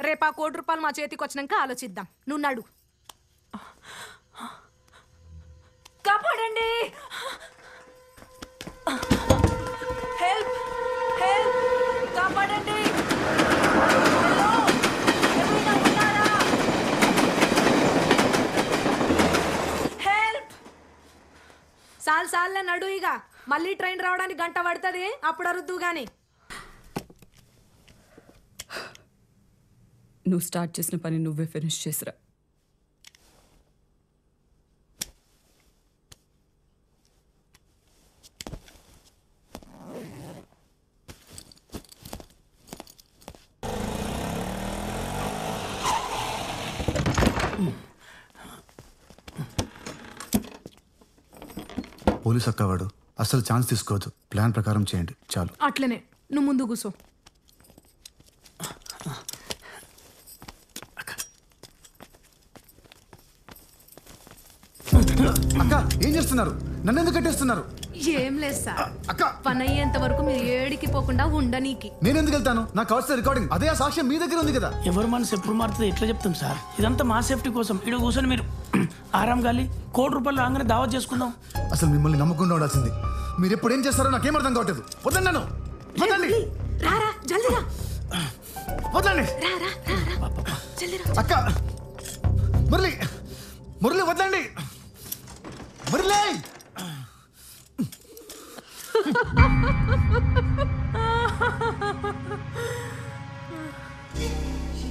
రేపు ఆ ₹1,00,00,000 మా చేతికి వచ్చినాక ఆలోచిద్దాం. నువ్వు నడు. కాపాడండి. హెల్ప్ హెల్ప్, కాపాడండి. హెల్ప్. సాల్లే నడు. ఇక మళ్ళీ ట్రైన్ రావడానికి గంట పడుతుంది. అప్పుడు అరుద్దు గాని. నువ్వు స్టార్ట్ చేసిన పని నువ్వే ఫినిష్ చేసిరా. పోలీస్ అక్కవాడు అసలు ఛాన్స్ తీసుకోవద్దు. ప్లాన్ ప్రకారం చేయండి చాలు. అట్లనే నువ్వు ముందు కూసో. అక్క ఏం చేస్తున్నారు? నన్ను ఎందుకు కట్టేస్తున్నారు? ఏం లేదు సార్, పని అయ్యేంత వరకు మీరు ఏడికి పోకుండా ఉండనీకి. నేను ఎందుకు వెళ్తాను? నాకు కావాల్సిన రికార్డింగ్ అదే. ఆ సాక్ష్యం మీ దగ్గర ఉంది కదా. ఎవరు మనసు ఎప్పుడు మారుతుంది ఎట్లా చెప్తాం సార్? ఇదంతా మా సేఫ్టీ కోసం. ఇక్కడ కూర్చొని మీరు ఆరాం గాలి ₹1,00,00,000 రాగానే దావత్ చేసుకుందాం. అసలు మిమ్మల్ని నమ్మకుండా ఉండాల్సింది. మీరు ఎప్పుడు ఏం చేస్తారో నాకేం అర్థం కావట్లేదు. వద్దండి నన్ను, వద్దండి. వద్దండి అక్క. మురళి, మురళి వద్దండి. మురళి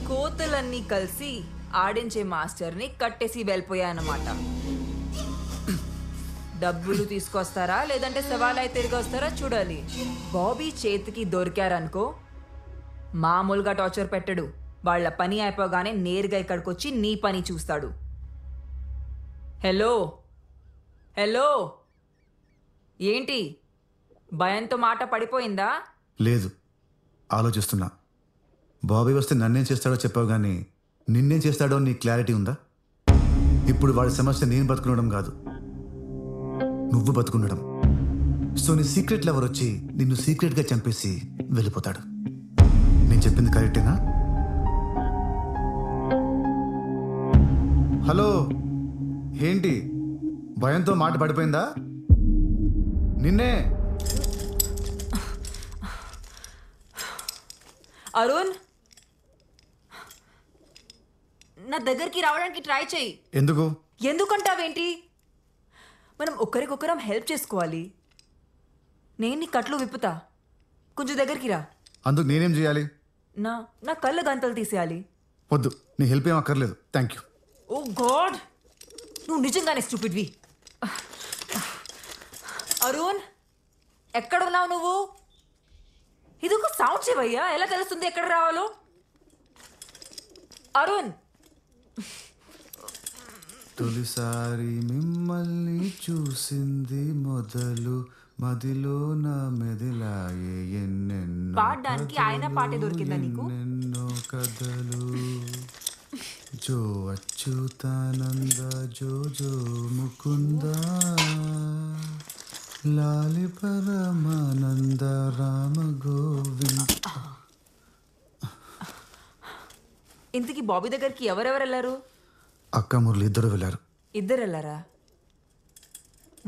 కోతులన్నీ కలిసి ఆడించే మాస్టర్ని కట్టేసి వెళ్ళిపోయాయన్నమాట. డబ్బులు తీసుకొస్తారా లేదంటే సవాలై తిరిగి వస్తారా చూడాలి. బాబీ చేతికి దొరికారనుకో మామూలుగా టార్చర్ పెట్టడు. వాళ్ళ పని అయిపోగానే నేరుగా ఇక్కడికి వచ్చి నీ పని చూస్తాడు. హలో హలో, ఏంటి భయంతో మాట పడిపోయిందా? లేదు, ఆలోచిస్తున్నా. బాబీ వస్తే నన్నేం చేస్తాడో చెప్పావు కానీ నిన్నేం చేస్తాడో నీ క్లారిటీ ఉందా? ఇప్పుడు వాడి సమస్య నేను బతుకుండడం కాదు, నువ్వు బతుకుండడం. సో నీ సీక్రెట్ లవర్ వచ్చి నిన్ను సీక్రెట్గా చంపేసి వెళ్ళిపోతాడు. నేను చెప్పింది కరెక్టేనా? హలో, ఏంటి భయంతో మాట పడిపోయిందా? నిన్నే. అరుణ్, నా దగ్గరికి రావడానికి ట్రై చెయ్యి. ఎందుకు? ఎందుకంటావేంటి? మనం ఒకరికొకరం హెల్ప్ చేసుకోవాలి. నేను నీ కట్లు విప్పుతా, కొంచెం దగ్గరికి రా. అందుకు నేనేం చేయాలి? నా కళ్ళ గంతలు తీసేయాలి. వద్దు, నీ హెల్ప్ ఏం అక్కర్లేదు, థ్యాంక్ యూ. ఓ గాడ్, నువ్వు నిజంగానే స్టూపిడ్వి. అరుణ్, ఎక్కడున్నావు నువ్వు? ఇది ఒక సౌండ్ చెవయ్యా, ఎలా తెలుస్తుంది ఎక్కడ రావాలో? అరుణ్, తొలిసారి మిమ్మల్ని చూసింది మొదలు మదిలో నా మెదిలాయే ఎన్నెన్నో పాడడానికి ఆయన పాటే దొరికిందా నీకు? ఎన్నెన్నో కథలు. జో అచ్యుతానంద జో జో ముకుంద లాలి పరమానంద రామ గోవింద. ఇంతకీ బాబీ దగ్గరికి ఎవరెవరు వెళ్ళారు? అక్క మురళి ఇద్దరు వెళ్ళారు. ఇద్దరు వెళ్ళారా?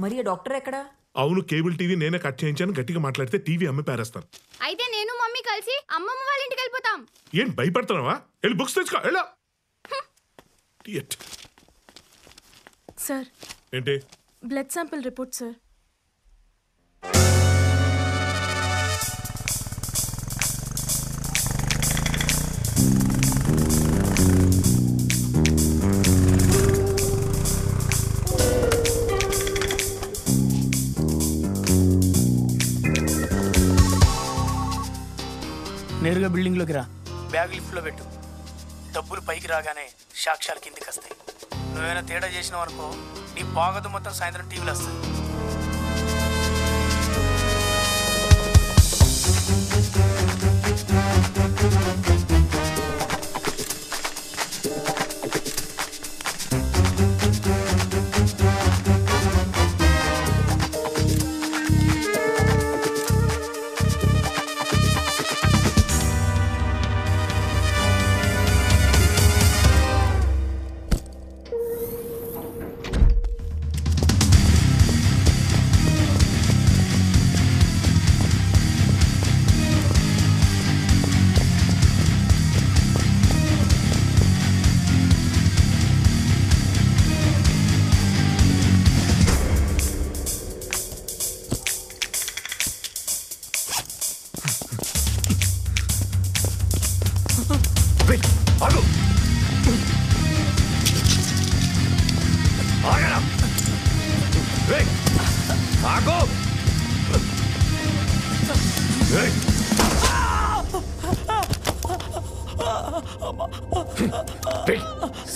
మరి ఆ డాక్టర్ ఎక్కడా? అవును, కేబుల్ టీవీ నేనే కట్ చేయించాను. గట్టిగా మాట్లాడితే టీవీ అమ్మి పారేస్తారు. అయితే నేను మమ్మీ కలిసి అమ్మమ్మ వాళ్ళ ఇంటికి వెళ్ళిపోతాం. ఏం భయపడుతున్నావా? వెళ్ళి బుక్స్ తెచ్చుకో. ఎలా సార్, ఏంటి? Blood sample report sir. నేరుగా బిల్డింగ్లోకి రా, బ్యాగ్ లిఫ్ట్లో పెట్టు. డబ్బులు పైకి రాగానే సాక్ష్యాలు కిందికి వస్తాయి. నువ్వేమైనా తేడా చేసినావు అనుకో, నీ బాగదు మొత్తం సాయంత్రం టీవీలో వస్తుంది.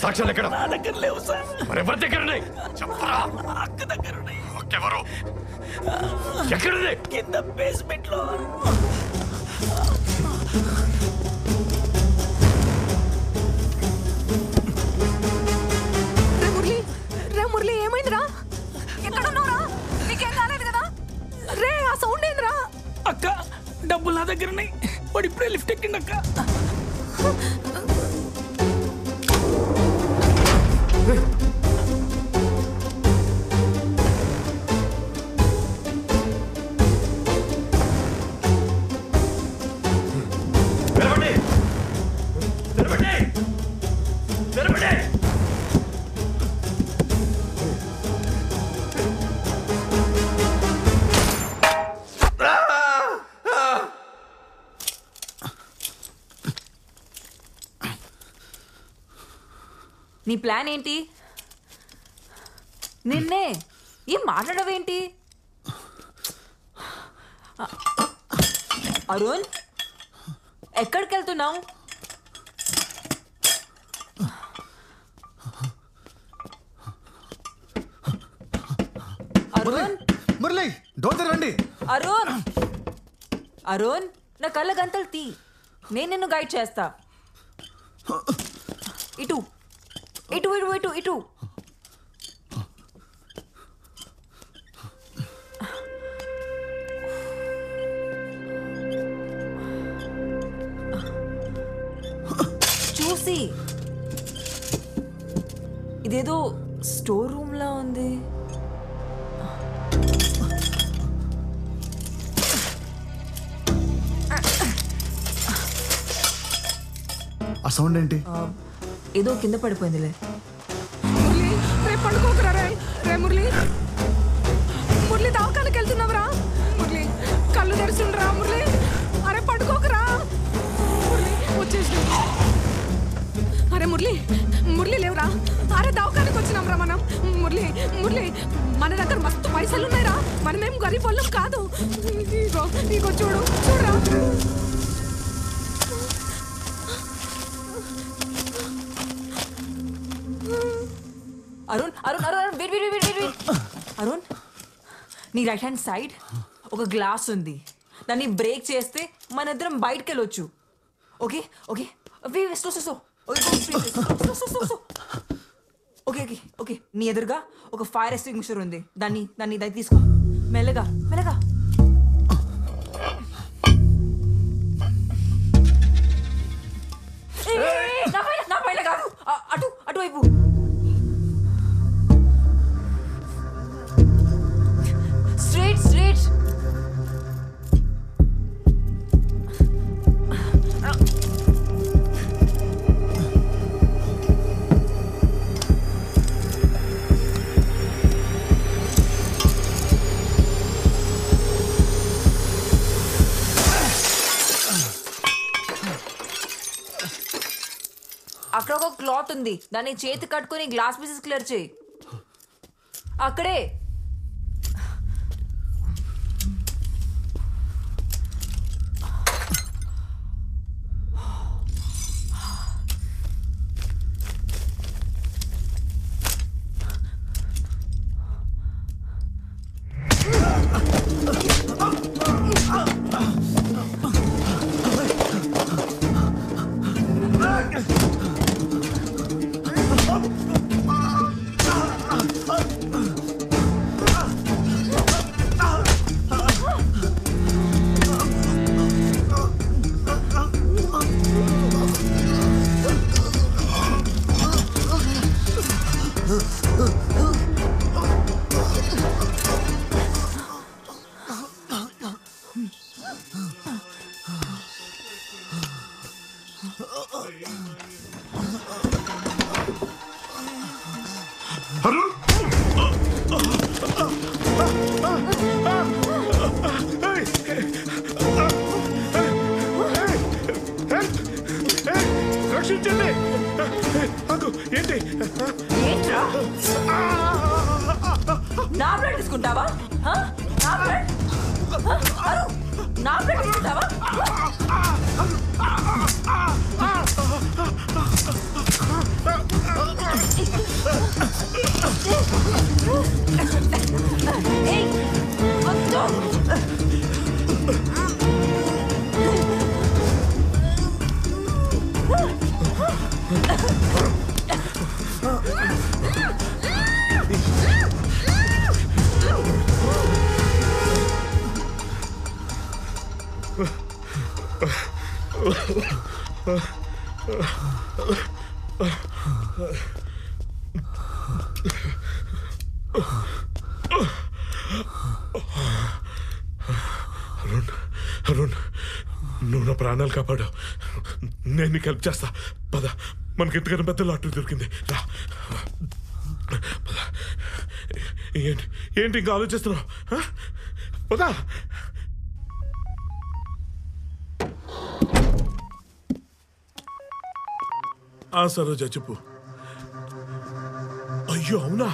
సాక్ష్యాలు ఎక్కడ? నా దగ్గర లేవు సార్. మరెవరి దగ్గర ఉన్నాయి? చెప్పరా? అక్క దగ్గర ఉన్నాయి. ఎవరు ఎక్కడిది? కింద బేస్మెంట్ లో. రే మురళి ఏమైందిరా? ఎక్కడున్నావురా? నీకేం కాలేదు కదా? రే ఆ సౌండ్ ఏందిరా? అక్క డబ్బులు నా దగ్గర ఉన్నాయి. వాడు ఇప్పుడే లిఫ్ట్ ఎక్కిండి అక్క. నీ ప్లాన్ ఏంటి? నిన్నే ఏం మాట్లాడవేంటి? అరుణ్ ఎక్కడికి వెళ్తున్నావు? అరుణ్ మురళి డోర్ తెరవండి. అరుణ్ అరుణ్ నా కళ్ళ గంతలు తీ. నేను నిన్ను గైడ్ చేస్తా. ఇటు ఇటు ఇటు ఇటు ఇటు. చూసి ఇదేదో స్టోర్ రూమ్ లా ఉంది. ఆ సౌండ్ ఏంటి? ఏదో కింద పడిపోయిందిలే. మురళి రే పడుకోకరా. రే రే మురళి మురళి దవాఖానకి వెళ్తున్నావురా? మురళి కళ్ళు తెరుచుండ్రా మురళి. అరే పడుకోకరా మురళి. వచ్చేసి అరే మురళి మురళి లేవురా. అరే దవాఖానకి వచ్చినాంరా మనం. మురళి మురళి మన దగ్గర మస్తు పైసలు ఉన్నాయిరా. మనమేం గరీబ్ వాళ్ళం కాదు. ఇగో ఇగో చూడు చూడరా. Arun Arun Arun wait wait wait wait. Arun నీ రైట్ హ్యాండ్ సైడ్ ఒక గ్లాస్ ఉంది. దాన్ని బ్రేక్ చేస్తే మన ఇద్దరం బయటకు వెళ్ళొచ్చు. Okay okay okay okay okay. నీ ఎదురుగా ఒక ఫైర్ ఎక్స్టింగ్విషర్ ఉంది. దాన్ని తీసుకో. మెల్లగా మెల్లగా. నా పైన కాదు, అటువైపు. Straight, straight. అక్కడ ఒక క్లాత్ ఉంది. దాన్ని చేతి కట్టుకొని గ్లాస్ పీసెస్ క్లియర్ చేయి. అక్కడే. రక్షించండి. ఏంటి? ఏంట్రా? నా బ్లడ్ తీసుకుంటావా? నా బ్లడ్ తీసుకుంటావా? అరుణ్ అరుణ్ నువ్వు నా ప్రాణాలు కాపాడావు. నేను నీకు హెల్ప్ చేస్తా. పద, మనకి ఎంతకన్నా పెద్ద లాటరీ దొరికింది. రా పద. ఏంటి ఏంటి ఇంకా ఆలోచిస్తున్నావు? పద. సరోజా చెప్పు. అయ్యో అవునా,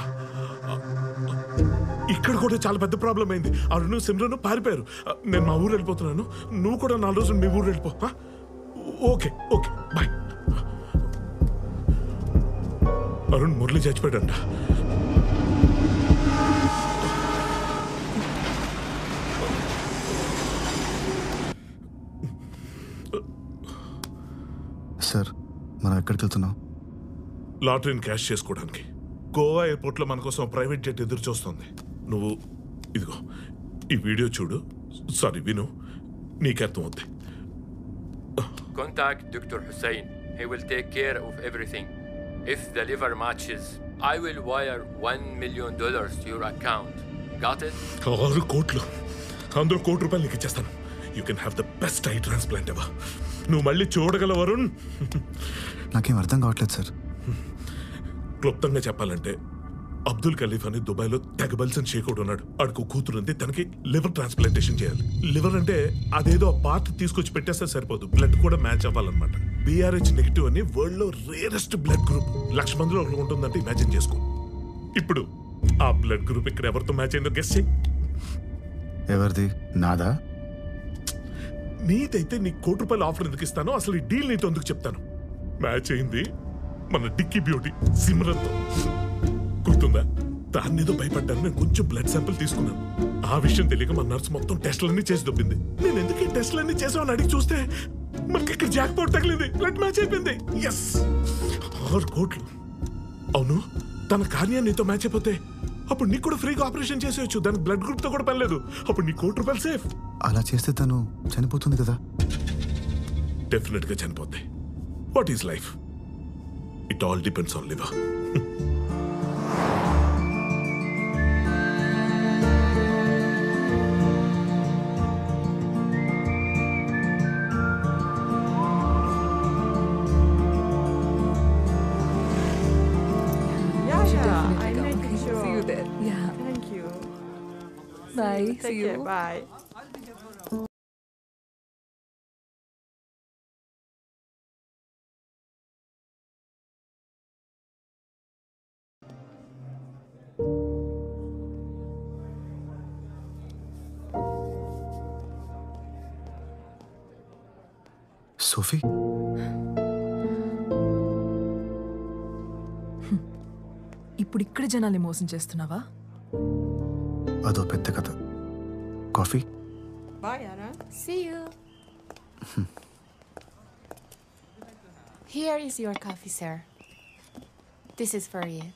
ఇక్కడ కూడా చాలా పెద్ద ప్రాబ్లం అయింది. అరుణ్ సిమ్రన్ పారిపోయారు. నేను మా ఊరు వెళ్ళిపోతున్నాను, నువ్వు కూడా 4 రోజులు మీ ఊరు వెళ్ళిపో. Okay okay bye. Arun Murali చచ్చిపోయాడంట. సార్ మనం ఎక్కడికి వెళ్తున్నాం? లాటరీని క్యాష్ చేసుకోవడానికి. గోవా ఎయిర్పోర్ట్లో మన కోసం ప్రైవేట్ జెట్ ఎదురు చూస్తుంది. నువ్వు ఇదిగో ఈ వీడియో చూడు. సారీ విను, నీకు అర్థం అవుద్ది. Contact Dr. Hussein. He will take care of everything. If the liver matches, I will wire $1 million to your account. Got it? 6 కోట్లు, అందులో ₹1 కోటి నీకు ఇచ్చేస్తాను. You can have the best I transplant ever. నువ్వు మళ్ళీ చూడగలవు అరుణ్. నాకేం అర్థం కావట్లేదు సార్. క్లుప్తంగా చెప్పాలంటే అబ్దుల్ ఖలీఫ్ అని దుబాయ్లో తెగబల్సన్ షేక్ ఉన్నాడు. ఆడికి కూతురు ఉంది, తనకి లివర్ ట్రాన్స్ప్లాంటేషన్ చేయాలి. లివర్ అంటే అదేదో పార్ట్ తీసుకొచ్చి పెట్టేస్తే సరిపోదు, బ్లడ్ కూడా మ్యాచ్ అవ్వాలన్నమాట. BRH నెగిటివ్ అని వరల్డ్ లో రేరెస్ట్ బ్లడ్ గ్రూప్. 1,00,000 మందిలో ఒకరు ఉంటుందంటే ఇమాజిన్ చేసుకో. ఇప్పుడు ఆ బ్లడ్ గ్రూప్ ఇక్కడ ఎవరితో మ్యాచ్ అయిందో గెస్ చేయి. ఎవరిది? నాదా? నీదైతే నీకు ₹1 కోటి ఆఫర్ ఎందుకు ఇస్తానో, అసలు ఈ డీల్ నీతో ఎందుకు చెప్తాను. మ్యాచ్ అయింది మన డిక్కీ బ్యూటీ సిమ్రన్తో. గుర్తుందా? దాన్ని ఏదో భయపడ్డాను. నేను కొంచెం బ్లడ్ శాంపిల్ తీసుకున్నాను. ఆ విషయం తెలియక మన నర్స్ మొత్తం టెస్టులన్నీ చేసి దొబ్బింది. నేను ఎందుకు ఈ టెస్టులన్నీ చేసామని అడిగి చూస్తే మనకి ఇక్కడ జాక్ పాట్ తగిలింది. బ్లడ్ మ్యాచ్ అయిపోయింది. ఎస్, 6 కోట్లు. అవును, తన కార్యాన్ని నీతో మ్యాచ్ అయిపోతే అప్పుడు నీకు కూడా ఫ్రీగా ఆపరేషన్ చేసేయచ్చు. దానికి బ్లడ్ గ్రూప్ తో కూడా పని లేదు. అప్పుడు నీ ₹1 కోటి సేఫ్. అలా చేస్తే తను చనిపోతుంది కదా? డెఫినెట్ గా చనిపోద్ది. What is life? It all depends on liver. See you there. Yeah. Thank you. Bye. Take See care. you. Bye. Sophie, ఇప్పుడు ఇక్కడ జనాల్ని మోసం చేస్తున్నావా? అదో పెద్ద కథ. Coffee? Bye, Anna. See you. Here is your coffee, sir. This is for you.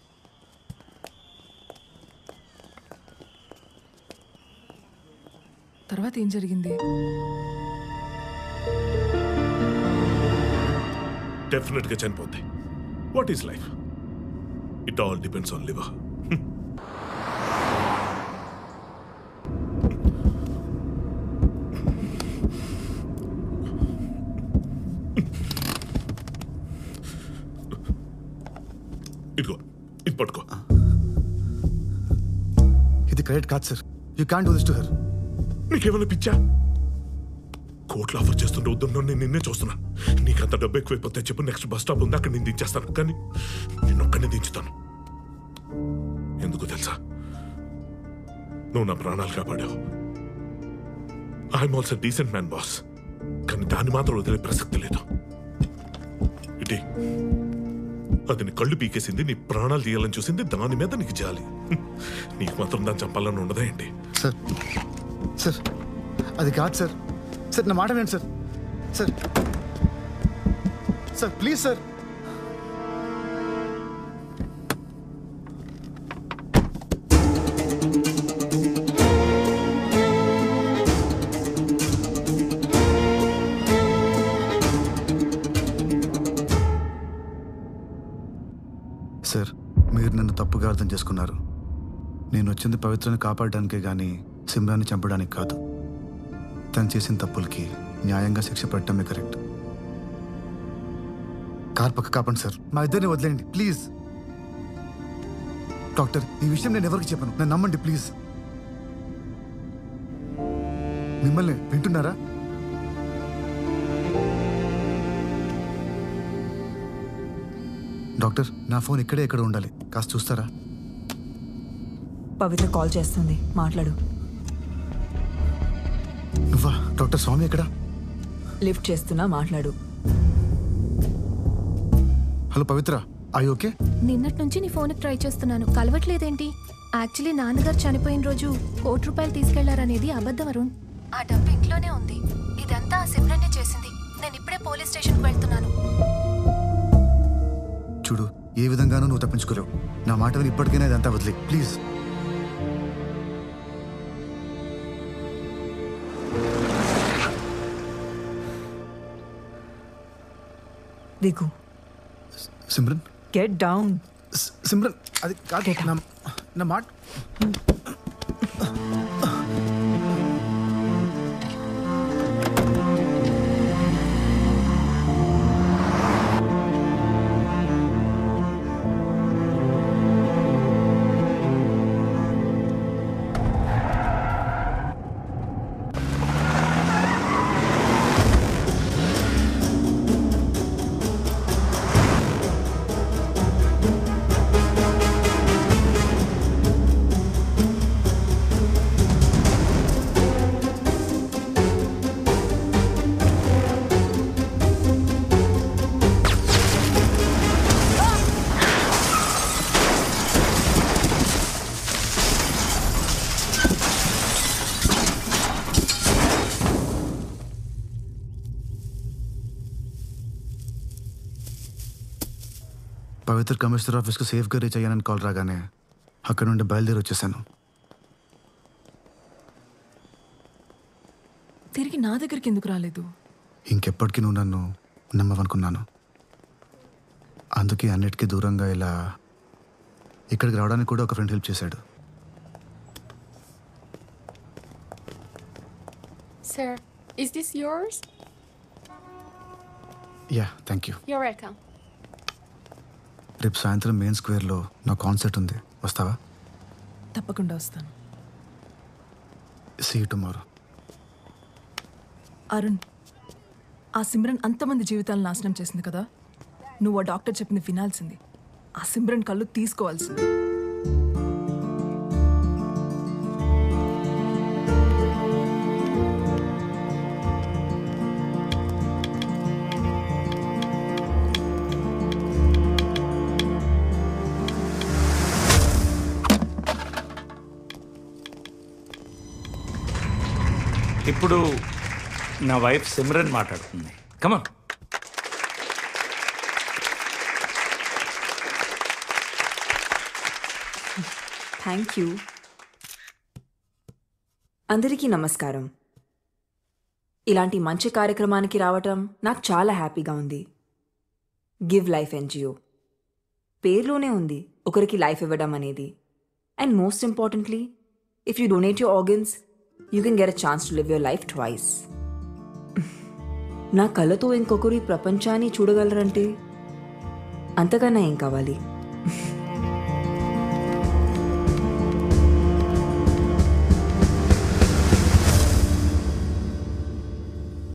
తర్వాత ఏం జరిగింది? డెఫినెట్ గా చనిపోద్ది. What is life? It all depends on liver. ఇదిగో, ఇది పట్టుకో. ఇది కరెక్ట్ కాదు sir. You can't do this to her. నీకేమైనా పిచ్చా? కోట్లు ఆఫర్ చేస్తుంటే వద్దున్నా నేను నిన్నే చూస్తున్నా. నీకంత డబ్బు ఎక్కువైపోతే చెప్పు, నెక్స్ట్ బస్ స్టాప్ ఉంది, అక్కడ నేను దించేస్తాను. కానీ నేను ఒక్కడిని దించుతాను. ఎందుకు తెలుసా? నువ్వు నా ప్రాణాలు కాపాడావు. I'm also decent man boss. కానీ దాన్ని మాత్రం వదిలే ప్రసక్తి లేదు. ఇటీ, అది నీ కళ్ళు పీకేసింది, నీ ప్రాణాలు తీయాలని చూసింది, దాని మీద నీకు జాలి. నీకు మాత్రం దాన్ని చంపాలని ఉండదా ఏంటి? సార్ సార్, అది కాదు సార్. సార్ నా మాట వినండి sir. Sir sir please sir. చేసుకున్నారు. నేను వచ్చింది పవిత్రని కాపాడడానికే కానీ సిమ్రాన్ని చంపడానికి కాదు. తను చేసిన తప్పులకి న్యాయంగా శిక్ష పెట్టడమే కరెక్ట్. కార్ పక్క కాపండి సార్, మా ఇద్దరిని వదిలేండి ప్లీజ్. డాక్టర్, ఈ విషయం నేను ఎవరికి చెప్పను, నన్ను నమ్మండి ప్లీజ్. మిమ్మల్ని వింటున్నారా? డాక్టర్, నా ఫోన్ ఇక్కడే ఎక్కడ ఉండాలి, కాస్త చూస్తారా? పవిత్ర కాల్ చేస్తుంది, మాట్లాడు. నువ్వా? డాక్టర్ స్వామి ఎక్కడా? లిఫ్ట్ చేస్తున్నా, మాట్లాడు. Hello Pavitra, I okay? నిన్నటి నుంచి నీ ఫోన్కి ట్రై చేస్తున్నాను, కలవట్లేదేంటి? యాక్చువల్లీ నాన్నగారు చనిపోయిన రోజు ₹1,00,000 తీసుకెళ్లారనేది అబద్ధం అరుణ్. ఆ డబ్బు ఇంట్లోనే ఉంది. ఇదంతా ఆ సిమ్రన్నే చేసింది. నేను ఇప్పుడే పోలీస్ స్టేషన్కి వెళ్తున్నాను. చూడు, ఏ విధంగానూ నువ్వు తప్పించుకోలేవు. నా మాట విని ఇప్పటికైనా ఇదంతా వదిలే ప్లీజ్. దిగు. Simran, get down. సిమ్రన్, అది కాదు, నా మాట. పవిత్ర కమిషనర్ ఆఫీస్కి సేఫ్గా రీచ్ అయ్యానని కాల్ రాగానే అక్కడ నుండి బయలుదేరి వచ్చేసాను. తిరిగి నా దగ్గరికి ఎందుకు రాలేదు? ఇంకెప్పటికీ నువ్వు నన్ను నమ్మవనుకున్నాను. అందుకే అన్నిటికీ దూరంగా ఇలా ఇక్కడికి రావడానికి కూడా ఒక ఫ్రెండ్ హెల్ప్ చేశాడు. Sir, is this yours? Yeah, thank you. You're welcome. రేపు సాయంత్రం మెయిన్ స్క్వేర్లో నా కాన్సర్ట్ ఉంది, వస్తావా? తప్పకుండా వస్తాను. See you tomorrow. అరుణ్, ఆ సిమ్రన్ అంతమంది జీవితాలను నాశనం చేసింది కదా, నువ్వు ఆ డాక్టర్ చెప్పింది వినాల్సింది. ఆ సిమ్రన్ కళ్ళు తీసుకోవాల్సింది. ఇప్పుడు నా వైఫ్ సిమ్రన్ మాట్లాడుతుంది. కమా. Thank you. అందరికీ నమస్కారం. ఇలాంటి మంచి కార్యక్రమానికి రావటం నాకు చాలా హ్యాపీగా ఉంది. గివ్ లైఫ్ ఎన్జిఓ పేరులోనే ఉంది ఒకరికి లైఫ్ ఇవ్వడం అనేది. And most importantly, if you donate your organs you can get a chance to live your life twice. నా కళ్ళతో ఇంకొకరు ఈ ప్రపంచాన్ని చూడగలరంటే అంతకన్నా ఏం కావాలి?